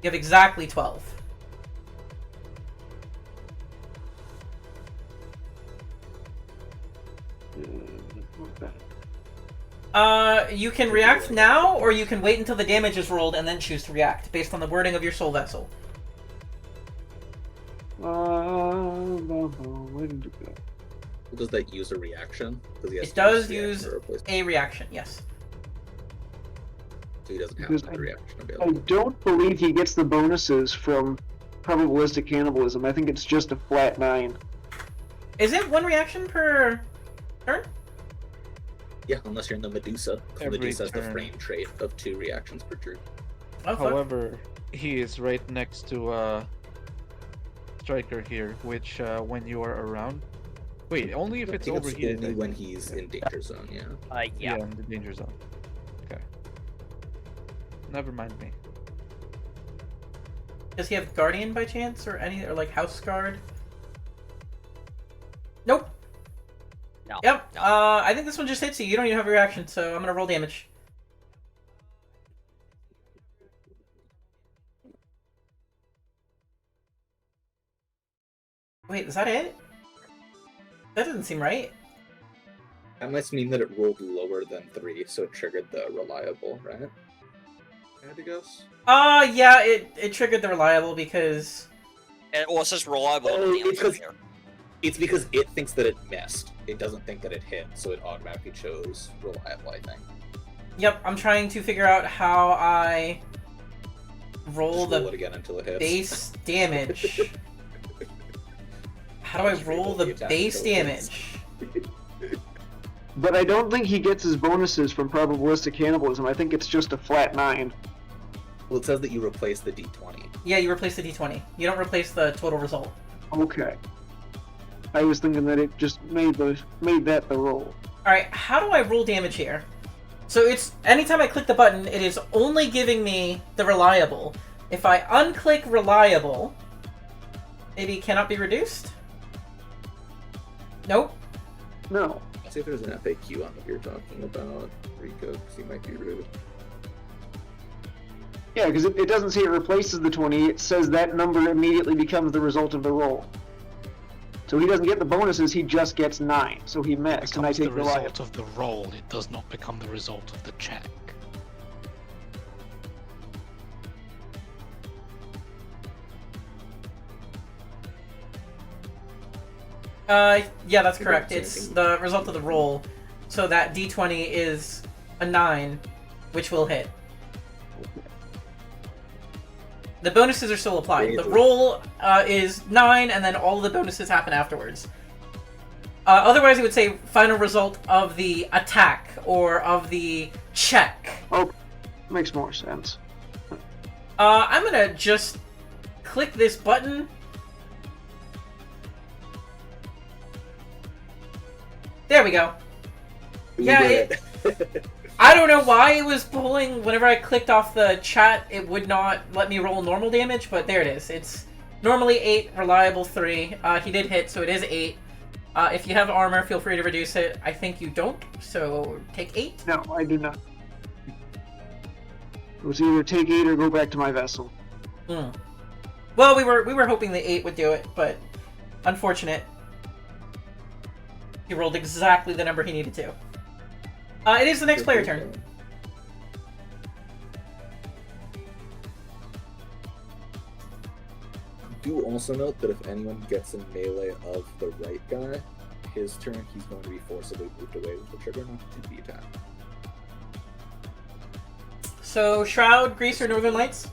You have exactly 12. You can react now, or you can wait until the damage is rolled and then choose to react, based on the wording of your soul vessel. Where did it go? Does that use a reaction? It does use a reaction, yes. So he doesn't have Because another reaction I available. don't believe he gets the bonuses from probabilistic cannibalism. I think it's just a flat 9. Is it 1 reaction per turn? Yeah, unless you're in the Medusa. Every Medusa has the turn. frame trait of 2 reactions per turn. Oh, fuck. However, he is right next to Striker here, which when you are around. Wait, only if I it's think it's overheated. only I when think. he's in danger zone, yeah. Yeah. In the danger zone. Okay. Never mind me. Does he have Guardian by chance, or any, or like House Guard? Nope. No. Yep. No. I think this one just hits you. You don't even have a reaction, so I'm gonna roll damage. Wait, is that it? That doesn't seem right. That must mean that it rolled lower than 3, so it triggered the reliable, right? I had to guess. Yeah, it triggered the reliable because... Well, it says reliable Oh, damage it's 'cause- there. It's because it thinks that it missed. It doesn't think that it hit, so it automatically chose reliable, I think. Yep, I'm trying to figure out how I roll Just roll it the again until it hits. base damage. How do I Just roll re-roll the the attack base until it hits. damage? But I don't think he gets his bonuses from probabilistic cannibalism. I think it's just a flat 9. Well, it says that you replace the d20. Yeah, you replace the d20. You don't replace the total result. Okay. I was thinking that it just made that the roll. Alright, how do I roll damage here? So it's, anytime I click the button, it is only giving me the reliable. If I unclick reliable, maybe it cannot be reduced? Nope. No. Let's see if there's an FAQ on what you're talking about, Rico, because he might be rude. Yeah, because it doesn't say it replaces the 20. It says that number immediately becomes the result of the roll. So he doesn't get the bonuses, he just gets 9. So he It missed, and I becomes the take reliable. result of the roll. It does not become the result of the check. Yeah, that's correct. Okay, It's so- the result of the roll. So that d20 is a 9, which will hit. The bonuses are still applied. The roll is 9, and then all of the bonuses happen afterwards. Otherwise, it would say final result of the attack, or of the check. Oh, makes more sense. I'm gonna just click this button. There we go. Yeah, it. I don't know why it was pulling. Whenever I clicked off the chat, it would not let me roll normal damage, but there it is. It's normally 8, reliable 3. He did hit, so it is 8. If you have armor, feel free to reduce it. I think you don't, so take 8. No, I do not. It was either take 8 or go back to my vessel. Hmm. Well, we were hoping the 8 would do it, but unfortunate. He rolled exactly the number he needed to. It is the next player turn. Do also note that if anyone gets in melee of the right guy, his turn, he's going to be forcibly moved away with the trigger not to be attacked. So, Shroud, Greaser, Northern Lights?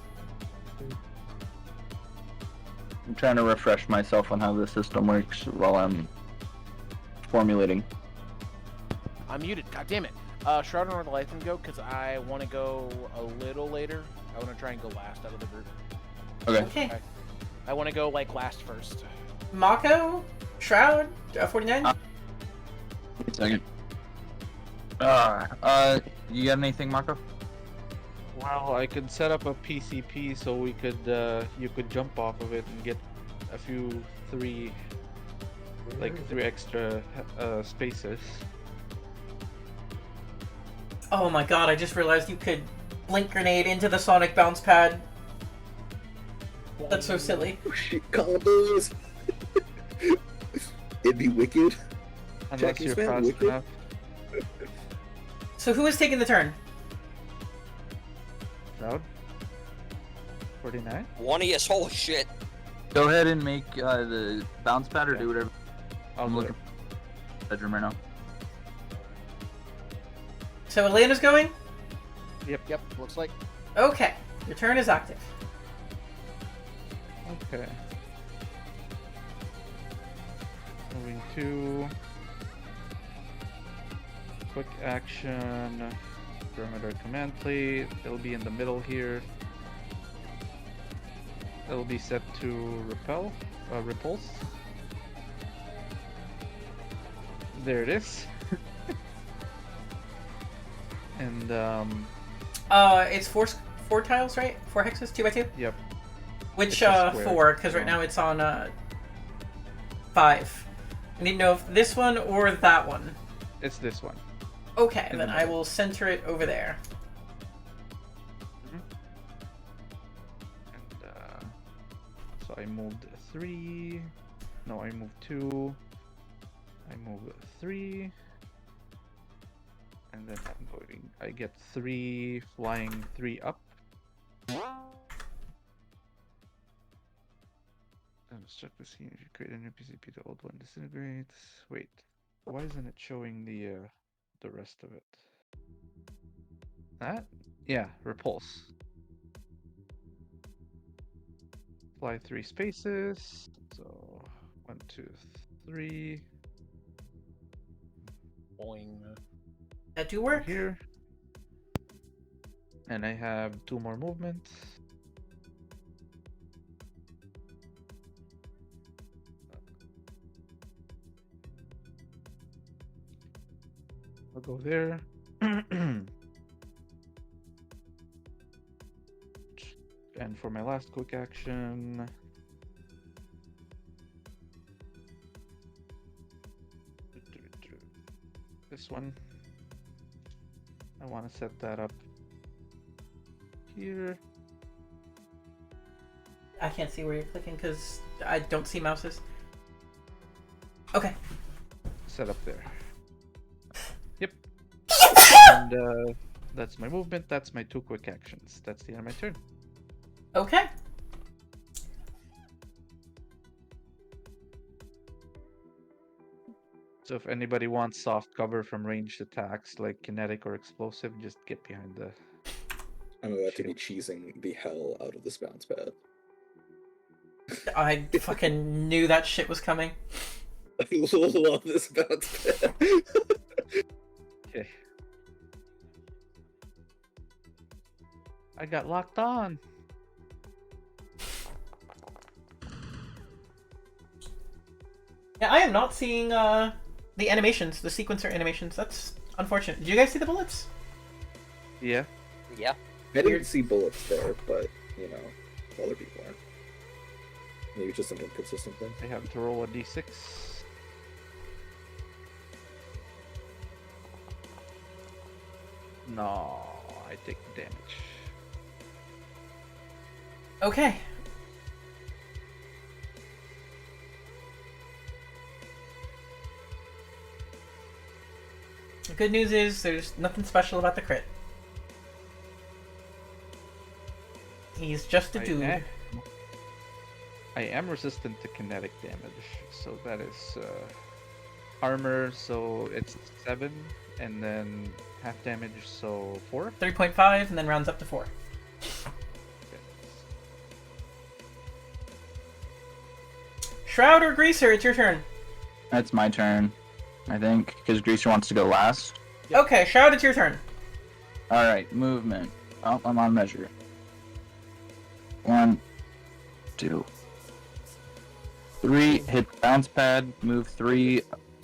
I'm trying to refresh myself on how the system works while I'm formulating. I'm muted. God damn it. Shroud and Northern Lights can go because I want to go a little later. I want to try and go last out of the group. Okay. Okay. I want to go like last first. Mako, Shroud, 49. Wait a second. You got anything, Marco? Well, I could set up a PCP so we could, you could jump off of it and get a few three extra spaces. Oh my god, I just realized you could blink grenade into the sonic bounce pad. That's so silly. Shit, combos. It'd be wicked. Unless Jackie's you're fan, fast wicked. enough. So who is taking the turn? Shroud? 49? One of us, holy shit. Go ahead and make the bounce pad or Yeah. do whatever. I'll I'm do looking for the bedroom right now. So Elena's going? Yep, looks like. Okay, your turn is active. Okay. Moving to quick action, perimeter command plate. It'll be in the middle here. It'll be set to repulse. There it is. And It's four tiles, right? 4 hexes, 2x2. yep. Which It's a square, 4? Because right so- now it's on 5. I need to know if this one or that one. It's this one. Okay, In then the I will center it over there. And so I moved 3. No, I moved 2. I move 3. And then I'm going. I get 3 flying 3 up. Instruct the scene if you create a new PCP, the old one disintegrates. Wait, why isn't it showing the rest of it? That? Yeah, repulse. Fly 3 spaces. So 1, 2, 3. Boing. That do work? Here. And I have 2 more movements. I'll go there. And for my last quick action, this one, I want to set that up here. I can't see where you're clicking because I don't see mouses. Okay. Set up there. Yep. And that's my movement. That's my 2 quick actions. That's the end of my turn. Okay. So if anybody wants soft cover from ranged attacks like kinetic or explosive, just get behind the. I'm about to be cheesing the hell out of this bounce pad. I fucking knew that shit was coming. I love this bounce pad. Okay. I got locked on. Yeah, I am not seeing the animations, the sequencer animations. That's unfortunate. Did you guys see the bullets? Yeah. Yeah. I didn't see bullets there, but, you know, other people are. Maybe just an inconsistent thing. I have to roll a d6. No, I take damage. Okay. The good news is there's nothing special about the crit. He's just a dude. I am resistant to kinetic damage, so that is armor, so it's 7, and then half damage, so 4. 3.5 and then rounds up to 4. Shroud or Greaser, it's your turn. That's my turn, I think, because Greaser wants to go last. Yep. Okay, Shroud, it's your turn. All right, movement. Oh, I'm on measure. 1, 2, 3, hit bounce pad, move 3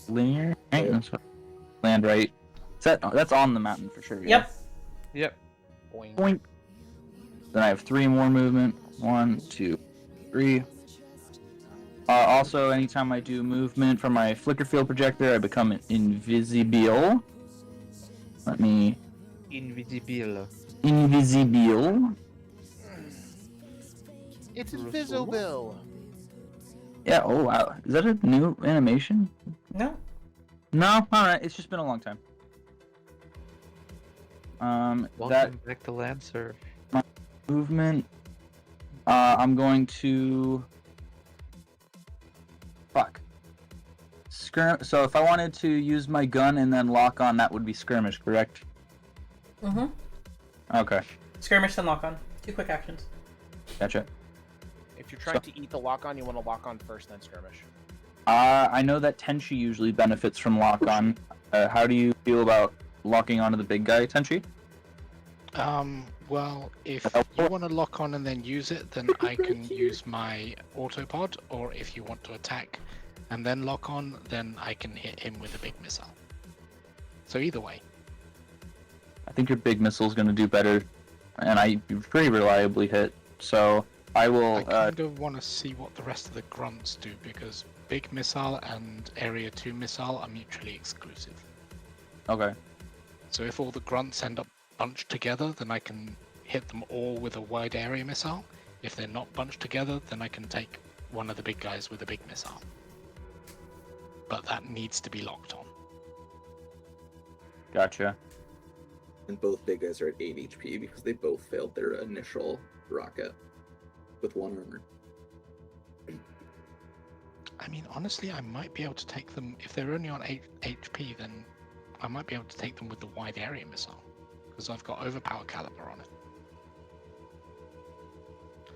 linear. Right? Land right. That's on the mountain for sure. Yeah? Yep. Boing. Boink. Then I have 3 more movement. 1, 2, 3. Also, anytime I do movement from my flicker field projector, I become invisible. Let me. Invisible. Invisible. It's invisible. Yeah. Oh wow. Is that a new animation? No. No. All right. It's just been a long time. Welcome back to Lancer. Movement. I'm going to. Fuck. So if I wanted to use my gun and then lock on, that would be skirmish, correct? Mm-hmm. Okay. Skirmish and lock on. 2 quick actions. Gotcha. If you're trying to eat the lock on, you want to lock on first, then skirmish. I know that Tenchi usually benefits from lock on. How do you feel about locking onto the big guy, Tenchi? Well, if you want to lock on and then use it, then I can use my autopod, or if you want to attack and then lock on, then I can hit him with a big missile. So either way. I think your big missile's going to do better, and I pretty reliably hit, so I will... I kind of want to see what the rest of the grunts do, because big missile and area 2 missile are mutually exclusive. Okay. So if all the grunts end up bunched together, then I can hit them all with a wide area missile. If they're not bunched together, then I can take one of the big guys with a big missile. But that needs to be locked on. Gotcha. And both big guys are at 8 HP because they both failed their initial rocket with 1 armor. I mean, honestly, I might be able to take them, if they're only on 8 HP, then I might be able to take them with the wide area missile, because I've got overpower caliber on it.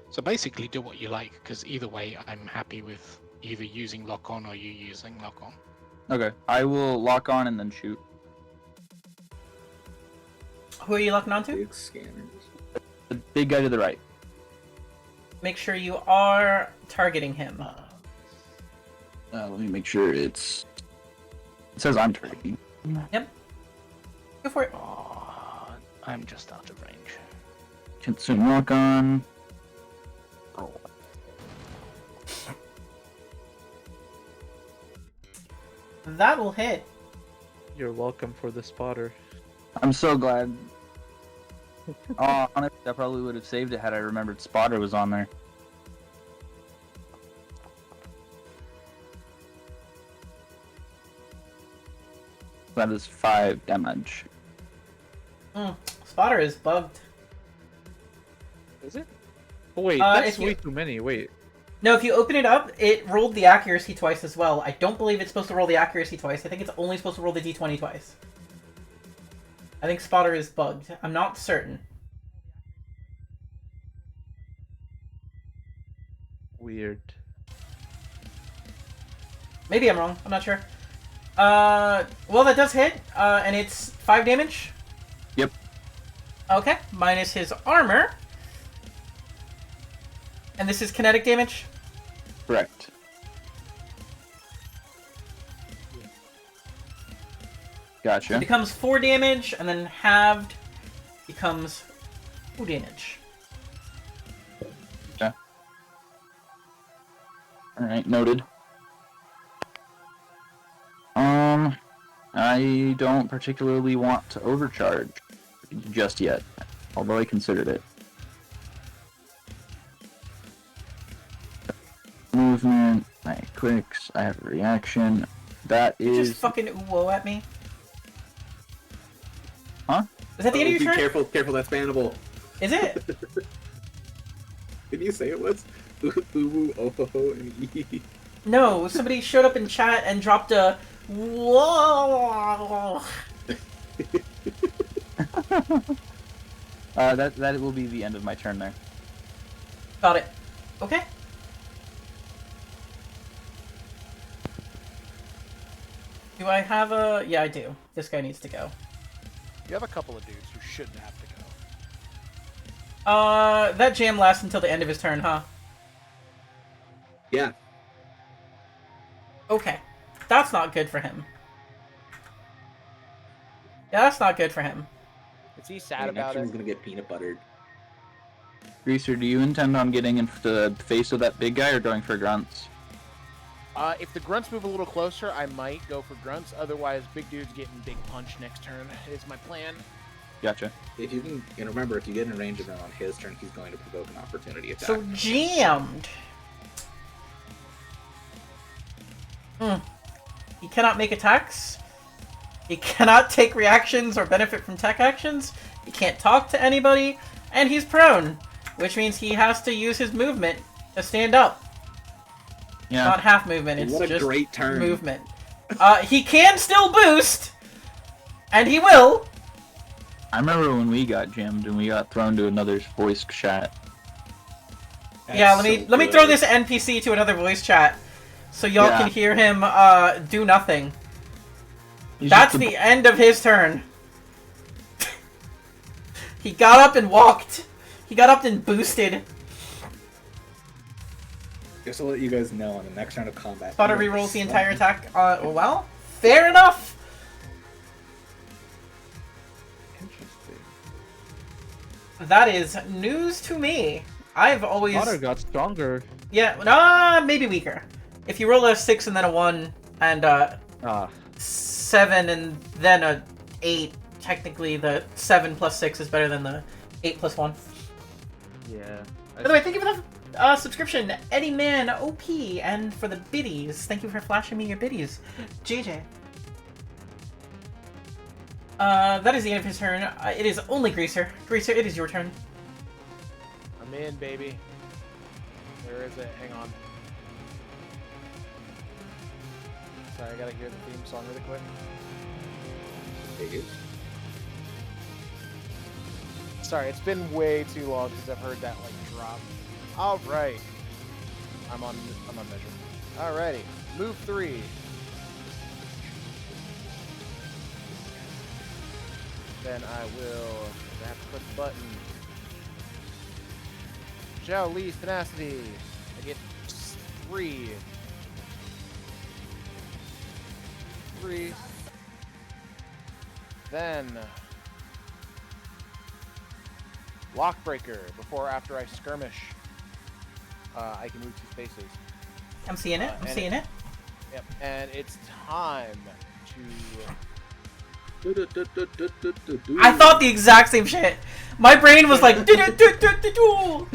So basically do what you like, because either way I'm happy with either using lock on or you using lock on. Okay, I will lock on and then shoot. Who are you locking onto? Big scanners. The big guy to the right. Make sure you are targeting him. Let me make sure it's... It says I'm targeting. Yep. Go for it. Oh, I'm just out of range. Kitsune lock on. Oh. That will hit. You're welcome for the spotter. I'm so glad. Oh, honestly, I probably would have saved it had I remembered spotter was on there. That is 5 damage. Spotter is bugged. Is it? Oh wait, if that's you- way too many. Wait. No, if you open it up, it rolled the accuracy twice as well. I don't believe it's supposed to roll the accuracy twice. I think it's only supposed to roll the d20 twice. I think Spotter is bugged. I'm not certain. Weird. Maybe I'm wrong. I'm not sure. Well, that does hit, and it's 5 damage. Yep. Okay, minus his armor. And this is kinetic damage? Correct. Gotcha. It becomes 4 damage, and then halved becomes 2 damage. Okay. Alright, noted. I don't particularly want to overcharge just yet, although I considered it. Movement, my quicks, I have a reaction. That You is... just fucking whoa at me. Huh? Is that the end of Be your turn? careful, careful, that's bannable. Is it? Did you say it was? Ooh, oh, ho, ho, and ee. No, somebody showed up in chat and dropped a whoa. That will be the end of my turn there. Got it. Okay. Do I have a... Yeah, I do. This guy needs to go. You have a couple of dudes who shouldn't have to go. That jam lasts until the end of his turn, huh? Yeah. Okay. That's not good for him. Yeah, that's not good for him. Is he sad Next about one's it? gonna get peanut buttered. Greaser, do you intend on getting into the face of that big guy or going for grunts? If the grunts move a little closer, I might go for grunts. Otherwise, big dude's getting big punch next turn is my plan. Gotcha. If you can, and remember, if you get in range of him on his turn, he's going to provoke an opportunity attack. So jammed. He cannot make attacks. He cannot take reactions or benefit from tech actions. He can't talk to anybody, and he's prone, which means he has to use his movement to stand up. Yeah. Not half movement. It's What a just great turn. movement. He can still boost, and he will. I remember when we got jammed and we got thrown to another voice chat. Yeah, That's let so me good. throw this NPC to another voice chat, so y'all Yeah. can hear him do nothing. He's That's just the end of his turn. He got up and walked. He got up and boosted. Just to let you guys know, on the next round of combat, Thought it he rerolls the will entire attack. Well, fair enough. Interesting. That is news to me. I've always... Otter got stronger. Yeah, maybe weaker. If you roll a 6 and then a 1 and Ah, 7 and then a 8, technically the 7 plus 6 is better than the 8 plus 1. yeah. By the way, thank you for the subscription, Eddie Man OP, and for the biddies. Thank you for flashing me your biddies, JJ. That is the end of his turn. It is only Greaser. Greaser, it is your turn. I'm in, baby. Where is it? Hang on. Sorry, I gotta hear the theme song really quick. Figures. Sorry, it's been way too long since I've heard that like drop. All right, I'm on measure. Alrighty, move 3. Then I will have to click the button. Zhao Li's tenacity. I get 3. 3. Then Lockbreaker. Before or after I skirmish, I can move 2 spaces. I'm seeing it. I'm and seeing it. Yep. And it's time to. I thought the exact same shit. My brain was like, do-do-do-do-do-do.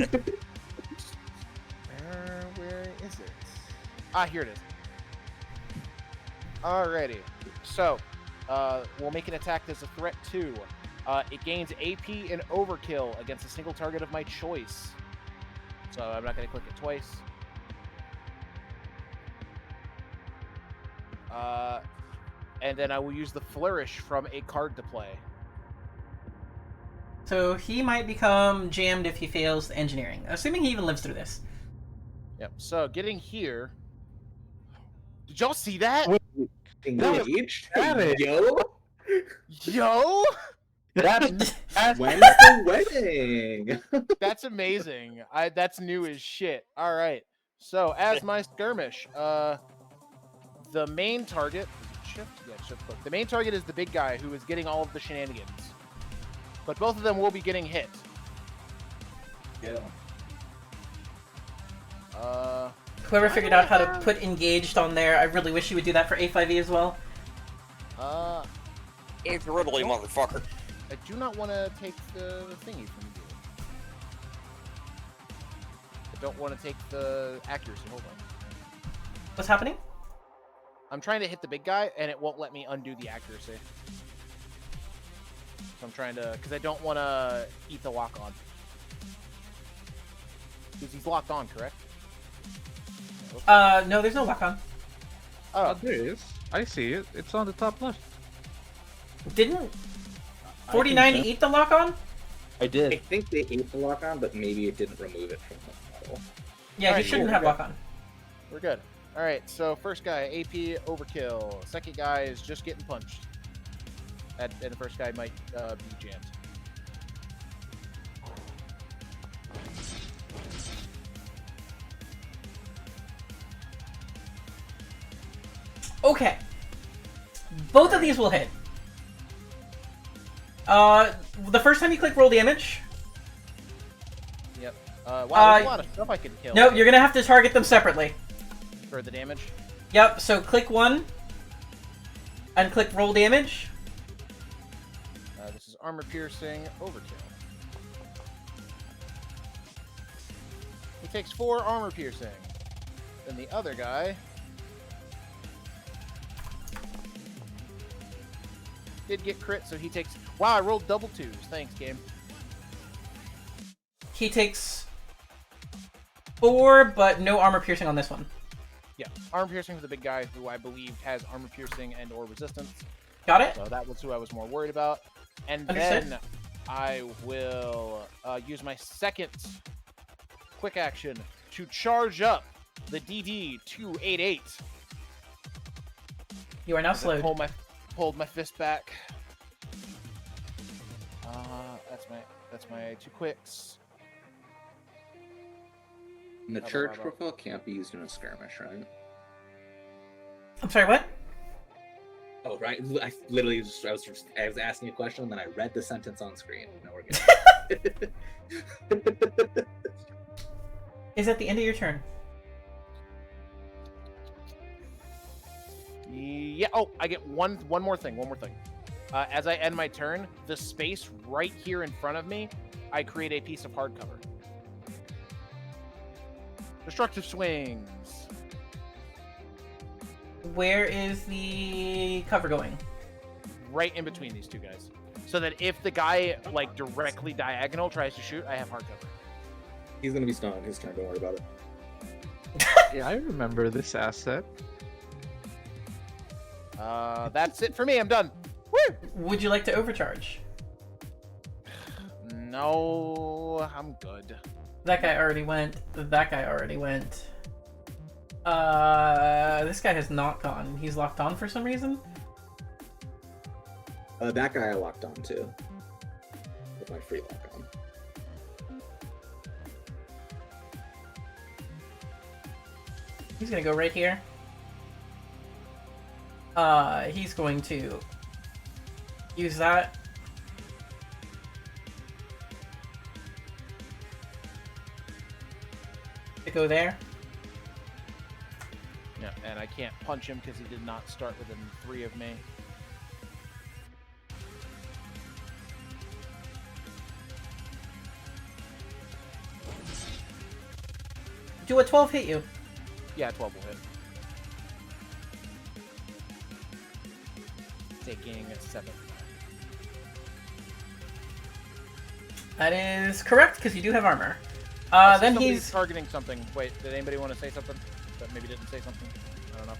Where is it? Ah, here it is. Alrighty. So, we'll make an attack as a threat too. It gains AP and overkill against a single target of my choice. So I'm not going to click it twice. And then I will use the Flourish from a card to play. So he might become jammed if he fails engineering, assuming he even lives through this. Yep. So getting here. Did y'all see that? Engaged? Got it. Yo! Yo! That's When's the wedding? That's amazing. That's new as shit. All right. So as my skirmish, the main target. Shift? Yeah, shift click. The main target is the big guy who is getting all of the shenanigans. But both of them will be getting hit. Yeah. Whoever figured out how to put engaged on there, I really wish you would do that for A5E as well. It's Ridley, motherfucker. I do not want to take the thingy from you. I don't want to take the accuracy. Hold on. What's happening? I'm trying to hit the big guy, and it won't let me undo the accuracy. So I'm trying to, because I don't want to eat the lock on. Because he's locked on, correct? No, there's no lock on. Oh, There it is. I see it. It's on the top left. Didn't 49 so. eat the lock on? I I did. think they ate the lock on, but maybe it didn't remove it from the model. Yeah, Alright, he shouldn't cool, have we're lock on. we're good. All right, so first guy, AP overkill. Second guy is just getting punched. And the first guy might be jammed. Okay. Both of these will hit. The first time you click roll damage. Yep. Wow, there's a lot of stuff I can kill. Nope, you're gonna have to target them separately. For the damage? Yep, so click 1. And click roll damage. This is armor piercing overkill. He takes 4 armor piercing. Then the other guy did get crit, so he takes... Wow, I rolled double 2s. Thanks, game. He takes 4, but no armor piercing on this one. Yeah, armor piercing for the big guy, who I believe has armor piercing and or resistance. Got it? So that was who I was more worried about. And Understood. then I will use my second quick action to charge up the DD-288. You are now As I slowed. pulled my fist back. That's my 2 quicks. And the church profile can't be used in a skirmish, right? I'm sorry, what? Oh, right. I literally I was asking a question, and then I read the sentence on screen. No, we're good. Is at the end of your turn. Yeah. Oh, I get one more thing. As I end my turn, the space right here in front of me, I create a piece of hardcover. Destructive swings. Where is the cover going? Right in between these two guys. So that if the guy, like, directly diagonal tries to shoot, I have hardcover. He's gonna be stunned his turn, don't worry about it. Yeah, I remember this asset. That's it for me. I'm done. Woo! Would you like to overcharge? No, I'm good. That guy already went. That guy already went. This guy has not gone. He's locked on for some reason. That guy I locked on to. With my free lock on. He's gonna go right here. He's going to use that. To go there. Yeah, and I can't punch him because he did not start within 3 of me. Do a 12 hit you? Yeah, 12 will hit. Taking 7. That is correct because you do have armor. I see Then somebody he's targeting something. Wait, did anybody want to say something? That maybe didn't say something? I don't know.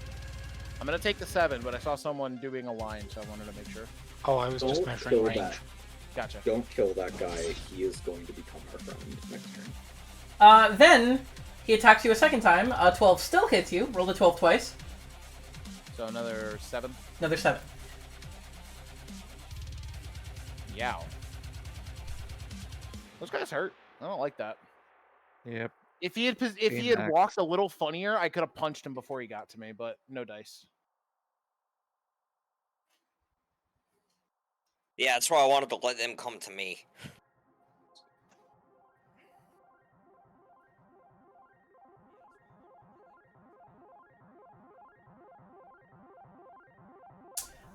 I'm gonna take the 7, but I saw someone doing a line, so I wanted to make sure. Oh, I was just Don't measuring kill range. that. Gotcha. Don't kill that guy. He is going to become our friend next turn. Then he attacks you a second time. 12 still hits you. Roll the 12 twice. So another 7. Another 7. Yow. Those guys hurt. I don't like that. Yep. If he had Max. walked a little funnier, I could have punched him before he got to me, but no dice. Yeah, that's why I wanted to let them come to me.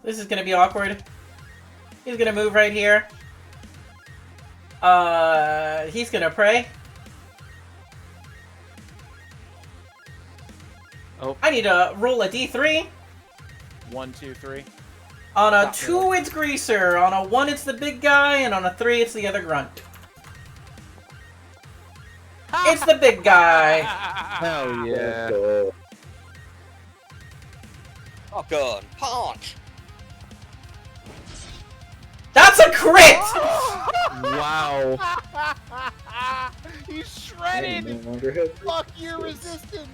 This is gonna be awkward. He's gonna move right here. He's gonna pray. Oh. I need to roll a d3. 1, 2, 3. On a Stop 2, it's Greaser. On a 1, it's the big guy. And on a 3, it's the other grunt. It's the big guy. Hell yeah. Oh, Oh, good. Punch! That's a crit! Wow. He's I shredded! no longer have Fuck your resistance!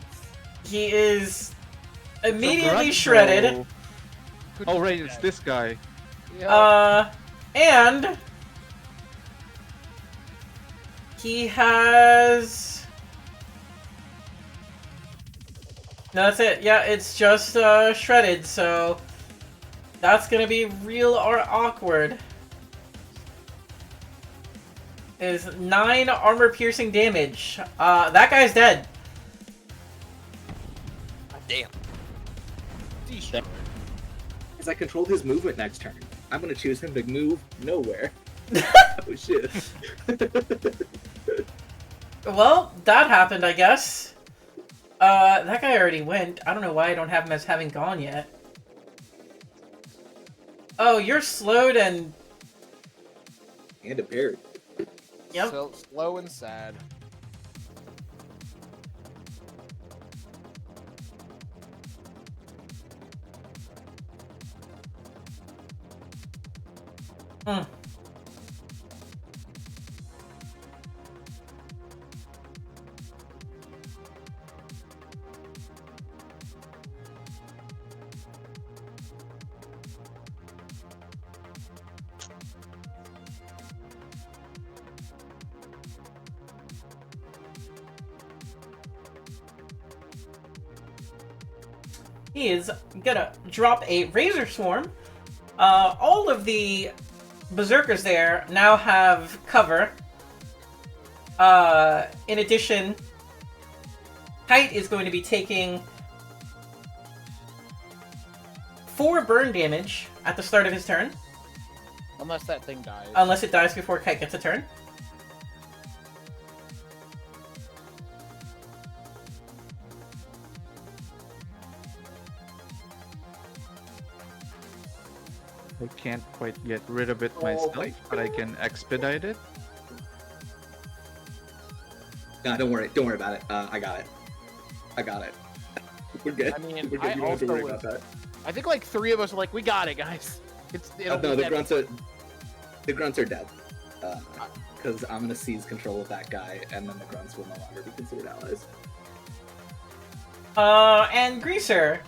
He is The immediately grunt, shredded. though. Oh, right, it's this guy. And he has No, that's it. Yeah, it's just shredded, so that's gonna be real awkward. Is 9 armor-piercing damage. That guy's dead. Damn. As I controlled his movement next turn, I'm gonna choose him to move nowhere. Oh shit. Well, that happened, I guess. That guy already went. I don't know why I don't have him as having gone yet. Oh, you're slowed and... And a bear. Yep. So slow and sad. Hmm. He is gonna drop a Razor Swarm. All of the Berserkers there now have cover. In addition, Kite is going to be taking 4 burn damage at the start of his turn. Unless that thing dies. Unless it dies before Kite gets a turn. I can't quite get rid of it myself, but I can expedite it. No, don't worry about it. I got it. We're good. I mean, We're good. I You don't have to also worry was- about that. I think like 3 of us are like, we got it, guys. It'll No, be the dead. grunts are dead. Because I'm gonna seize control of that guy, and then the grunts will no longer be considered allies. And Greaser,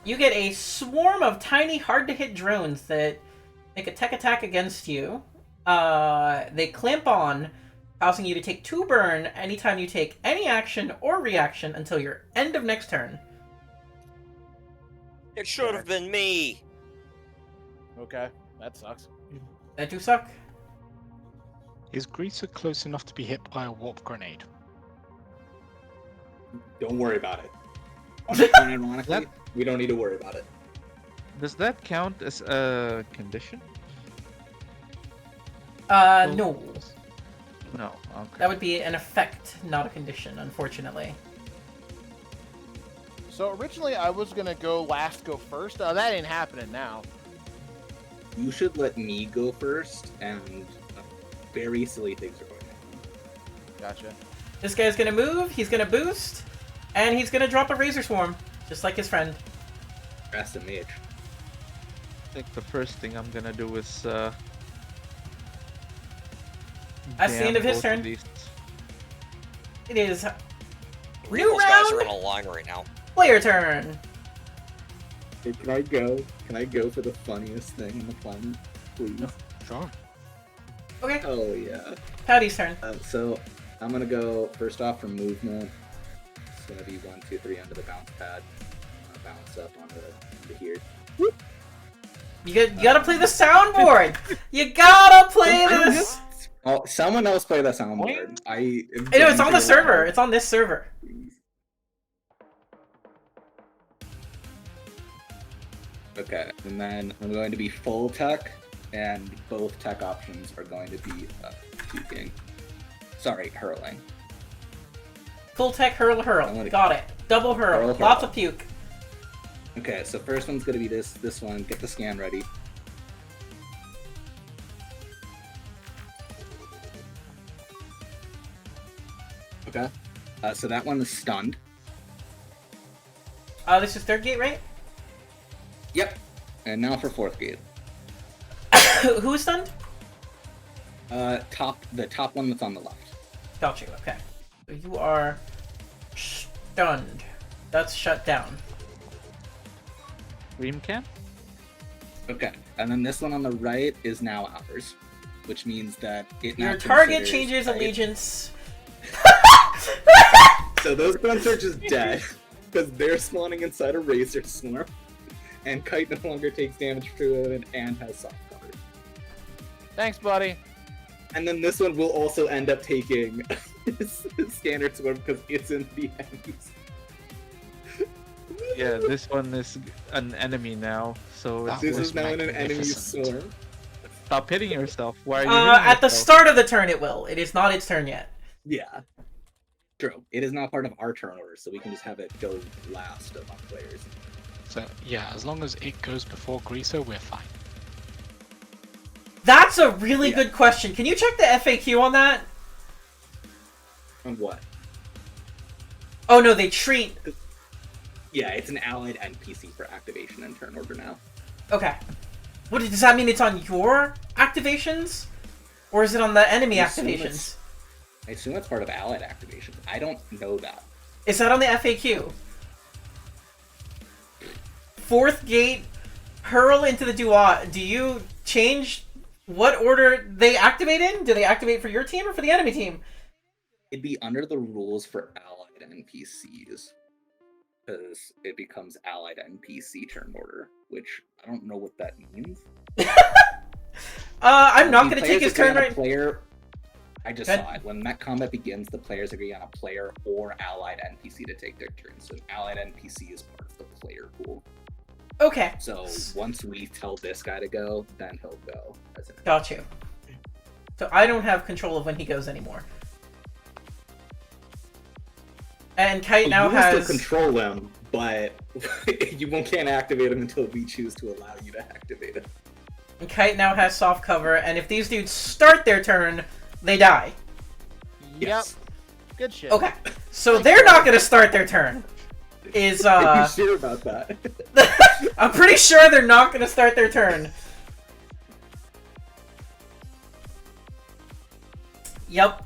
you get a swarm of tiny, hard-to-hit drones that make a tech attack against you. They clamp on, causing you to take 2 burn anytime you take any action or reaction until your end of next turn. It should have been me. Okay, that sucks. That do suck. Is Greaser close enough to be hit by a warp grenade? Don't worry about it. Ironically, we don't need to worry about it. Does that count as a condition? No. No. Okay. That would be an effect, not a condition, unfortunately. So originally I was gonna go first. That ain't happening now. You should let me go first, and very silly things are going to happen. Gotcha. This guy's gonna move, he's gonna boost, and he's gonna drop a Razor Swarm, just like his friend. Rest in mage. I think the first thing I'm gonna do is That's the end jam of his both turn. these. It is 3 of New those guys are round. on a line right now. player turn. Hey, can I go? Can I go for the funniest thing on the planet, please? Sure. Okay, Oh yeah. Patty's turn. So I'm gonna go first off for movement. It's gonna be 1, 2, 3 under the bounce pad. Bounce up onto here. You gotta play the soundboard. You gotta play I'm this. Oh, someone else play that soundboard. I know it's on the server. It's on this server. Okay, and then I'm going to be full tech, and both tech options are going to be puking. Sorry, hurling. Full tech hurl. I'm gonna- Got it. Double hurl. Hurl. Lots of puke. Okay, so first one's gonna be this one. Get the scan ready. Okay. So that one is stunned. This is third gate, right? Yep. And now for fourth gate. Who is stunned? The top one that's on the left. Got you. Okay. So you are stunned. That's shut down. Dream can? Okay. And then this one on the right is now ours, which means that it now Your target considers, changes right? allegiance. So those grunts are just dead. because they're spawning inside a Razor Swarm, and Kite no longer takes damage to it and has soft cover. Thanks, buddy. And then this one will also end up taking Standard Swarm because it's in the enemies. Yeah, this one is an enemy now, so it's This was is now in an enemy magnificent. swarm. stop hitting yourself. Why are you hitting At the yourself? start of the turn, it will. It is not its turn yet. Yeah. True. It is not part of our turn order, so we can just have it go last among players. So yeah, as long as it goes before Greaser, we're fine. That's a really Yeah. good question. Can you check the FAQ on that? On what? Oh no, they treat. Yeah, it's an allied NPC for activation and turn order now. Okay. What does that mean? It's on your activations, or is it on the enemy I assume activations? I assume that's part of allied activations. I don't know that. Is that on the FAQ? Fourth gate, hurl into the duat. Do you change what order they activate in? Do they activate for your team or for the enemy team? It'd be under the rules for allied NPCs. Because it becomes allied NPC turn order, which I don't know what that means. I'm not The going to take players his agree turn on a right. player. I just Good. saw it. When Mech Combat begins, the players agree on a player or allied NPC to take their turn. So an allied NPC is part of the player pool. Okay. So once we tell this guy to go, then he'll go. As an Got you. So I don't have control of when he goes anymore. And Kite now you will has. still control him, but can't activate him until we choose to allow you to activate him. And Kite now has soft cover, and if these dudes start their turn, they die. Yes. Yep. Good shit. Okay. So they're not going to start their turn. Is Are you sure about that? I'm pretty sure they're not going to start their turn. Yep.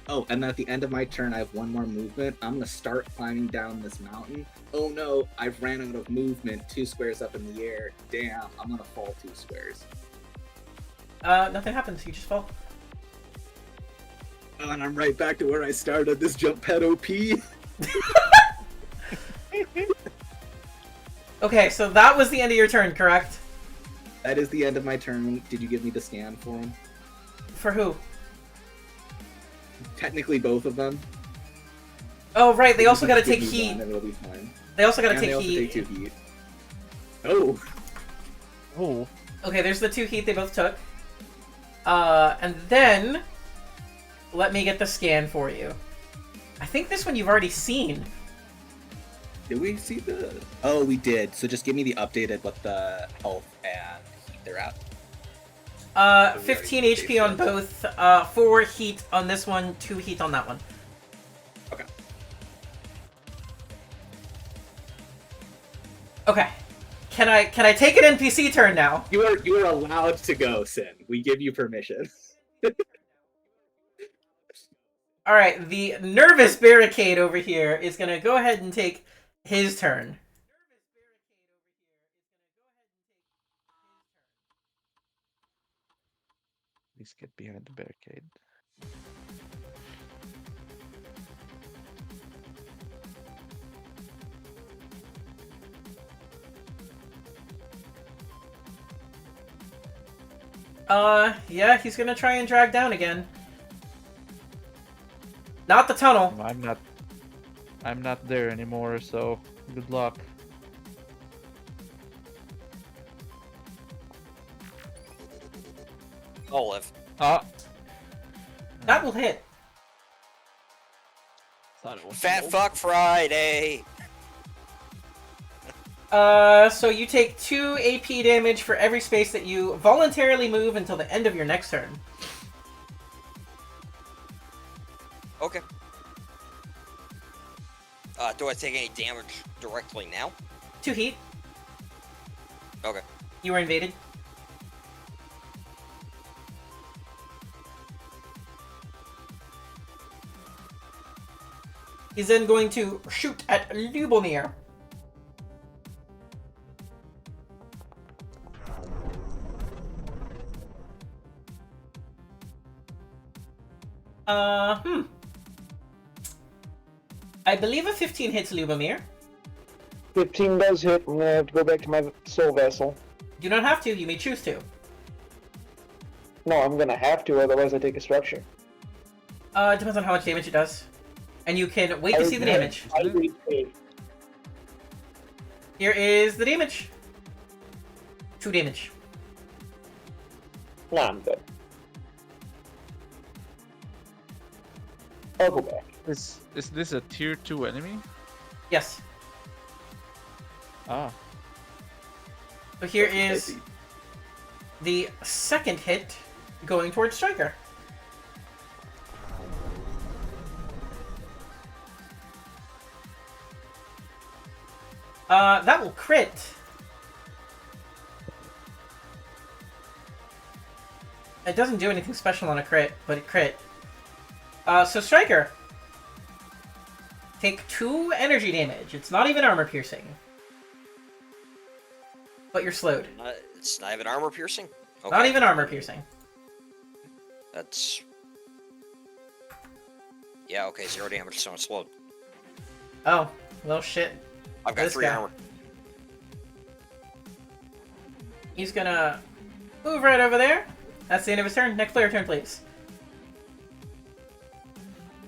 Oh, and at the end of my turn, I have one more movement. I'm gonna start climbing down this mountain. Oh no, I've ran out of movement. 2 squares up in the air. Damn, I'm gonna fall 2 squares. Nothing happens. You just fall. Oh, and I'm right back to where I started. This jump pad OP. Okay, so that was the end of your turn, correct? That is the end of my turn. Did you give me the scan for him? For who? Technically, both of them. Oh, right. They also got to Just give take me heat. one and it'll be fine. They also got to And take they also heat. take 2 heat. Oh. Oh. Okay, there's the 2 heat they both took. And then let me get the scan for you. I think this one you've already seen. Did we see the... Oh, we did. So just give me the updated what the health and heat they're at. 15 HP on both, 4 heat on this one, 2 heat on that one. Okay. Okay. Can I take an NPC turn now? You are allowed to go, Sin. We give you permission. Alright, the nervous barricade over here is gonna go ahead and take his turn. Please get behind the barricade. Yeah, he's gonna try and drag down again. Not the tunnel. I'm not there anymore, so good luck. Olive. That will hit. Thought it was Fat low. fuck Friday. So you take 2 AP damage for every space that you voluntarily move until the end of your next turn. Okay. Do I take any damage directly now? 2 heat. Okay. You were invaded. He's then going to shoot at Lubomir. I believe a 15 hits Lubomir. 15 does hit. I'm gonna have to go back to my soul vessel. You don't have to, you may choose to. No, I'm gonna have to, otherwise I take a structure. It depends on how much damage it does. And you can wait to see the damage. I repaid. Here is the damage. 2 damage. Nah, I'm good. I'll go back. Is this a tier 2 enemy? Yes. Ah. So here is the second hit going towards Striker. That will crit. It doesn't do anything special on a crit, but it crit. So Striker, take 2 energy damage. It's not even armor piercing. But you're slowed. It's not even armor piercing? Okay. Not even armor piercing. That's... Yeah, okay, 0 damage, so it's slowed. Oh, well shit. I've got This 3 guy. armor. He's gonna move right over there. That's the end of his turn. Next player turn, please.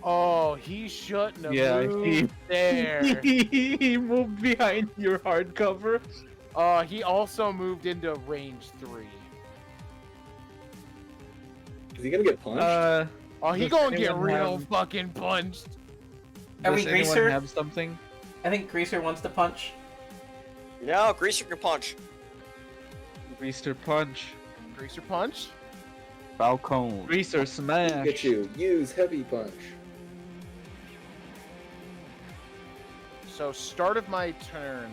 Oh, he shouldn't have Yeah, moved there. he moved behind your hardcover. He also moved into range 3. Is he gonna get punched? Oh, he Does gonna get anyone real have- fucking punched. Are we Does anyone Greaser? have something? I think Greaser wants to punch. No, Greaser can punch. Greaser punch. Greaser punch. Falcon. Greaser smash. Get you. Use heavy punch. So start of my turn,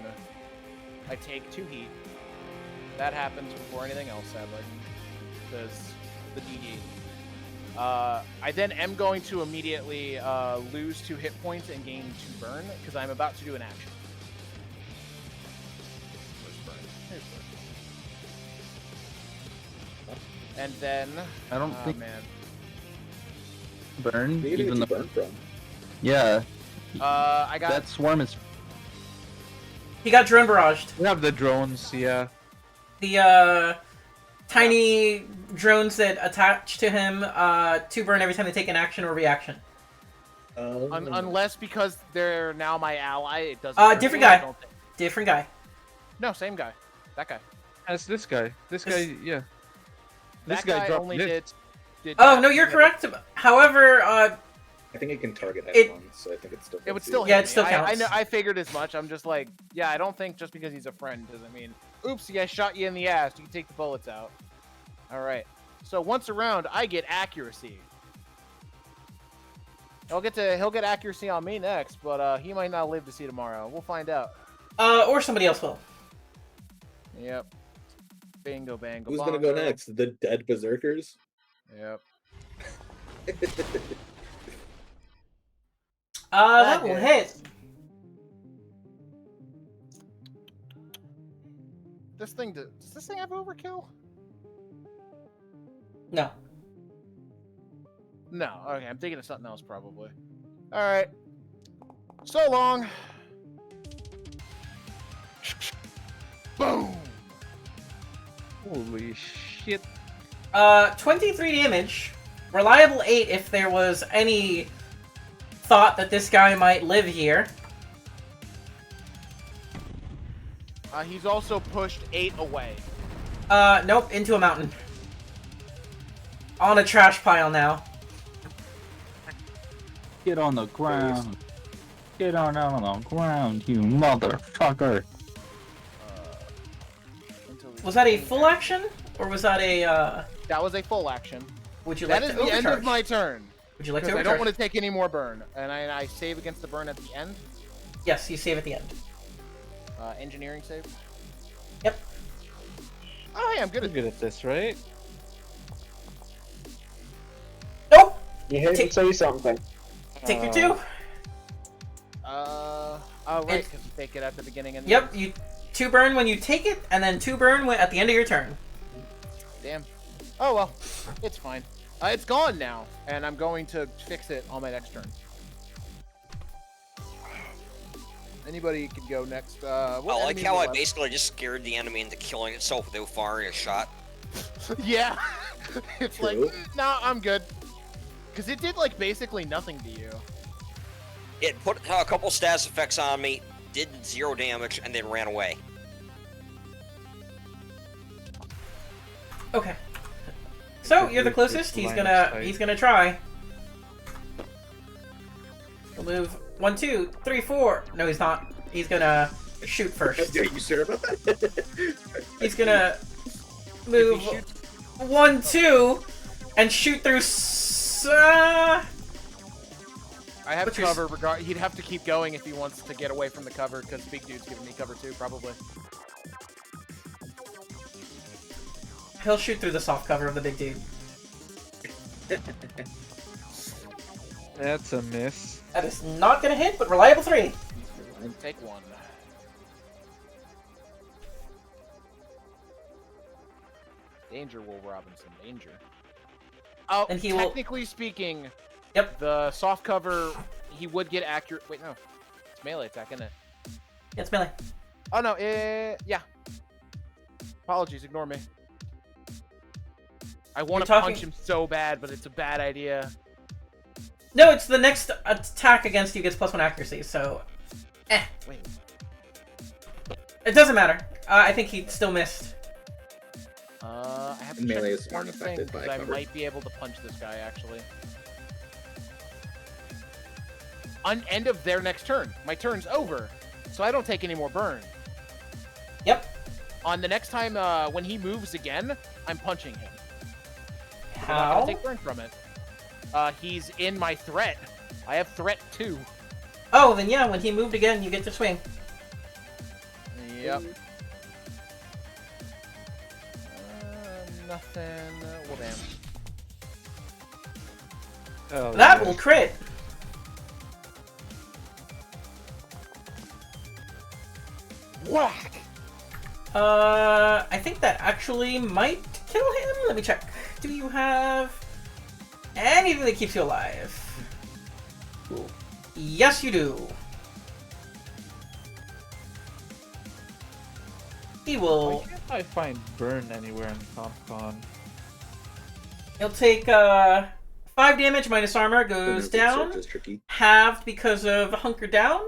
I take 2 heat. That happens before anything else, sadly, because the DD. I then am going to immediately lose 2 hit points and gain 2 burn, because I'm about to do an action. Where's burn? Here's burn. And then... I don't think man. burn. Where do you Even get though, burn from? yeah, I got... that swarm is. He got drone barraged. We have the drones, yeah. The tiny drones that attach to him 2 burn every time they take an action or reaction. Unless because they're now my ally, it doesn't... Different I guy. don't think- Different guy. No, same guy. That guy. That's this guy. This guy, yeah. This That guy guy dropped only hits. did Oh that. no, you're correct. However, I think it can target It- head-on, so I think it still. It would hits still you. Yeah, hit it still me. counts. I know. I figured as much. I'm just like, yeah, I don't think just because he's a friend doesn't mean, oopsie, I shot you in the ass. You can take the bullets out. All right. So once around, I get accuracy. He'll get accuracy on me next, but he might not live to see tomorrow. We'll find out. or somebody else will. Yep. Bingo, bango, Who's gonna go bongo. next? The dead berserkers? Yep. That will hit. Does this thing have overkill? No. No. Okay, I'm thinking of something else probably. All right. So long. Boom. Holy shit. 23 damage. Reliable 8 if there was any thought that this guy might live here. He's also pushed 8 away. Nope, into a mountain. On a trash pile now. Get on the ground. Get on the ground, you motherfucker. Was that a full action? Or was that a, That was a full action. would you That like is to the end of overcharge? my turn. Would you like to Because I overcharge? don't want to take any more burn. And I save against the burn at the end. Yes, you save at the end. Engineering save. Yep. Oh, hey, I'm good You're at good at this, right? Nope! You heard him say something. Take your 2. Oh, right, because you take it at the beginning and the Yep, end. you 2 burn when you take it, and then 2 burn at the end of your turn. Damn. Oh, well. It's fine. It's gone now, and I'm going to fix it on my next turn. Anybody can go next. I What like enemies how are I left? basically just scared the enemy into killing itself without firing a shot. Yeah. It's like, True. no, I'm good. Because it did, like, basically nothing to you. It put a couple status effects on me, did 0 damage, and then ran away. Okay. So you're the closest. He's gonna try. He'll move 1, 2, 3, 4. No, he's not. He's gonna shoot first. Are you sure about that? He's gonna move 1, 2, and shoot through. I have What's your cover. He'd have to keep going if he wants to get away from the cover, because big dude's giving me cover too, probably. He'll shoot through the soft cover of the big dude. That's a miss. That is not gonna hit, but reliable 3. Take one. Danger, Will Robinson. Danger. Oh, And he will- technically speaking, Yep. the soft cover, he would get accurate. Wait, no. It's melee attack, isn't it? It's melee. Oh, no. Yeah. Apologies. Ignore me. I want to You're talking- punch him so bad, but it's a bad idea. No, it's the next attack against you gets +1 accuracy, so... Wait. It doesn't matter. I think he still missed. I have to Melee check is one not thing, affected by because I cover. might be able to punch this guy, actually. End of their next turn. My turn's over, so I don't take any more burn. Yep. On the next time, when he moves again, I'm punching him. I'm not How? gonna take burn from it. He's in my threat. I have threat 2. Oh, then yeah, when he moved again, you get to swing. Yep. Nothing. Well, damn. Oh, That yeah. will crit. Whack! I think that actually might kill him. Let me check. Do you have anything that keeps you alive? Cool. Yes, you do. He Why will. can't I find burn anywhere in CompCon? He'll take 5 damage minus armor goes The down. search is tricky. Halved because of hunker down.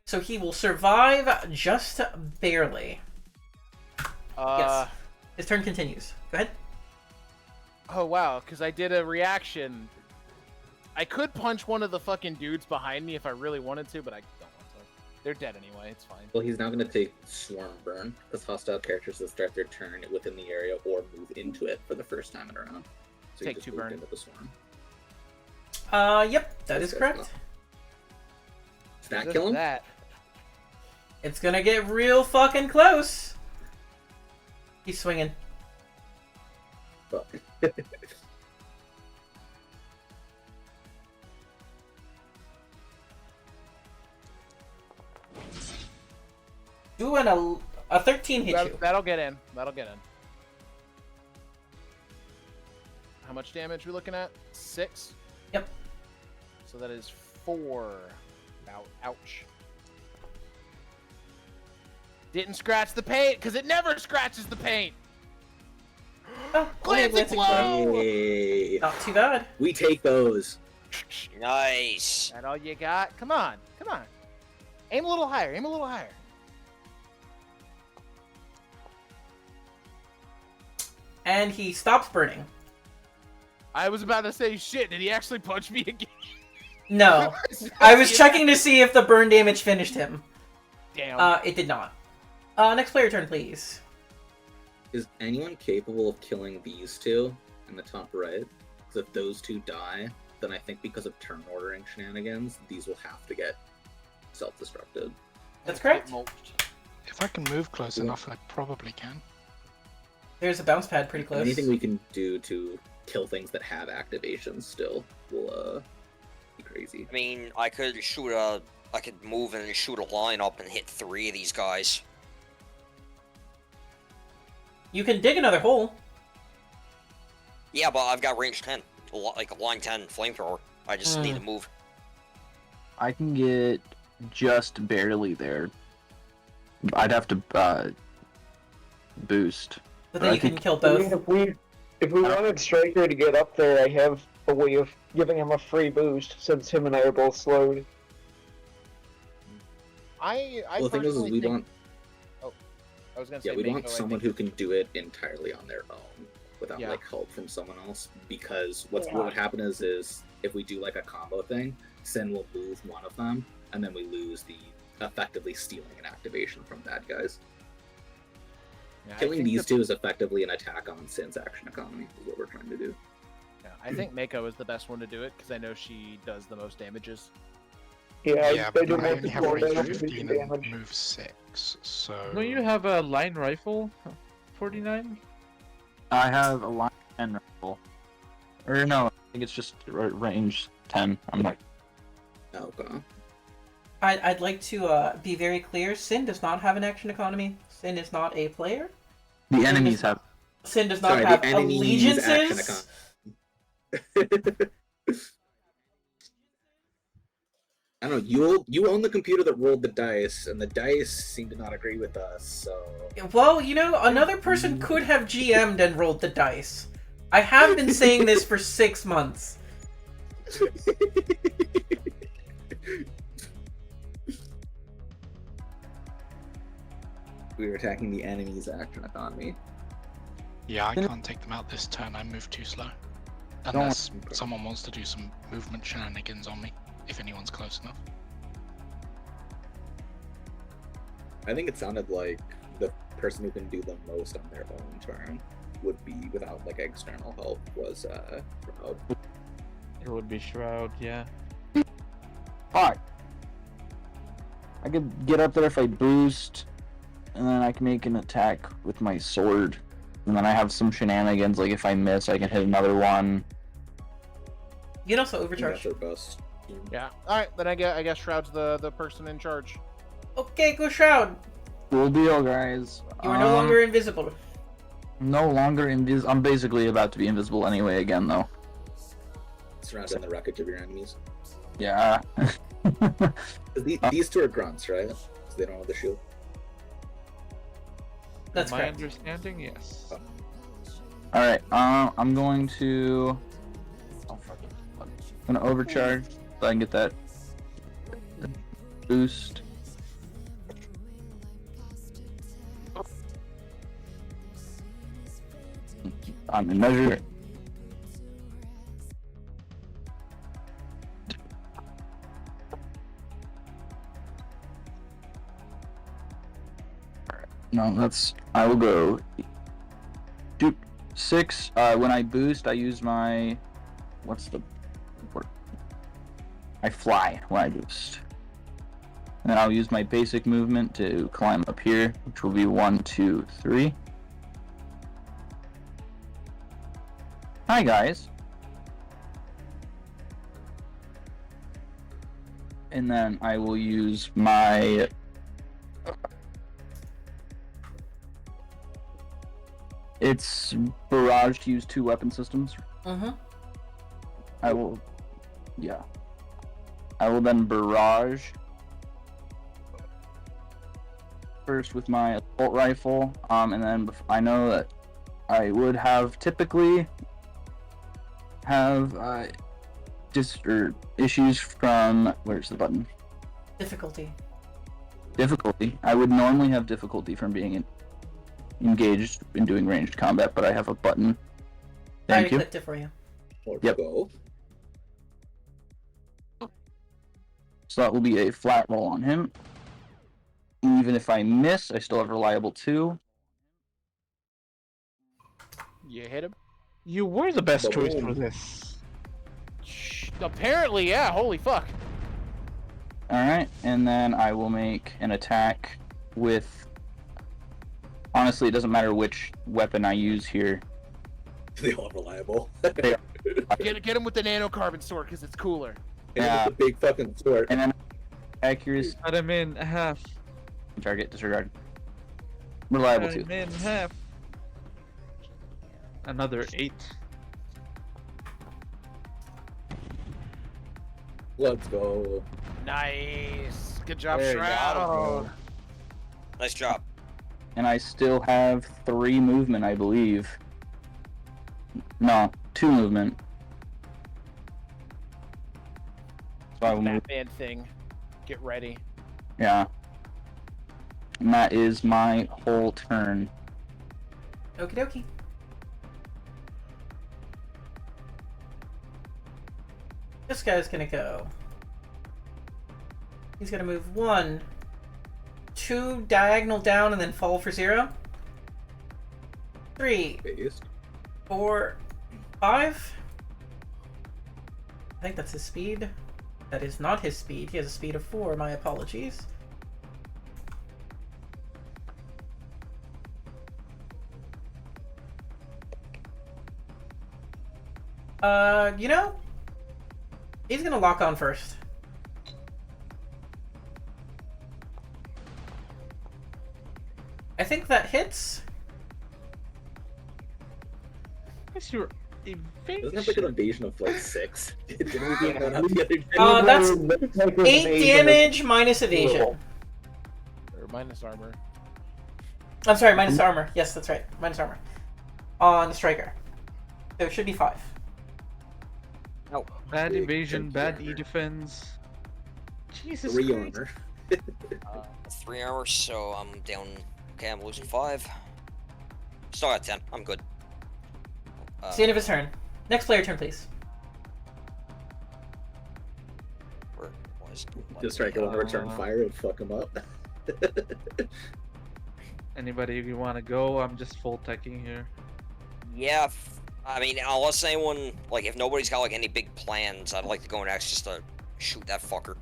So he will survive just barely. Yes. His turn continues. Go ahead. Oh, wow, because I did a reaction. I could punch one of the fucking dudes behind me if I really wanted to, but I don't want to. They're dead anyway, it's fine. Well, he's now going to take Swarm Burn, because hostile characters will start their turn within the area or move into it for the first time in a round. So he Take just 2 moved burn. into the Swarm. Yep, that is correct. Does that Look kill at him? that. It's gonna get real fucking close. He's swinging. Fuck. Doing a 13 hit you. That'll get in. That'll get in. How much damage are we looking at? 6? Yep. So that is 4. Ouch. Didn't scratch the paint, because it never scratches the paint! Oh, only a Glancing glancing blow. blow! Yay. Not too bad. We take those. Nice. That all you got? Come on. Aim a little higher. And he stops burning. I was about to say, shit, did he actually punch me again? No. I was checking to see if the burn damage finished him. Damn. It did not. Next player turn, please. Is anyone capable of killing these two in the top right? Because if those two die, then I think because of turn ordering shenanigans, these will have to get self-destructed. That's correct. If I can move close enough, I probably can. There's a bounce pad pretty close. Anything we can do to kill things that have activations still will be crazy. I mean, I could move and shoot a line up and hit 3 of these guys. You can dig another hole. Yeah, but I've got range 10. Like a line 10 flamethrower. I just need to move. I can get just barely there. I'd have to boost. But then I you can think- kill I both. mean, if we wanted Striker to get up there, I have a way of giving him a free boost since him and I are both slowed. I Well, the thing is personally we think... want I was gonna say we want Mako, I someone think- who can do it entirely on their own without Yeah. like help from someone else. Because what Yeah. would happen is if we do like a combo thing, Sin will move one of them, and then we lose the effectively stealing an activation from bad guys. Yeah, I Killing think these the- two is effectively an attack on Sin's action economy, is what we're trying to do. Yeah, I think Mako is the best one to do it because I know she does the most damages. Yeah, Yeah, they but do I most only have of the range damage, 15 damage. and move 6, so... No, you have a line rifle, 49? I have a line 10 rifle. Or no, I think it's just range 10. I'm not. Okay. I'd like to be very clear. Sin does not have an action economy. Sin is not a player. The enemies have. Sin does not Sorry, have the enemy's action allegiances. economy. I don't know. You own the computer that rolled the dice, and the dice seem to not agree with us. So Well, you know, another person could have GM'd and rolled the dice. I have been saying this for 6 months. we are attacking the enemy's action economy. Yeah, I can't take them out this turn, I move too slow. Unless someone wants to do some movement shenanigans on me, if anyone's close enough. I think it sounded like the person who can do the most on their own turn would be without like external help was Shroud. It would be Shroud, yeah. Fuck. I could get up there if I boost, and then I can make an attack with my sword. And then I have some shenanigans, like if I miss, I can hit another one. You can also I think that's overcharge. their best. Yeah. All right, then I guess Shroud's the person in charge. Okay, go Shroud. Cool deal, guys. You are no longer invisible. No longer invisible. I'm basically about to be invisible anyway again, though. Surrounded in the wreckage of your enemies. Yeah. These two are grunts, right? Because they don't have the shield. That's My correct. understanding, yes. Alright, I'm going to... Oh, fuck it. I'm gonna overcharge so I can get that boost. I'm in measure. No, that's... I will go... Dude, 6. When I boost, I use my... What's the word? I fly when I boost. And then I'll use my basic movement to climb up here, which will be 1, 2, 3. Hi, guys. And then I will use my... It's barrage to use 2 weapon systems. Mm-hmm. I will... Yeah. I will then barrage first with my assault rifle, and then I know that I would have typically have issues from... Where's the button? Difficulty. Difficulty. I would normally have difficulty from being engaged in doing ranged combat, but I have a button. I Thank already you. clicked it for you. Or Yep. go. So that will be a flat roll on him. Even if I miss, I still have reliable 2. You hit him? You were the best choice for Boom. this. Apparently, yeah. Holy fuck. Alright, and then I will make an attack with... Honestly, it doesn't matter which weapon I use here. They all have reliable. Get him with the nanocarbon sword because it's cooler. Yeah. The big fucking sword. And then accuracy, Cut him in half. target, disregard. Reliable Cut 2. him in half. Another 8. Let's go. Nice. Good job, There you Shroud. go. Nice job. And I still have 3 movement, I believe. No, 2 movement. So I will move. Batman thing. Get ready. Yeah. And that is my whole turn. Okie dokie. This guy's gonna go. He's gonna move 1, 2 diagonal down and then fall for 0. 3, Based. 4, 5. I think that's his speed. That is not his speed. He has a speed of 4. My apologies. You know, he's gonna lock on first. I think that hits. What's your Doesn't it have like an evasion? invasion of like 6? Didn't we beat that out the other day? That's 8 damage minus evasion. Or minus armor. I'm sorry, minus armor. Yes, that's right. Minus armor. On the striker. So it should be 5. No. Bad Big evasion, bad armor. E-defense. Jesus 3 Christ. armor. 3 armor, so I'm down. Okay, I'm losing 5. Still at 10. I'm good. It's the end of his turn. Next player turn, please. Where was Just strike it on return fire and fuck him up. Anybody you want to go? I'm just full teching here. Yeah, I mean, unless anyone, like, if nobody's got, like, any big plans, I'd like to go next just to shoot that fucker.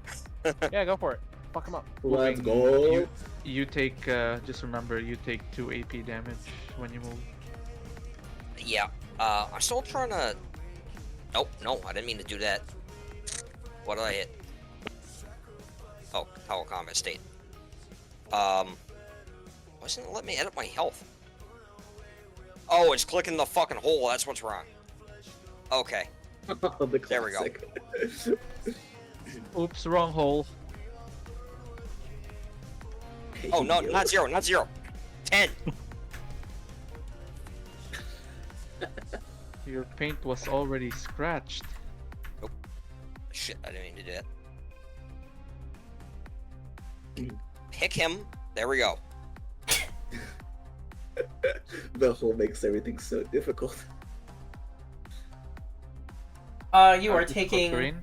Yeah, go for it. Fuck him up. Let's Moving, go. You take, just remember, you take 2 AP damage when you move. Yeah, I'm still trying to... Nope, no, I didn't mean to do that. What did I hit? Oh, power combat state. Why doesn't it let me edit my health? Oh, it's clicking the fucking hole, that's what's wrong. Okay. The There we go. classic. Oops, wrong hole. Oh, no, not 0, not 0. 10. Your paint was already scratched. Shit, I didn't mean to do that. Pick him. There we go. The hole makes everything so difficult. You are Arctic taking Terrain.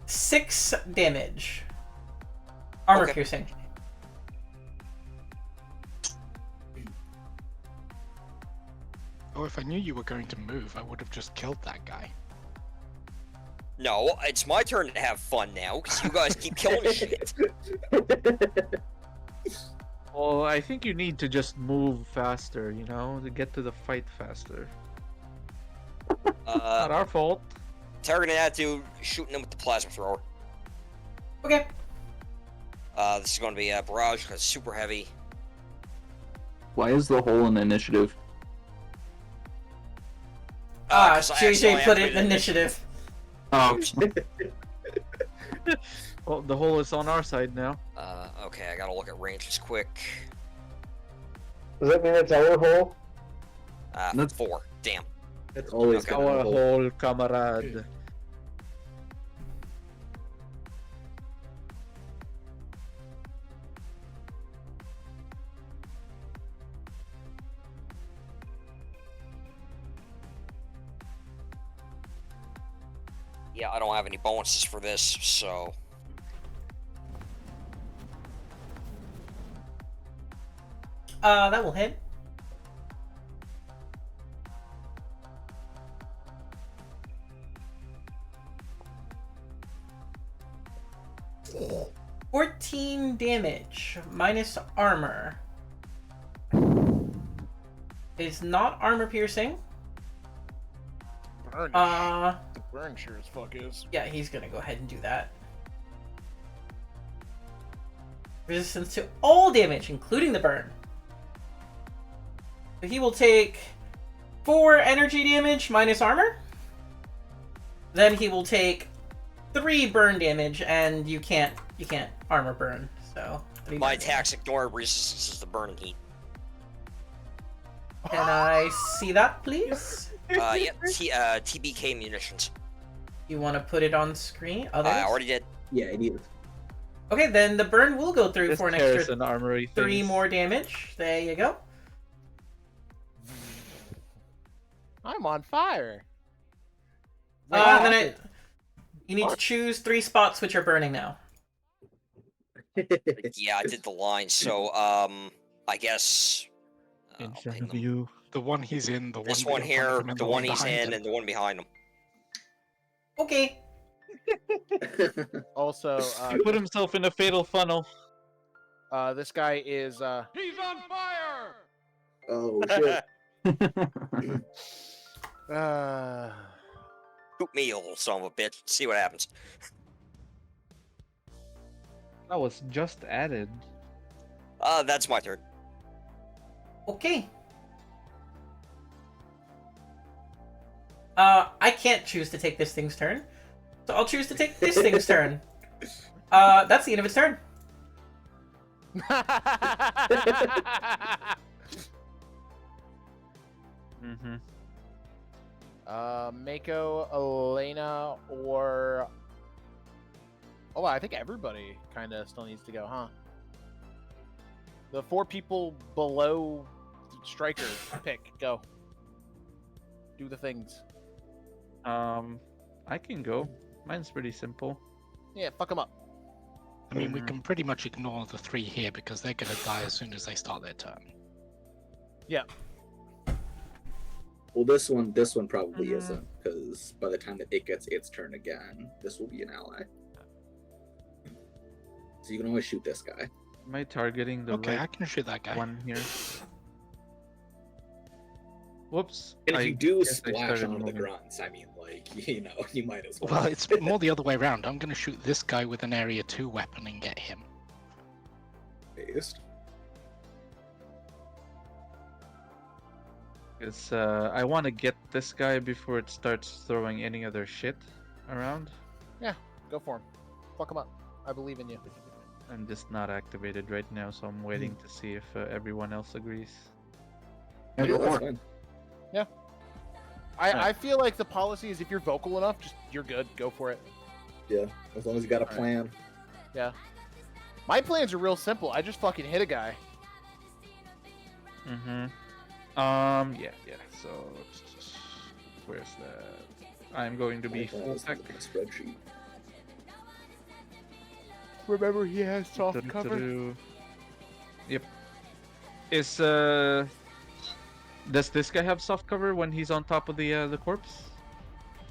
6 damage. Armor Okay. piercing. Oh, if I knew you were going to move, I would have just killed that guy. No, it's my turn to have fun now, because you guys keep killing shit. Well, I think you need to just move faster, you know, to get to the fight faster. Not our fault. Targeting that dude, shooting him with the plasma thrower. Okay. This is going to be a barrage, because it's super heavy. Why is the hole in initiative? 'Cause I accidentally JJ put it activated in initiative. Oh, Well, the hole is on our side now. Okay, I gotta look at ranges quick. Does that mean it's our hole? That's- 4. Damn. It's always Okay. gonna Our hold. hole, camarade. Yeah, I don't have any bonuses for this, so... That will hit. $14 damage minus armor. It's not armor piercing. Burn. Uh, Burn sure as fuck is. yeah, he's gonna go ahead and do that. Resistance to all damage, including the burn. So he will take 4 energy damage minus armor. Then he will take 3 burn damage, and you can't armor burn. So, what do you My got? attacks ignore resistances to burning heat. Can I see that, please? Yeah, TBK munitions. You want to put it on screen? Others? I already did. Yeah, I need. Okay, then the burn will go through This for an extra Harrison armory 3 things. more damage. There you go. I'm on fire. And then you need to choose 3 spots which are burning now. Yeah, I did the line, so I guess In I'll front pin of them. you. The one he's in, the This one one in front of here, him, and the one he's behind in, him. and the one behind him. Okay. Also, He put himself in a fatal funnel. this guy is He's on fire! Oh shit! Shoot me, you little son of a bitch. See what happens. That was just added. That's my turn. Okay. I can't choose to take this thing's turn, so I'll choose to take this thing's turn. That's the end of its turn. Mm-hmm. Mako, Elena, or I think everybody kind of still needs to go, huh? The 4 people below Striker, pick, go. Do the things. I can go. Mine's pretty simple. Yeah, fuck them up. I mean, we can pretty much ignore the 3 here because they're going to die as soon as they start their turn. Yeah. Well, this one probably isn't, because by the time that it gets its turn again, this will be an ally. So you can always shoot this guy. Am I targeting the Okay, I right can shoot that guy. one here? Whoops. And if you do guess I splash started onto the moving. grunts, I mean, like, you might as well. Well, it's more the other way around. I'm going to shoot this guy with an Area 2 weapon and get him. Based. Because I want to get this guy before it starts throwing any other shit around. Go for him. Fuck him up. I believe in you. I'm just not activated right now, so I'm waiting to see if everyone else agrees. Yeah, that's fine. I feel like the policy is if you're vocal enough, just you're good. Go for it. Yeah, as long as you got a Alright. plan. Yeah. My plans are real simple. I just fucking hit a guy. Mm-hmm. Yeah. So, where's that? I'm going to be My plan full is tech. looking at a spreadsheet. Remember, he has soft cover. Do-do-do-do. Yep. Is does this guy have soft cover when he's on top of the corpse?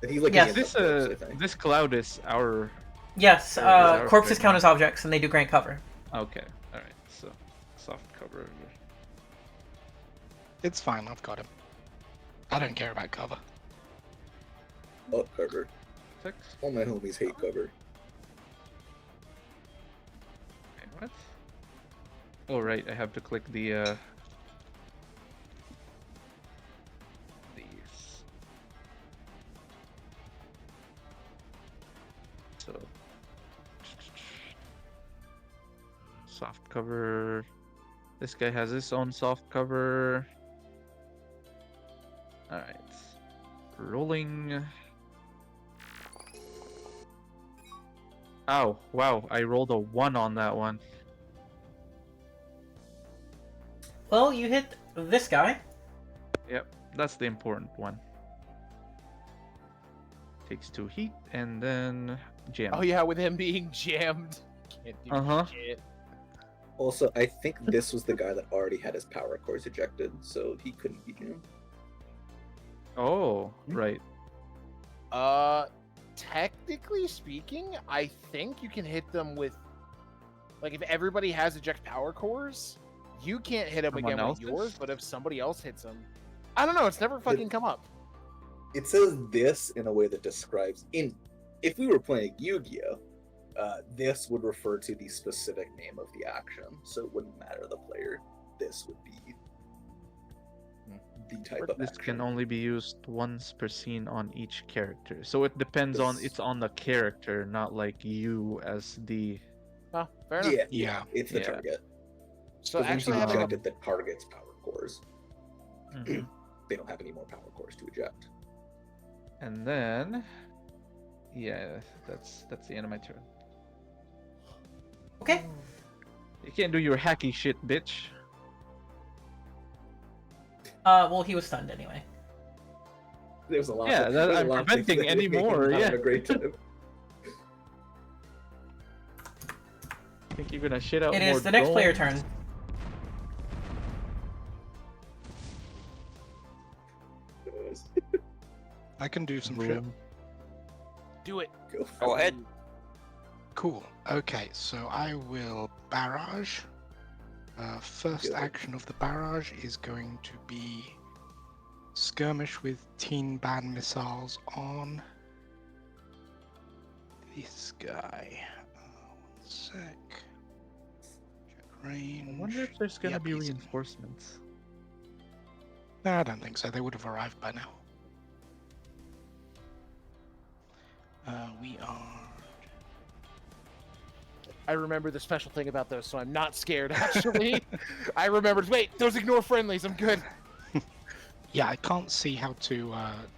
And he's like Yes. against the corpse, I think. This cloud is our. Yes, our corpses turn count now. as objects, and they do grant cover. Okay. All right. So, soft cover. It's fine, I've got him. I don't care about cover. Oh, cover. Text. All my homies hate cover. Okay, what? Oh right, I have to click the these. So soft cover. This guy has his own soft cover. All right, rolling. Ow! Wow, I rolled a 1 on that one. Well, you hit this guy. Yep, that's the important one. Takes 2 heat and then jam. Oh yeah, with him being jammed. Can't do Uh-huh. shit. Also, I think this was the guy that already had his power cores ejected, so he couldn't be jammed. Oh, right. Technically speaking, I think you can hit them with, like, if everybody has eject power cores, you can't hit them Someone again with else's? yours, but if somebody else hits them, I don't know, it's never fucking come up. It says this in a way that describes if we were playing Yu-Gi-Oh, this would refer to the specific name of the action, so it wouldn't matter the player. This would be the type of This action. can only be used once per scene on each character. So it depends on This- it's on the character, not like you as the Oh, fair enough. Yeah, it's the Yeah. target. So Because once actually you having eject a it, the target's power cores. Mhm. They don't have any more power cores to eject. And then, yeah, that's the end of my turn. Okay. You can't do your hacky shit, bitch. Well, he was stunned anyway. There's a lot. Yeah, there's a I'm lot of preventing things that any make him more, having yeah. a great time. Think you're gonna shit out It more is the next player drones? turn. I can do some shit. do it. Go ahead. Cool. Okay, so I will barrage. First Good. action of the barrage is going to be skirmish with teen band missiles on this guy. 1 sec. Check range. I wonder if there's gonna Yep, be he's in. reinforcements. No, I don't think so. They would have arrived by now. We are. I remember the special thing about those, so I'm not scared, actually. I remembered, wait, those ignore friendlies, I'm good. Yeah, I can't see how to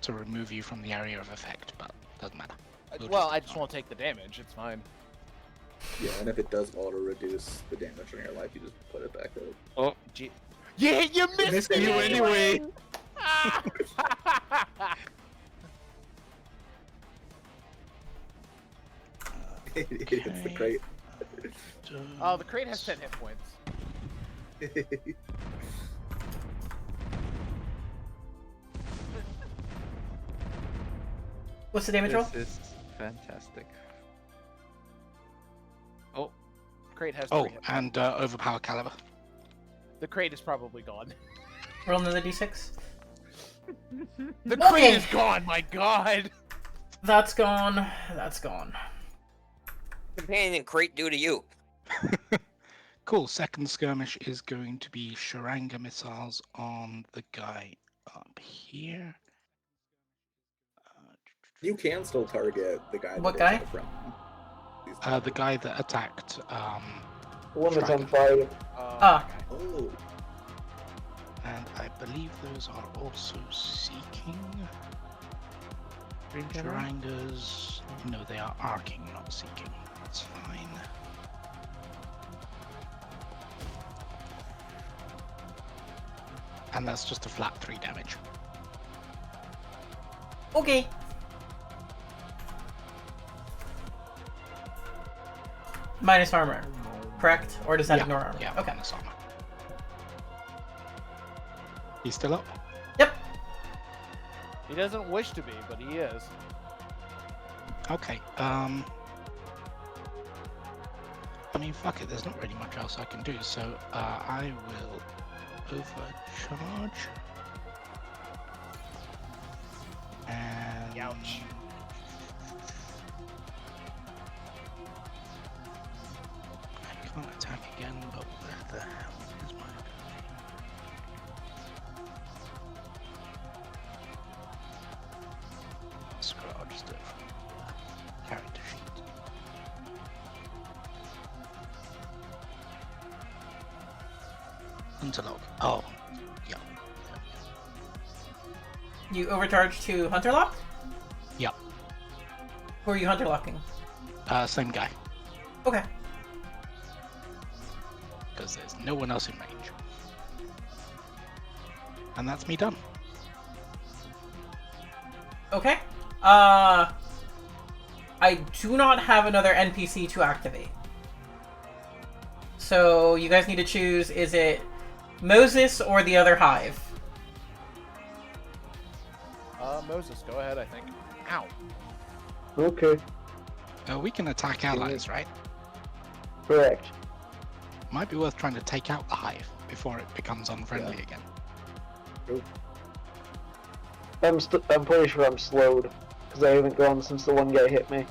remove you from the area of effect, but doesn't matter. We'll Well, just I just ignore won't take the damage, it's fine. Yeah, and if it does auto reduce the damage on your life, you just put it back up. Oh, Yeah, you missed missed it you anyway. Ah! It's the Okay. crate. Oh, the crate has 10 hit points. What's the damage roll? this is fantastic. The crate has 3 Oh, hit points. and overpower caliber. The crate is probably gone. Roll another d6. The Okay. crate is gone, my god! That's gone. That's gone. Companion crate due to you. Cool. Second skirmish is going to be Sharanga missiles on the guy up here. You can still target the guy. What that is guy? at the front. The guy that attacked. The one that's on Striker. fire. Ah. Oh, And I believe those are also seeking. Green camera? Sharangas. No, they are arcing, not seeking. That's fine. And that's just a flat 3 damage. Okay. Minus armor, correct? Or does that Yeah, ignore armor? Yeah, Okay. minus armor. He's still up? Yep. He doesn't wish to be, but he is. Okay. I mean, fuck it. There's not really much else I can do. So I will overcharge. And Ouch. I can't attack again. But where the hell is my ability? Screw it. I'll just do it from the character sheet. Interlock. Oh, yeah. You overcharge to Hunter Lock? Yep. Who are you Hunter Locking? Same guy. Okay. Because there's no one else in range. And that's me done. Okay. I do not have another NPC to activate. So you guys need to choose, is it Moses or the other hive? Moses, go ahead, I think. Ow. Okay, We can attack allies, right? correct. Might be worth trying to take out the hive before it becomes unfriendly again. I'm pretty sure I'm slowed because I haven't gone since the one guy hit me,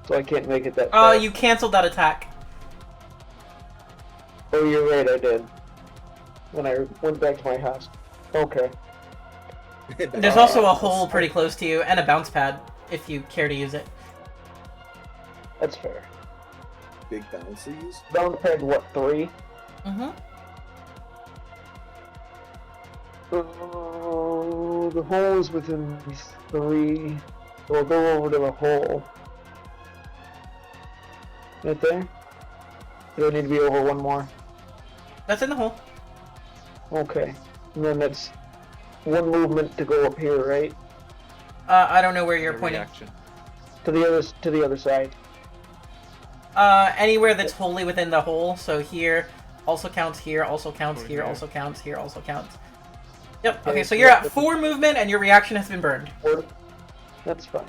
so I can't make it that far. You canceled that attack. Oh, you're right, I did. When I went back to my house. Okay. There's also a hole pretty close to you and a bounce pad if you care to use it. That's fair. big bouncies. Bounce pad, what, 3? Mm-hmm. Oh, the hole is within 3. We'll go over to the hole. Right there? Do I need to be over one more? That's in the hole. Okay. And then that's one movement to go up here, right? I don't know where you're The pointing. reaction. To the other side. Anywhere that's wholly within the hole. So here also counts. Here also counts. Or Here here. also counts. Here also counts. Yep. Okay, Okay, so so you're at that's- 4 movement, and your reaction has been burned. Or, that's fine.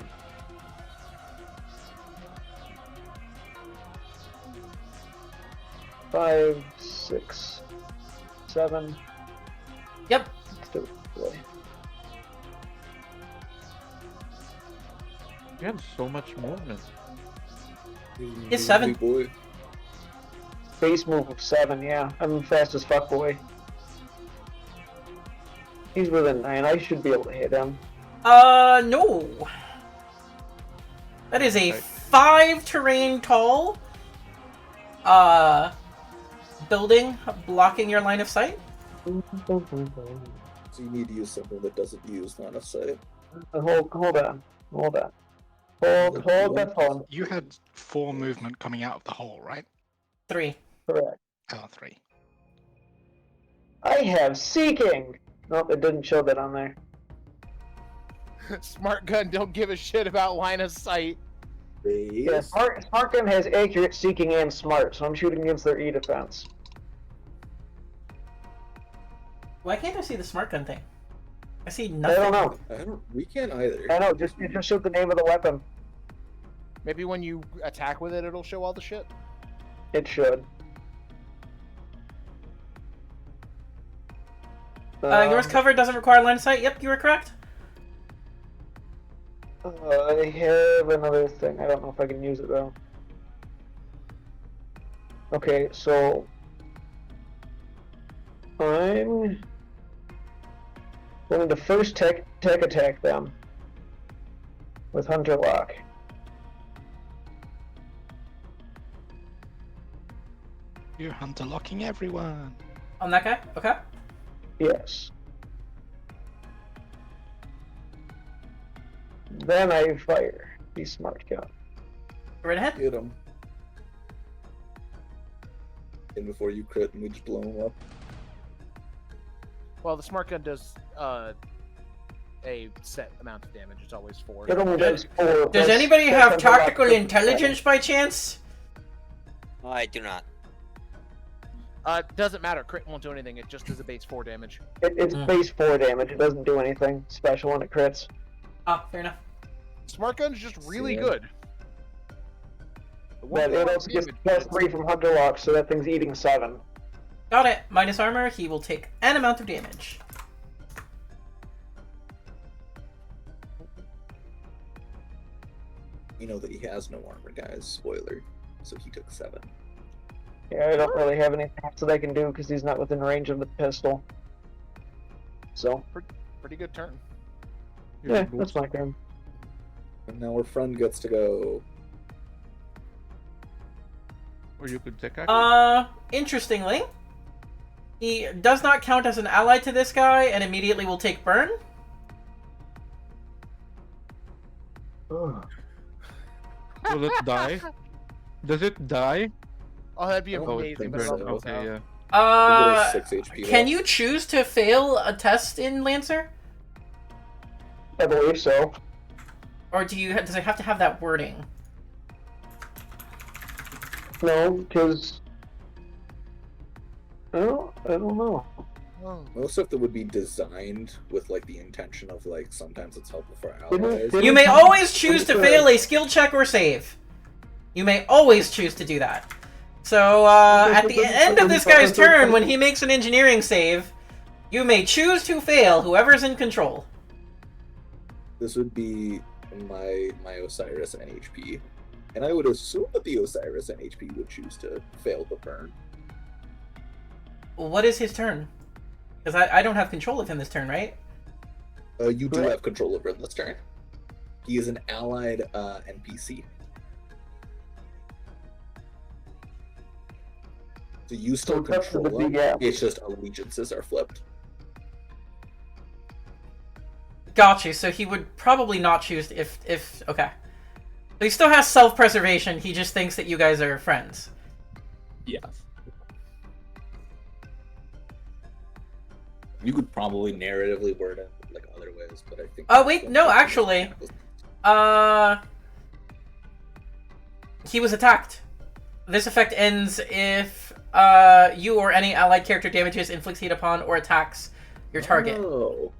Five, 6, 7. Yep. Let's do it this way. You have so much movement. It's 7. Boy. Base move of 7, yeah. I'm fast as fuck, boy. He's within 9. I should be able to hit him. No. That is a Right. 5 terrain tall building blocking your line of sight. So you need to use something that doesn't use line of sight. Hold on. Hold that phone. You had 4 movement coming out of the hole, right? 3. Correct. Oh, 3. I have seeking! Nope, it didn't show that on there. Smart gun don't give a shit about line of sight. Yeah, Base. smart gun has accurate, seeking, and smart, so I'm shooting against their E defense. Why can't I see the smart gun thing? I see I nothing. don't know. We can't either. I know, just shoot the name of the weapon. Maybe when you attack with it, it'll show all the shit. It should. Yours cover doesn't require line of sight. Yep, you were correct. I have another thing. I don't know if I can use it though. Okay, so I'm going to first tech attack them with Hunter Lock. You're hunter locking everyone. On that guy? Okay. Yes. Then I fire the smart gun. Right ahead. Hit him. And before you crit, and we just blow him up. Well, the smart gun does a set amount of damage. It's always 4. It only does 4. Does That's- anybody that's have Hunter Lock tactical 50%. intelligence by chance? I do not. Doesn't matter. Crit won't do anything. It just does a base 4 damage. It's base 4 damage. It doesn't do anything special when it crits. Ah, fair enough. Smart gun's just really Yeah. good. But it also gets +3 from Hunter Lock, so that thing's eating 7. Got it. Minus armor, he will take an amount of damage. You know that he has no armor, guys. Spoiler. So he took 7. Yeah, I don't really have anything else that I can do because he's not within range of the pistol. So, Pretty good turn. yeah, that's my turn. And now our friend gets to go. Or you could take action. Interestingly, he does not count as an ally to this guy and immediately will take burn. Will it die? Does it die? Oh, that'd be Oh, amazing. But burn. it don't Okay, count. yeah. 6 HP Can left. you choose to fail a test in Lancer? I believe so. Or does it have to have that wording? No, because I don't know. Oh. Most stuff that would be designed with like the intention of like sometimes it's helpful for Didn't- allies. didn't- You may always choose to Sure. fail a skill check or save. You may always choose to do that. So, at the end of this guy's turn, when he makes an engineering save, you may choose to fail whoever's in control. This would be my Osiris NHP. And I would assume that the Osiris NHP would choose to fail the burn. What is his turn? Because I don't have control of him this turn, right? You do have control over him this turn. He is an allied NPC. So you still So that's the control big them. gap. It's just allegiances are flipped. Got you. So he would probably not choose if okay. So he still has self-preservation. He just thinks that you guys are friends. Yeah. You could probably narratively word it like other ways, but I think. Oh wait, no, actually, he was attacked. This effect ends if you or any allied character damages, inflicts heat upon, or attacks your target. Oh.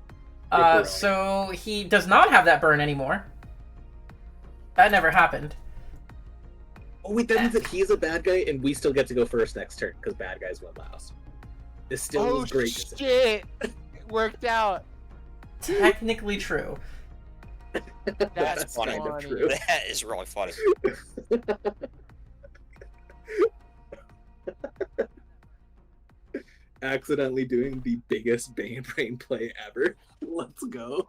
So he does not have that burn anymore. That never happened. Oh wait, that means that he's a bad guy, and we still get to go first next turn because bad guys went last. This still is great. Shit! It worked out. Technically true. That's funny. kind of funny. true. That is really funny. Accidentally doing the biggest Bane Brain play ever. Let's go.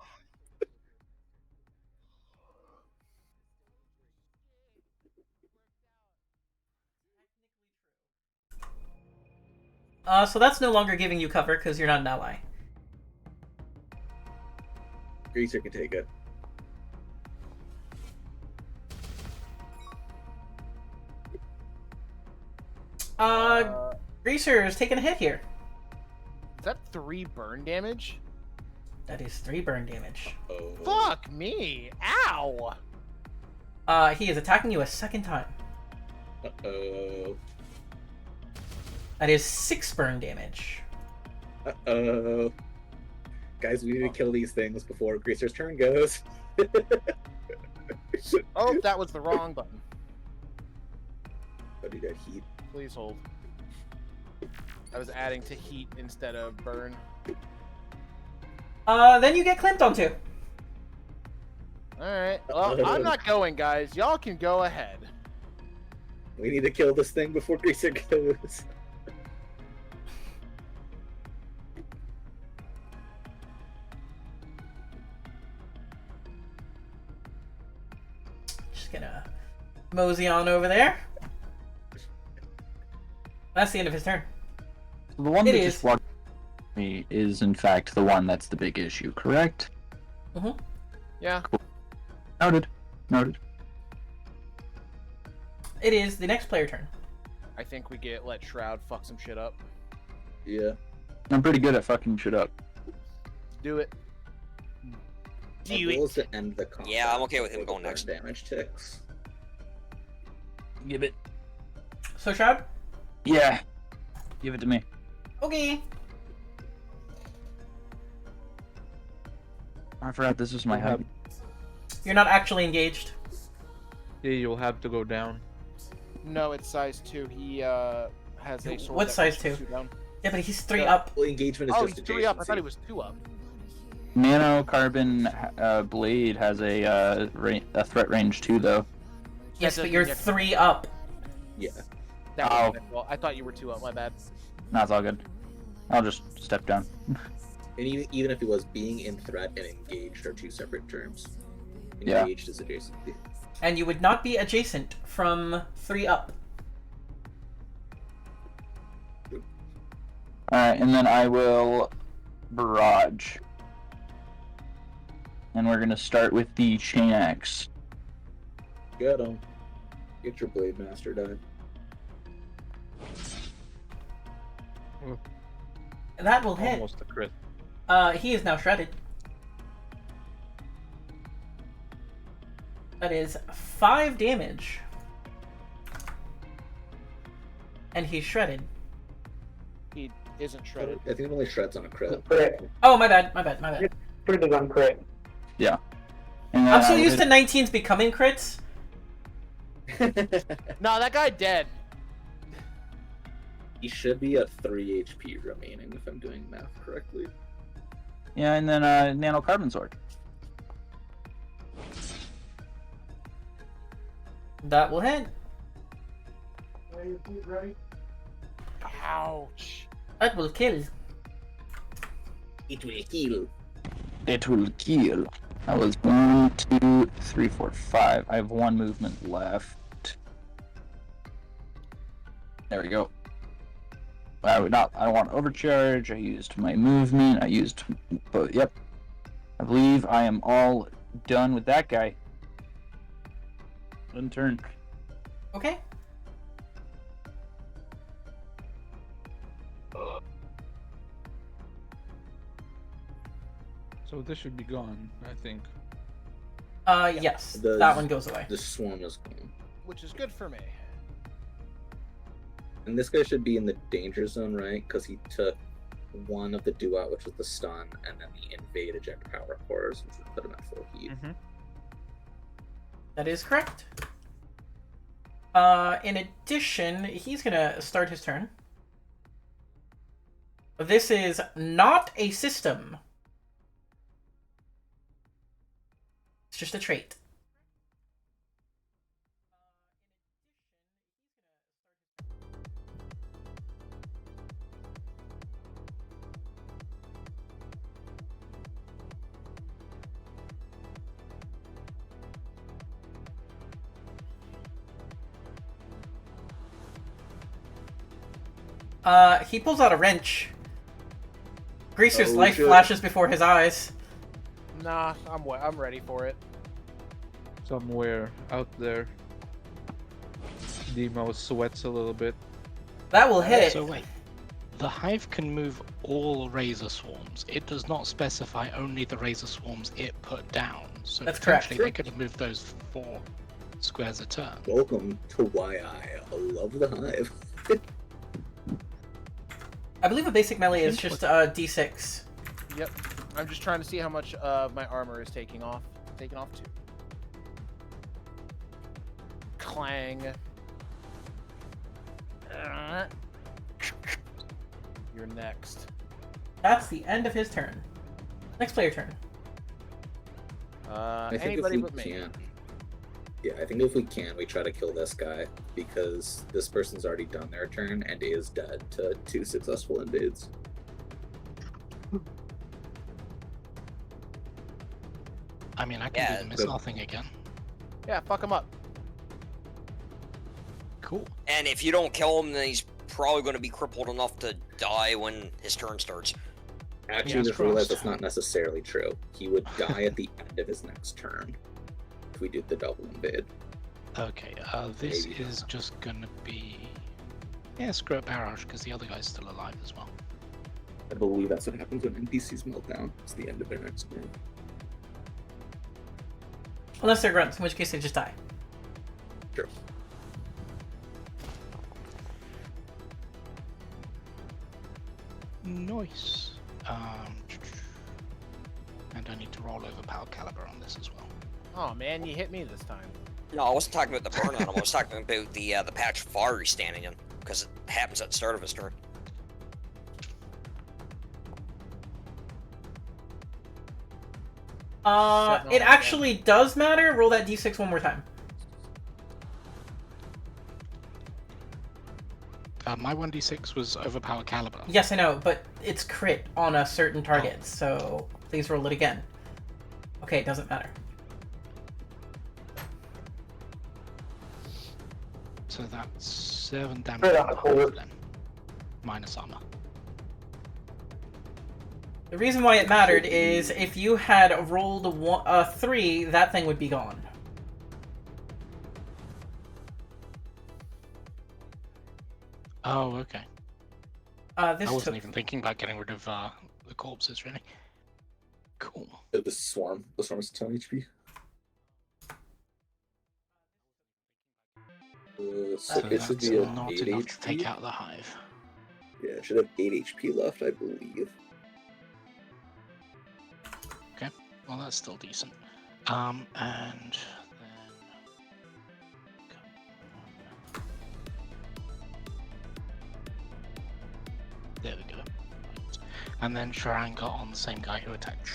So that's no longer giving you cover because you're not an ally. Greaser can take it. Greaser is taking a hit here. Is that 3 burn damage? That is 3 burn damage. Oh. Fuck me! Ow! He is attacking you a second time. Uh-oh. That is 6 burn damage. Uh-oh. Guys, we need to kill these things before Greaser's turn goes. Oh, that was the wrong button. But he got heat. Please hold. I was adding to heat instead of burn. Then you get clamped onto. Alright. Well, I'm not going, guys. Y'all can go ahead. We need to kill this thing before Greaser goes. Just gonna mosey on over there. That's the end of his turn. The one It that is. just walked me is in fact the one that's the big issue, correct? Mm-hmm. Yeah. Noted. Noted. It is the next player turn. I think we let Shroud fuck some shit up. Yeah. I'm pretty good at fucking shit up. Do it. My goal is to end the combat. Yeah, I'm okay with him before going the next. damage ticks. Give it. So Shroud? Yeah. Give it to me. Okay. I forgot this was my height. You're not actually engaged. Yeah, you'll have to go down. No, it's size 2. He has a sword. What that size reaches 2? 2 down. Yeah, but he's 3 Yeah. up. Well, engagement is Oh, just he's 3 up. I adjacency. thought he was 2 up. Nanocarbon blade has a threat range 2 though. Yes, That but you're doesn't 3 up. Yeah. That Oh. well, I thought you were 2 up. My bad. No, it's all good. I'll just step down. And even if it was being in threat and engaged are 2 separate terms. Yeah. Engaged is adjacency. And you would not be adjacent from 3 up. Alright, and then I will barrage. And we're gonna start with the chain axe. Get him. Get your Blade Master die. That will hit. Almost a crit. He is now shredded. That is 5 damage. And he's shredded. He isn't shredded. I think it only shreds on a crit. Oh, my bad, my bad, my bad. Put it on crit. Yeah. And then I'm so I used to will 19s becoming crits. No, that guy dead. He should be at 3 HP remaining if I'm doing math correctly. Yeah, and then nanocarbon sword. That will hit. Ouch. That will kill. It will kill. It will kill. That was 1, 2, 3, 4, 5. I have 1 movement left. There we go. I don't want to overcharge. I used my movement. But yep. I believe I am all done with that guy. One turn. Okay. So this should be gone, I think. Yes, The- that one goes away. The swarm is gone. Which is good for me. And this guy should be in the danger zone, right? Because he took one of the duat, which was the stun, and then the invade eject power cores, which would put him at full heat. That is correct. In addition, he's gonna start his turn. This is not a system. It's just a trait. He pulls out a wrench. Greaser's Oh, life shit. flashes before his eyes. Nah, I'm ready for it. Somewhere out there. Demo sweats a little bit. That will hit. So wait, the hive can move all razor swarms. It does not specify only the razor swarms it put down. So That's correct. potentially they could have moved those 4 squares a turn. Welcome to why I love the hive. I believe a basic melee is just d6. Yep. I'm just trying to see how much of my armor is taking off. Taking off 2. Clang. You're next. That's the end of his turn. Next player turn. I think Anybody if we but me. can. Yeah, I think if we can, we try to kill this guy because this person's already done their turn and is dead to 2 successful invades. I mean, I can Yeah, do the missile thing again. Yeah, fuck him up. Cool. And if you don't kill him, then he's probably going to be crippled enough to die when his turn starts. Actually, Fingers just realized crossed. that's not necessarily true. He would die at the end of his next turn if we did the double invade. Okay, this Maybe is just gonna be... Yeah, screw it, barrage, because the other guy's still alive as well. I believe that's what happens when NPCs melt down. It's the end of their next turn. Unless they're grunts, in which case they just die. Sure. Nice. And I need to roll over power caliber on this as well. Oh man, you hit me this time. No, I wasn't talking about the burn on him. I was talking about the patch of fire he's standing in, because it happens at the start of his turn. It actually does matter. Roll that d6 one more time. My 1d6 was over power caliber. Yes, I know, but it's crit on a certain target, so please roll it again. Okay, it doesn't matter. So that's 7 damage Right on on the the corner. hive then. Minus armor. The reason why it mattered is if you had rolled a 3, that thing would be gone. Oh, okay. This I wasn't took... even thinking about getting rid of the corpses, really. Cool. The swarm. The swarm is 10 HP. So So it should that's be a not 8 enough HP. to take out the hive. Yeah, it should have 8 HP left, I believe. Okay, well that's still decent. And then... There we go. Right. And then Sharan got on the same guy who attacked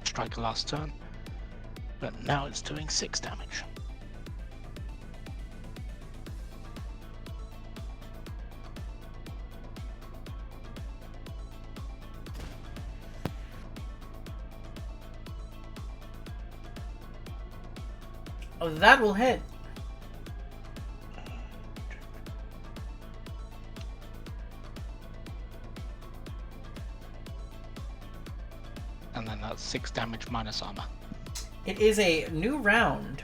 Striker last turn. But now it's doing 6 damage. Oh, that will hit. and then that's 6 damage minus armor. It is a new round.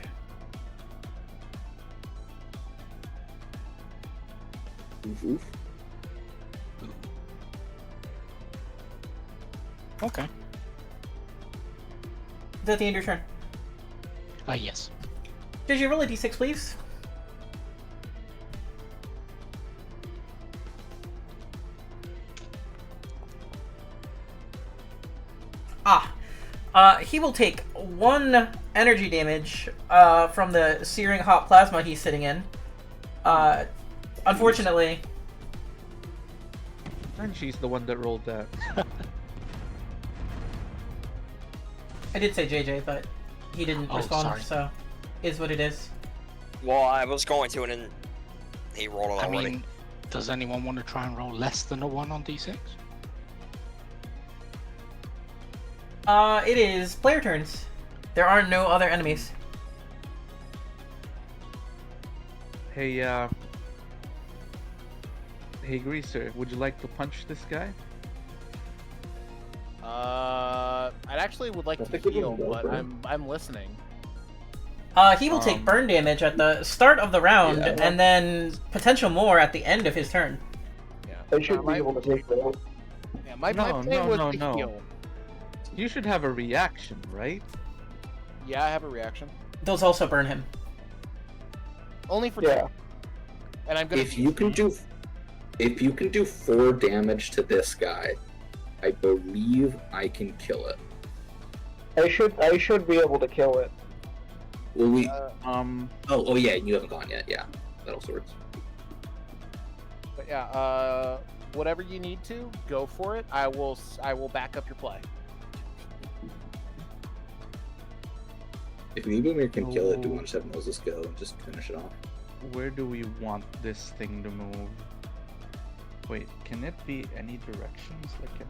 Oof. Okay. Is that the end of your turn? Yes. Did you roll a d6, please? He will take 1 energy damage from the searing hot plasma he's sitting in. Unfortunately, And she's the one that rolled that. I did say JJ, but he didn't Oh, respond, sorry. so is what it is. Well, I was going to, and then he rolled it I already. mean, does anyone want to try and roll less than a 1 on d6? It is player turns. There are no other enemies. Hey, hey, Greaser, would you like to punch this guy? I'd actually would like I to think we can heal, go but for it. I'm listening. He will take burn damage at the start of the round, Yeah. and then potential more at the end of his turn. Yeah. I should be my, able to take that. yeah, my No, plan no, was no, to no. heal. You should have a reaction, right? Yeah, I have a reaction. Those also burn him. Only for Yeah. 2. And I'm gonna. If you can do 4 damage to this guy, I believe I can kill it. I should be able to kill it. Well, we. Oh yeah, you haven't gone yet. Yeah, that also works. But yeah, whatever you need to, go for it. I will back up your play. If Nebomir can kill it, do we Oh. want to just have Moses go and just finish it off? Where do we want this thing to move? Wait, can it be any directions? Like, can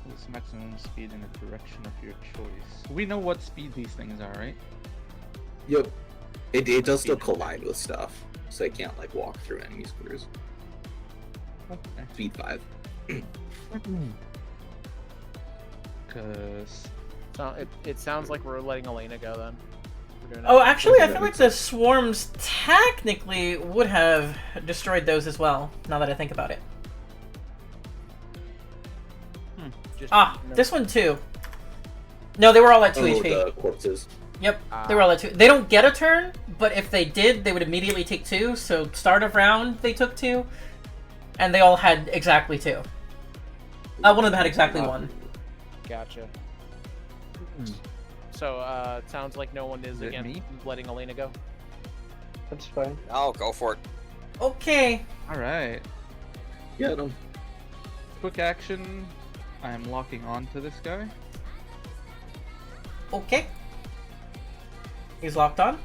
this maximum speed in a direction of your choice? We know what speed these things are, right? Yep. It does still collide with stuff, so it can't like walk through enemy squares. Okay. Speed 5. Cause So it sounds like we're letting Elena go then. We're doing Oh, it. actually, I feel like the swarms technically would have destroyed those as well, now that I think about it. Just, This one too. No, they were all at 2 Oh, HP. the corpses. Yep, they were all at 2. They don't get a turn, but if they did, they would immediately take 2. So start of round, they took 2, and they all had exactly 2. One of them had exactly 1. Gotcha. So it sounds like no one is Is it against me? letting Elena go. That's fine. Oh, go for it. Okay. alright. Yeah, no. Quick action. I am locking on to this guy. Okay. He's locked on.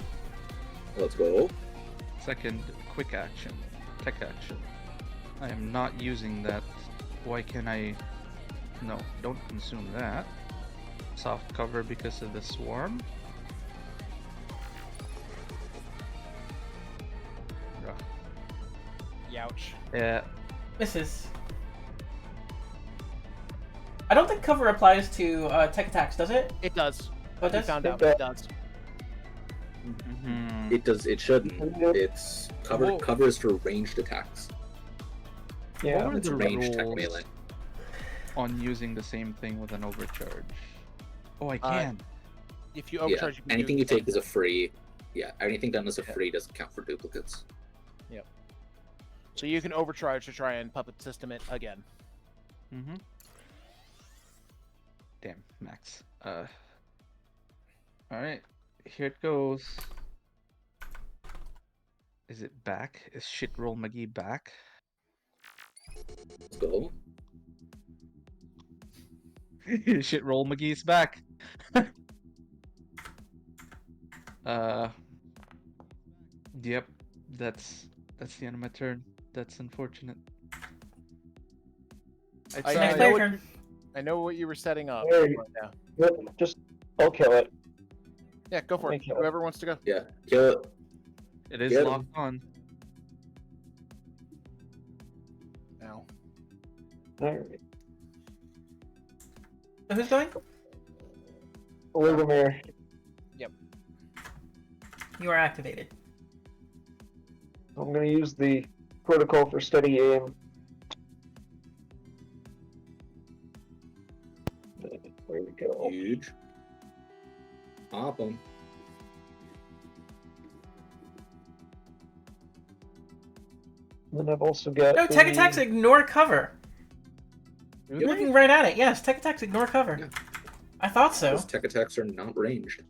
Let's go. Second, quick action. Tech action. I am not using that. Why can I... No, don't consume that. Soft cover because of the swarm. Ugh. Youch. Yeah, Misses. I don't think cover applies to tech attacks, does it? It does. Oh, it We does? found out. Yeah. It does. mhm. It does. It shouldn't. Yep. It's cover. Well- Cover is for ranged attacks. Yeah. What were It's the ranged tech rules melee. on using the same thing with an overcharge? Oh, I can. If you Yeah. overcharge, you can Anything do you the same take is a thing. free. Yeah. Anything done as a free doesn't count for duplicates. So you can overcharge to try and puppet system it again. Mm-hmm. Damn, Max. Alright, here it goes. Is it back? Is Shit Roll McGee back? Let's go. Shit Roll McGee's back. Yep, that's the end of my turn. That's unfortunate. I Next know player what turn. I know what you were setting up. Hey. but yeah. Yep, just I'll kill it. Yeah, go for it. Thank you. Whoever wants to go. Yeah. Kill it. It is Get 'em. locked on. Now. Alright. Who's going? Olivamere. You are activated. I'm going to use the protocol for steady aim. There we go. Huge. Pop 'em. Then I've also got. No, tech attacks ignore cover. Yep. You're looking right at it. Yes, tech attacks ignore cover. Yeah. I thought so. Those tech attacks are not ranged.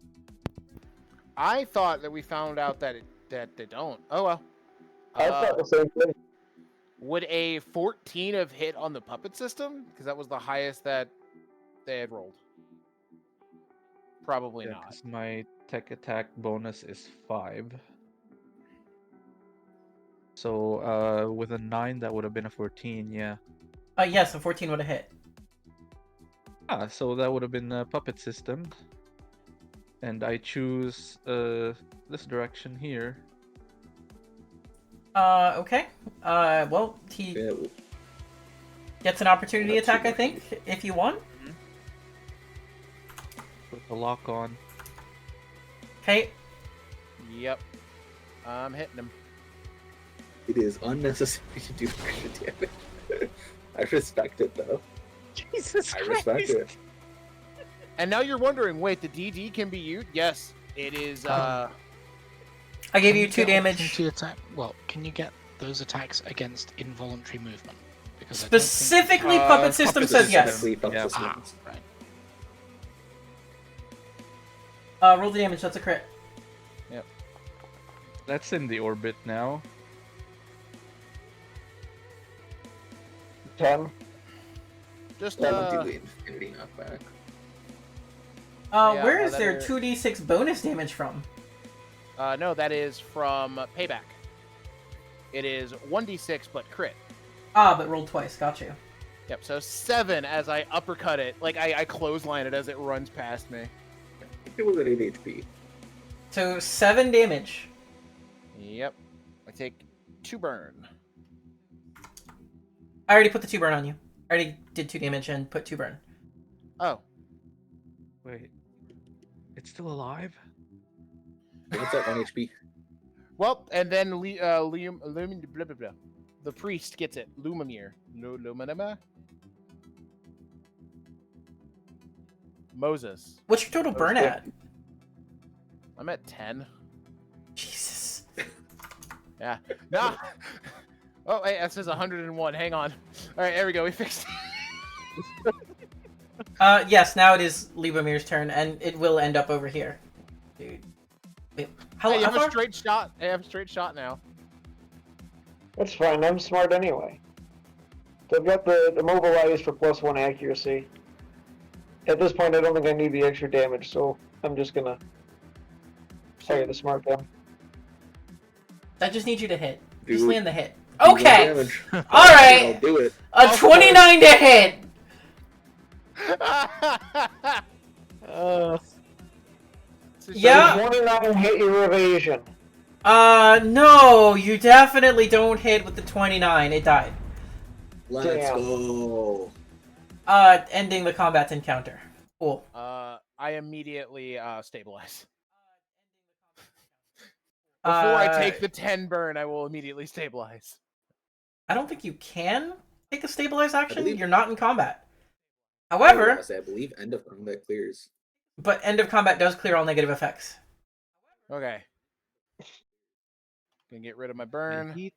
I thought that we found out that they don't. Oh well. I thought the same thing. Would a 14 have hit on the puppet system? Because that was the highest that they had rolled. Probably Yeah, not. 'cause my tech attack bonus is 5. So with a 9, that would have been a 14. Yeah. Yes, a 14 would have hit. So that would have been a puppet system. And I choose this direction here. Okay. Well, he Yeah, gets an opportunity That's attack, I super think, if you want. Put the lock on. Okay. Yep. I'm hitting him. it is unnecessary to do extra damage. I respect it though. Jesus I respect it. And now you're wondering, wait, the DD can be used? Yes, it is. I gave you Can 2 get damage. opportunity Attack? Well, can you get those attacks against involuntary movement? Because Specifically, Puppet System says yes. Specifically, puppet Yeah. systems. Right. Roll the damage, that's a crit. That's in the orbit now. 10. just I'll do the infinity knockback. Yeah, Where is their that is- 2d6 bonus damage from? no, that is from Payback. It is 1d6, but crit. But rolled twice, got you. Yep, so 7 as I uppercut it. Like, I clothesline it as it runs past me. I think it was at 8 HP. So 7 damage. Yep. I take 2 burn. I already put the 2 burn on you. I already did 2 damage and put 2 burn. Oh. Wait. It's still alive? What's at 1 HP? Well, and then blah, blah, blah. The priest gets it. Lumamir. Luminama? Moses. What's your total burn at? I'm at 10. Jesus. Yeah. No. Oh, wait, that says 101. Hang on. All right, there we go. We fixed it. Yes, now it is Liebermir's turn, and it will end up over here. Dude. Wait, how, Hey, you how have far? a straight shot. I have a straight shot now. That's fine, I'm smart anyway. So I've got the mobilize for +1 accuracy. At this point, I don't think I need the extra damage, so I'm just gonna fire the smart gun. I just need you to hit. Do Just it. land the hit. Do more Okay! damage. I'll Alright! do it. A 29 to hit! Yeah. 29 hit your evasion. No, you definitely don't hit with the 29. It died. Let's Damn. go. Ending the combat encounter. Cool. I immediately stabilize. Before I take the 10 burn, I will immediately stabilize. I don't think you can take a stabilize action. believe- You're not in combat. However, I believe end of combat clears. but end of combat does clear all negative effects. Okay. Gonna get rid of my burn. Heat.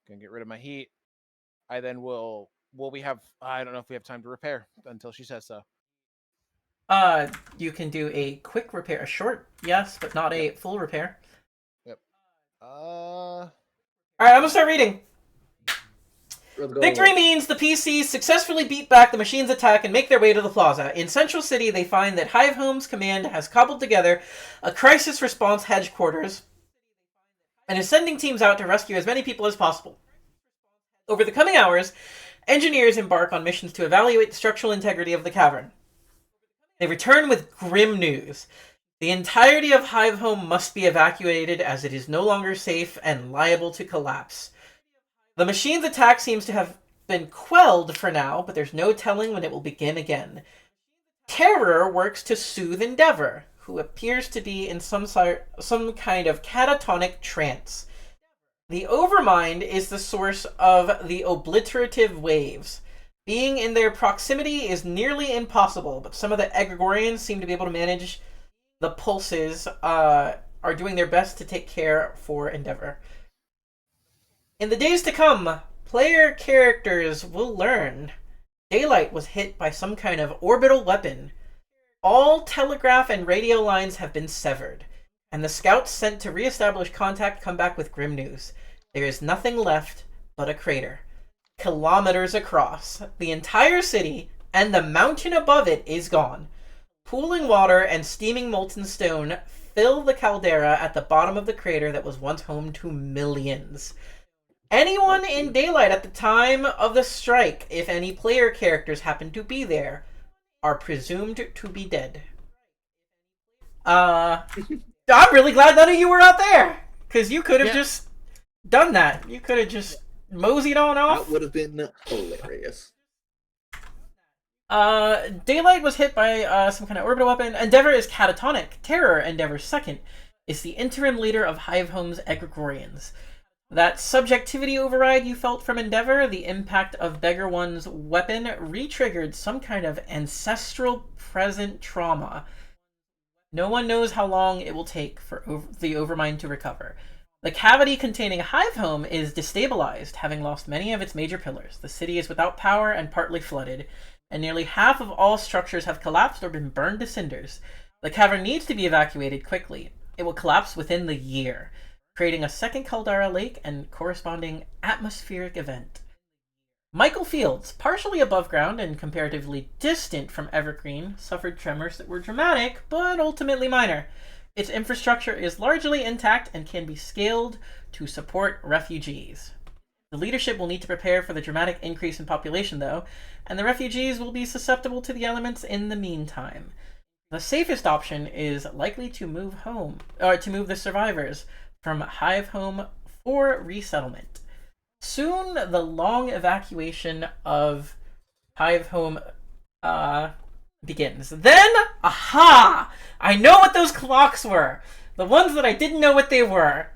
Gonna get rid of my heat. I then will we have I don't know if we have time to repair until she says so. You can do a quick repair, a short, yes, but not a full repair. Alright, I'm gonna start reading. Let's go. Victory means the PCs successfully beat back the machine's attack and make their way to the plaza. In Central City, they find that Hive Home's command has cobbled together a crisis response headquarters and is sending teams out to rescue as many people as possible. Over the coming hours, engineers embark on missions to evaluate the structural integrity of the cavern. They return with grim news. The entirety of Hive Home must be evacuated as it is no longer safe and liable to collapse. The machine's attack seems to have been quelled for now, but there's no telling when it will begin again. Terror works to soothe Endeavor, who appears to be in some kind of catatonic trance. The Overmind is the source of the obliterative waves. Being in their proximity is nearly impossible, but some of the Egregorians seem to be able to manage the pulses, are doing their best to take care for Endeavor. In the days to come, player characters will learn Daylight was hit by some kind of orbital weapon. All telegraph and radio lines have been severed, and the scouts sent to re-establish contact come back with grim news. There is nothing left but a crater. Kilometers across, the entire city and the mountain above it is gone. Pooling water and steaming molten stone fill the caldera at the bottom of the crater that was once home to millions. Anyone in Daylight at the time of the strike, if any player characters happen to be there, are presumed to be dead. I'm really glad none of you were out there, because you could have just done that. You could have just moseyed on off. That would have been hilarious. Daylight was hit by some kind of orbital weapon. Endeavor is catatonic. Terror, Endeavor's second, is the interim leader of Hivehome's Egregorians. That subjectivity override you felt from Endeavor, the impact of Beggar One's weapon, re-triggered some kind of ancestral present trauma. No one knows how long it will take for the Overmind to recover. The cavity containing Hivehome is destabilized, having lost many of its major pillars. The city is without power and partly flooded, and nearly half of all structures have collapsed or been burned to cinders. The cavern needs to be evacuated quickly. It will collapse within the year, creating a second caldera lake and corresponding atmospheric event. Michael Fields, partially above ground and comparatively distant from Evergreen, suffered tremors that were dramatic, but ultimately minor. Its infrastructure is largely intact and can be scaled to support refugees. The leadership will need to prepare for the dramatic increase in population, though, and the refugees will be susceptible to the elements in the meantime. The safest option is likely to move the survivors from Hivehome for resettlement. Soon, the long evacuation of Hivehome begins. Then, aha! I know what those clocks were! The ones that I didn't know what they were.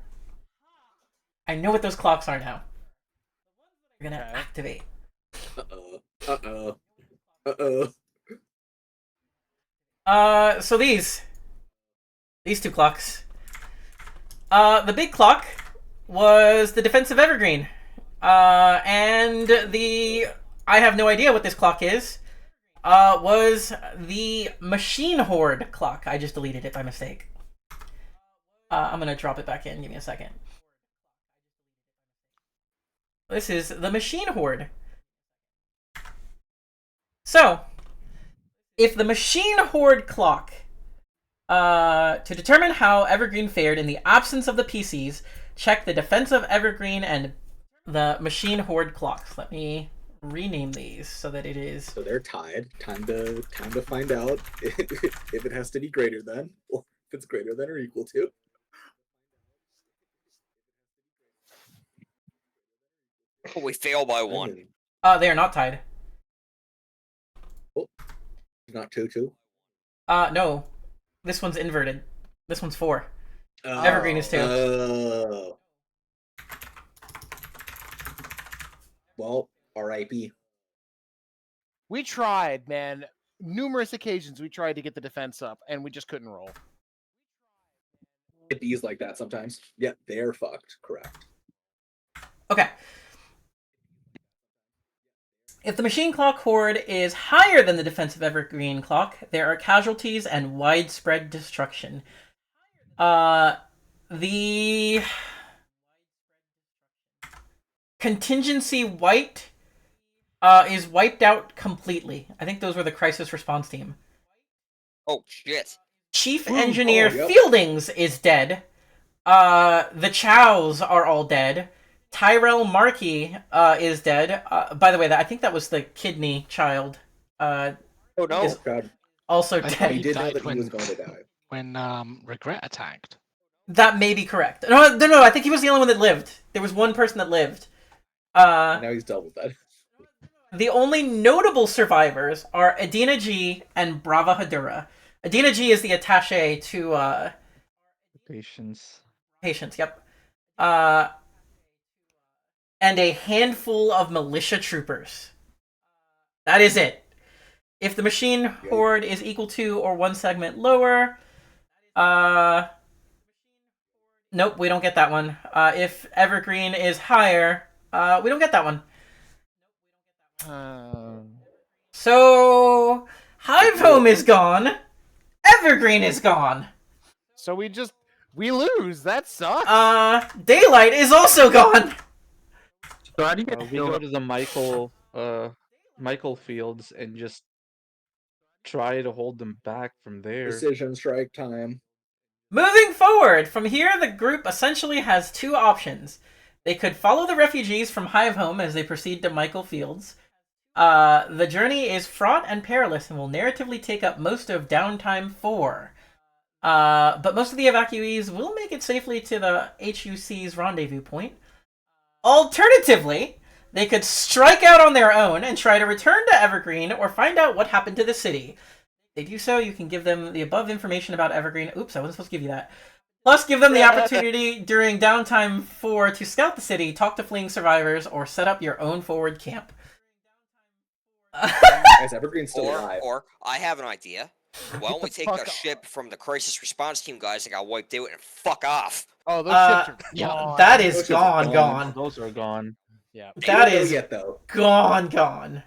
I know what those clocks are now. We're gonna activate. So these two clocks. The big clock was the defense of Evergreen. And I have no idea what this clock is, was the Machine Horde clock. I just deleted it by mistake. I'm gonna drop it back in, give me a second. This is the Machine Horde. So, if the Machine Horde clock, to determine how Evergreen fared in the absence of the PCs, check the defense of Evergreen and the Machine Horde clocks. Let me rename these so that it is... So they're tied. Time to find out if it has to be greater than, or if it's greater than or equal to. We fail by one. They are not tied. Oh, not 2-2? No. This one's inverted. This one's 4. Evergreen is 2. Well, R.I.P. We tried, man. Numerous occasions we tried to get the defense up, and we just couldn't roll. It bees like that sometimes. Yeah, they're fucked. Correct. Okay. If the Machine Clock Horde is higher than the defensive Evergreen Clock, there are casualties and widespread destruction. The Contingency White is wiped out completely. I think those were the Crisis Response Team. Oh, shit. Chief Engineer Fieldings is dead. The Chows are all dead. Tyrell Markey is dead. By the way, I think that was the kidney child. Oh no! God. Also I dead. He did know died that he was going to die. when Regret attacked. That may be correct. No, I think he was the only one that lived. There was one person that lived. Now he's double dead. The only notable survivors are Adina G and Brava Hadura. Adina G is the attaché to Patience. Patience. Yep. And a handful of militia troopers. That is it. If the machine horde is equal to or one segment lower, nope, we don't get that one. If Evergreen is higher, we don't get that one. So Hive Home is gone. Evergreen is gone. So we lose. That sucks. Daylight is also gone. So how do you We go to the Michael fields and just try to hold them back from there. Decision strike time. Moving forward, from here the group essentially has two options. They could follow the refugees from Hive Home as they proceed to Michael Fields. The journey is fraught and perilous and will narratively take up most of downtime 4. But most of the evacuees will make it safely to the HUC's rendezvous point. Alternatively, they could strike out on their own and try to return to Evergreen or find out what happened to the city. If they do so, you can give them the above information about Evergreen. Oops, I wasn't supposed to give you that. Plus, give them the opportunity during downtime 4 to scout the city, talk to fleeing survivors, or set up your own forward camp. Is Evergreen still alive? Or I have an idea. Why don't we take a ship from the crisis response team guys that got wiped out and fuck off? Oh, those ships are gone. That is Those ships are gone. Those are gone. Yeah. That is yet, though. gone.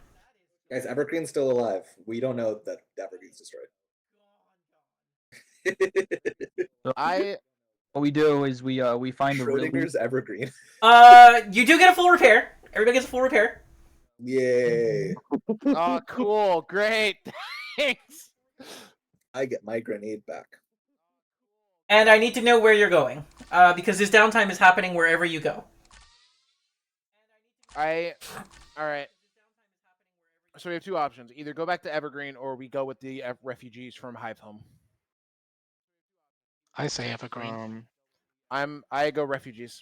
Guys, Evergreen's still alive. We don't know that Evergreen's destroyed. What we do is we find a really Schrodinger's Evergreen. You do get a full repair. Everybody gets a full repair. Yay. Oh, cool. Great. Thanks. I get my grenade back. And I need to know where you're going. Because this downtime is happening wherever you go. Alright. So we have two options. Either go back to Evergreen or we go with the refugees from Hive Home. I say Evergreen. I go refugees.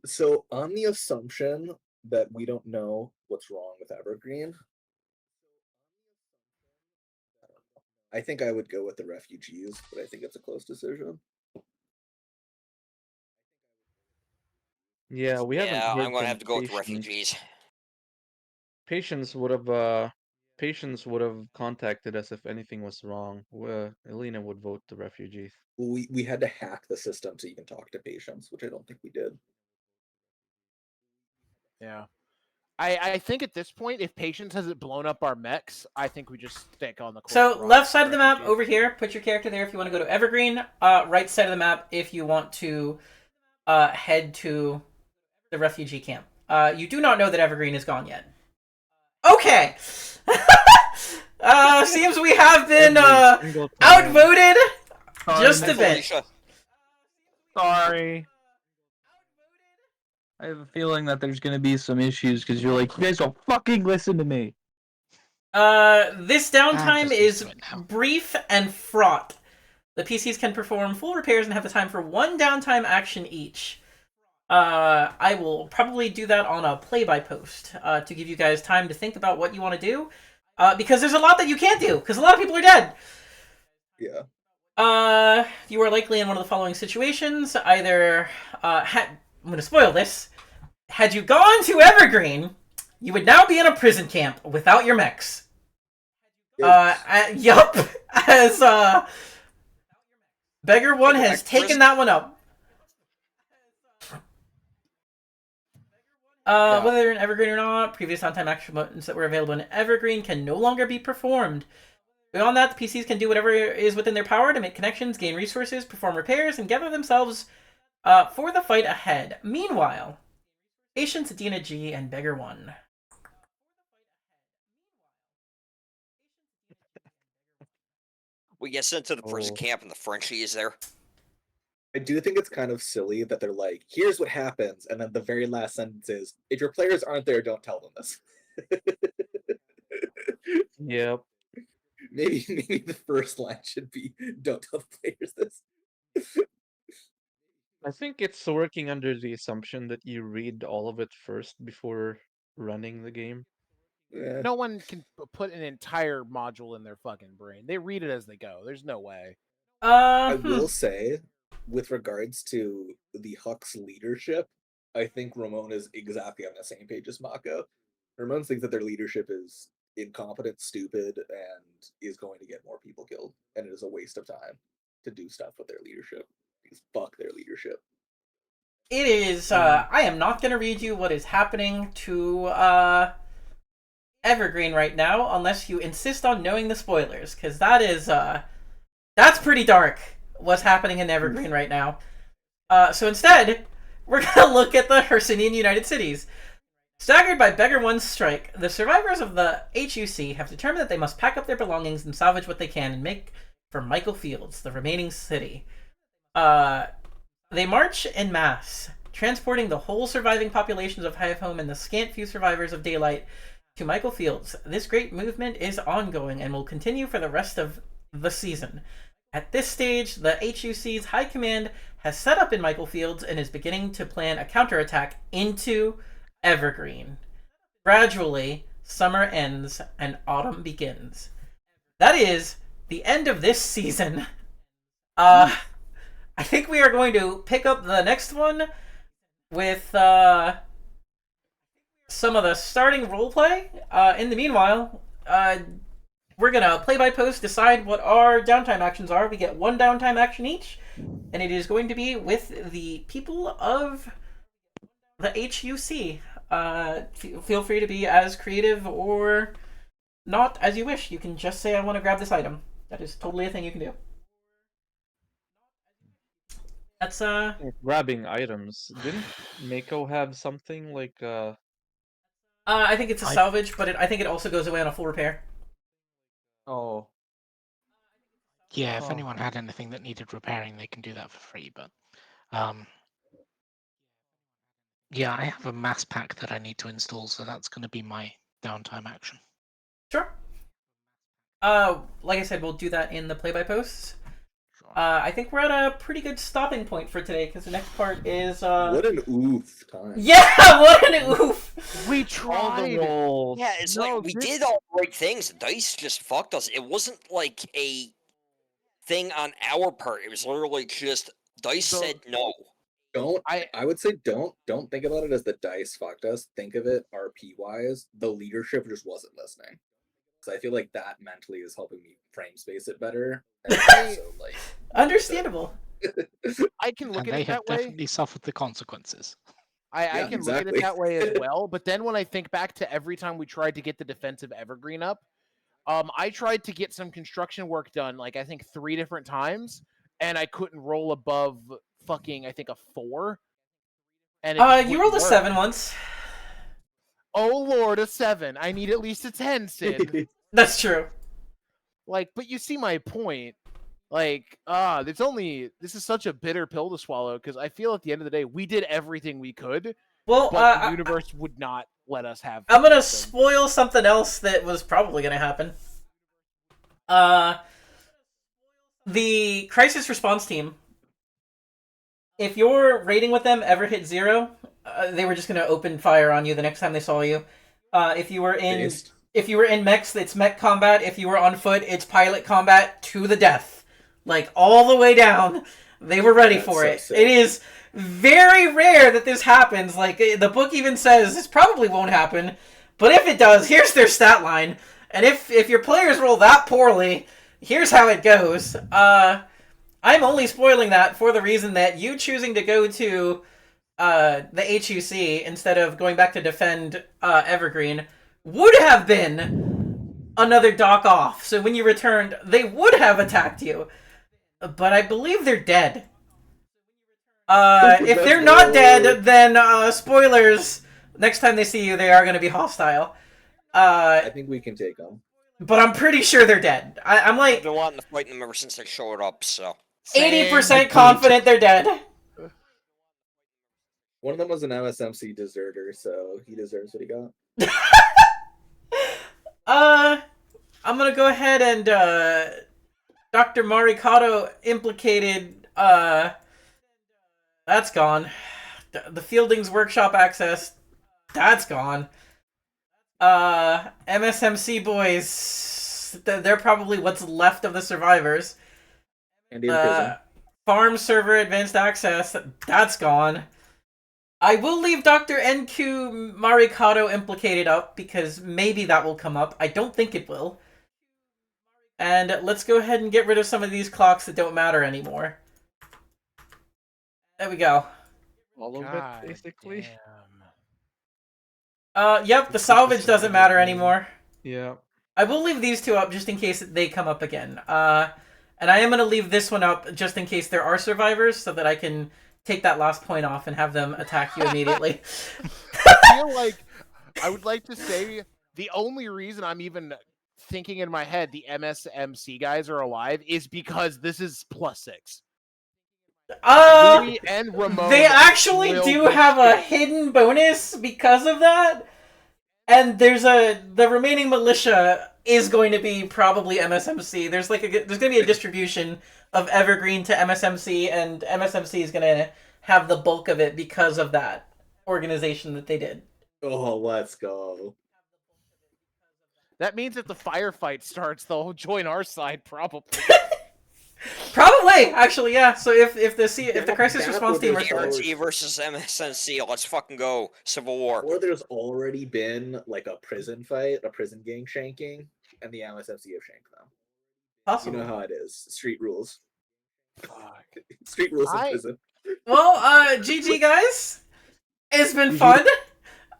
So, on the assumption that we don't know what's wrong with Evergreen, I think I would go with the refugees, but I think it's a close decision. Yeah, we haven't. Yeah, heard I'm gonna from have to go with Patience. refugees. Patience would have contacted us if anything was wrong. Elena would vote the refugees. We had to hack the system to even talk to Patience, which I don't think we did. Yeah. I think at this point, if Patience hasn't blown up our mechs, I think we just stick on the course. So left side of the map over here, put your character there if you want to go to Evergreen. Right side of the map if you want to head to the refugee camp. You do not know that Evergreen is gone yet. Okay. Seems we have been outvoted just a bit. Sorry. I have a feeling that there's gonna be some issues because you're like, you guys don't fucking listen to me. This downtime just is do it now. brief and fraught. The PCs can perform full repairs and have the time for one downtime action each. I will probably do that on a play-by-post to give you guys time to think about what you want to do. Because there's a lot that you can't do, because a lot of people are dead. Yeah. You are likely in one of the following situations. Either, I'm going to spoil this. Had you gone to Evergreen, you would now be in a prison camp without your mechs. Yup. As, Beggar 1 has taken that one up. Whether they're in Evergreen or not, previous downtime action buttons that were available in Evergreen can no longer be performed. Beyond that, the PCs can do whatever is within their power to make connections, gain resources, perform repairs, and gather themselves for the fight ahead. Meanwhile, Patience, Adina G, and Beggar 1. We get sent to the prison camp and the Frenchie is there. I do think it's kind of silly that they're like, here's what happens, and then the very last sentence is, if your players aren't there, don't tell them this. Yep. Maybe the first line should be, don't tell the players this. I think it's working under the assumption that you read all of it first before running the game. Yeah. No one can put an entire module in their fucking brain. They read it as they go. There's no way. I Hmm. will say, with regards to the Huck's leadership, I think Ramon is exactly on the same page as Mako. Ramon thinks that their leadership is incompetent, stupid, and is going to get more people killed, and it is a waste of time to do stuff with their leadership. Because fuck their leadership. It is, I am not gonna read you what is happening to, Evergreen right now, unless you insist on knowing the spoilers, because that is, that's pretty dark, what's happening in Evergreen right now. So instead, we're gonna look at the Hersinian United Cities. Staggered by Beggar One's strike, the survivors of the HUC have determined that they must pack up their belongings and salvage what they can and make for Michael Fields, the remaining city. They march en masse, transporting the whole surviving populations of Hive Home and the scant few survivors of Daylight to Michael Fields. This great movement is ongoing and will continue for the rest of the season. At this stage, the HUC's High Command has set up in Michael Fields and is beginning to plan a counterattack into Evergreen. Gradually, summer ends and autumn begins. That is the end of this season. I think we are going to pick up the next one with some of the starting roleplay. In the meanwhile, we're gonna play by post decide what our downtime actions are. We get one downtime action each, and it is going to be with the people of the HUC. Feel free to be as creative or not as you wish. You can just say, I want to grab this item. That is totally a thing you can do. That's, Grabbing items. Didn't Mako have something like, I think it's a salvage, but I think it also goes away on a full repair. Oh. Yeah, if anyone had anything that needed repairing, they can do that for free, but yeah, I have a mass pack that I need to install, so that's going to be my downtime action. Sure. Like I said, we'll do that in the play-by-posts. Sure. I think we're at a pretty good stopping point for today, because the next part is, What an oof time. Yeah, what an oof! We All the tried. rolls. Yeah, it's No, like we this- did all the right things. The dice just fucked us. It wasn't like a thing on our part. It was literally just dice So- said no. I would say don't think about it as the dice fucked us. Think of it RP wise. The leadership just wasn't listening. So I feel like that mentally is helping me frame space it better. And also, like, Understandable. I can look And at they it have that way. definitely suffered the consequences. I Yeah, can look at it exactly. that way as well. But then when I think back to every time we tried to get the defensive Evergreen up, I tried to get some construction work done, like I think 3 different times, and I couldn't roll above fucking, I think, a 4. And it just You wouldn't rolled a work. 7 once. Oh lord, a 7. I need at least a 10, Sid. That's true. Like, but you see my point. Like, this is such a bitter pill to swallow, because I feel at the end of the day, we did everything we could, Well, but the universe would not let us have. I'm gonna something. spoil something else that was probably gonna happen. The crisis response team, if your rating with them ever hit 0, they were just gonna open fire on you the next time they saw you. If you were in mechs, it's mech combat. If you were on foot, it's pilot combat to the death, like all the way down. They were ready for it. sick. It is very rare that this happens. Like, the book even says this probably won't happen, but if it does, here's their stat line. And if your players roll that poorly, here's how it goes. I'm only spoiling that for the reason that you choosing to go to the HUC instead of going back to defend Evergreen would have been another dock off. So when you returned, they would have attacked you. But I believe they're dead. If they're not dead, then spoilers. Next time they see you, they are going to be hostile. I think we can take them. But I'm pretty sure they're dead. I'm I've like been wanting to fight them ever since they showed up. So 80% confident they're dead. One of them was an MSMC deserter, so he deserves what he got. I'm gonna go ahead and Dr. Marikato implicated That's gone. The Fielding's workshop access, that's gone. MSMC boys, they're probably what's left of the survivors. And in prison. Farm server advanced access, that's gone. I will leave Dr. NQ Marikato implicated up because maybe that will come up. I don't think it will. And let's go ahead and get rid of some of these clocks that don't matter anymore. There we go. All of God it, basically. Yep, the salvage doesn't matter anymore. Yeah. I will leave these two up just in case they come up again. And I am going to leave this one up just in case there are survivors so that I can take that last point off and have them attack you immediately. I feel like I would like to say the only reason I'm even thinking in my head the MSMC guys are alive is because this is +6. Louis and Ramon They actually will do be have a shit. hidden bonus because of that. And the remaining militia is going to be probably MSMC. There's going to be a distribution of Evergreen to MSMC, and MSMC is going to have the bulk of it because of that organization that they did. Oh, let's go. That means if the firefight starts, they'll join our side probably. Probably, actually, yeah. So if the crisis response team starts, DRT versus MSNC, let's fucking go. Civil War. Or there's already been like a prison fight, a prison gang shanking, and the MSFC have shanked them. possible. You know how it is. Street rules. Street rules in prison. Well, GG guys. It's been fun.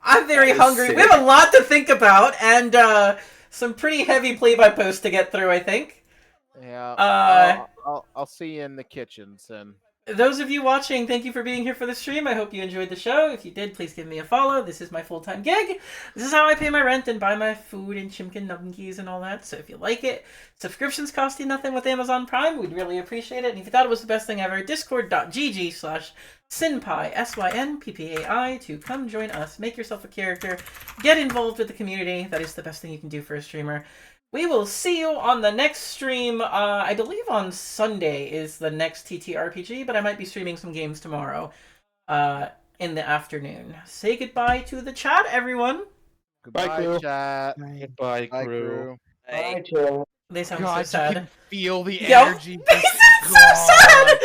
I'm very That was hungry. sick. We have a lot to think about and some pretty heavy play-by-post to get through, I think. Yeah. I'll see you in the kitchens and. Those of you watching, thank you for being here for the stream. I hope you enjoyed the show. If you did, please give me a follow. This is my full-time gig. This is how I pay my rent and buy my food and chimkin nubbies and all that. So if you like it, subscriptions cost you nothing with Amazon Prime. We'd really appreciate it. And if you thought it was the best thing ever, discord.gg/Synppai, SYNPPAI, to come join us. Make yourself a character. Get involved with the community. That is the best thing you can do for a streamer. We will see you on the next stream. I believe on Sunday is the next TTRPG, but I might be streaming some games tomorrow in the afternoon. Say goodbye to the chat, everyone. Goodbye, crew. chat. Goodbye, Bye, crew. Hey. They sound God, so sad. you can feel the Yo, energy. they sound so sad!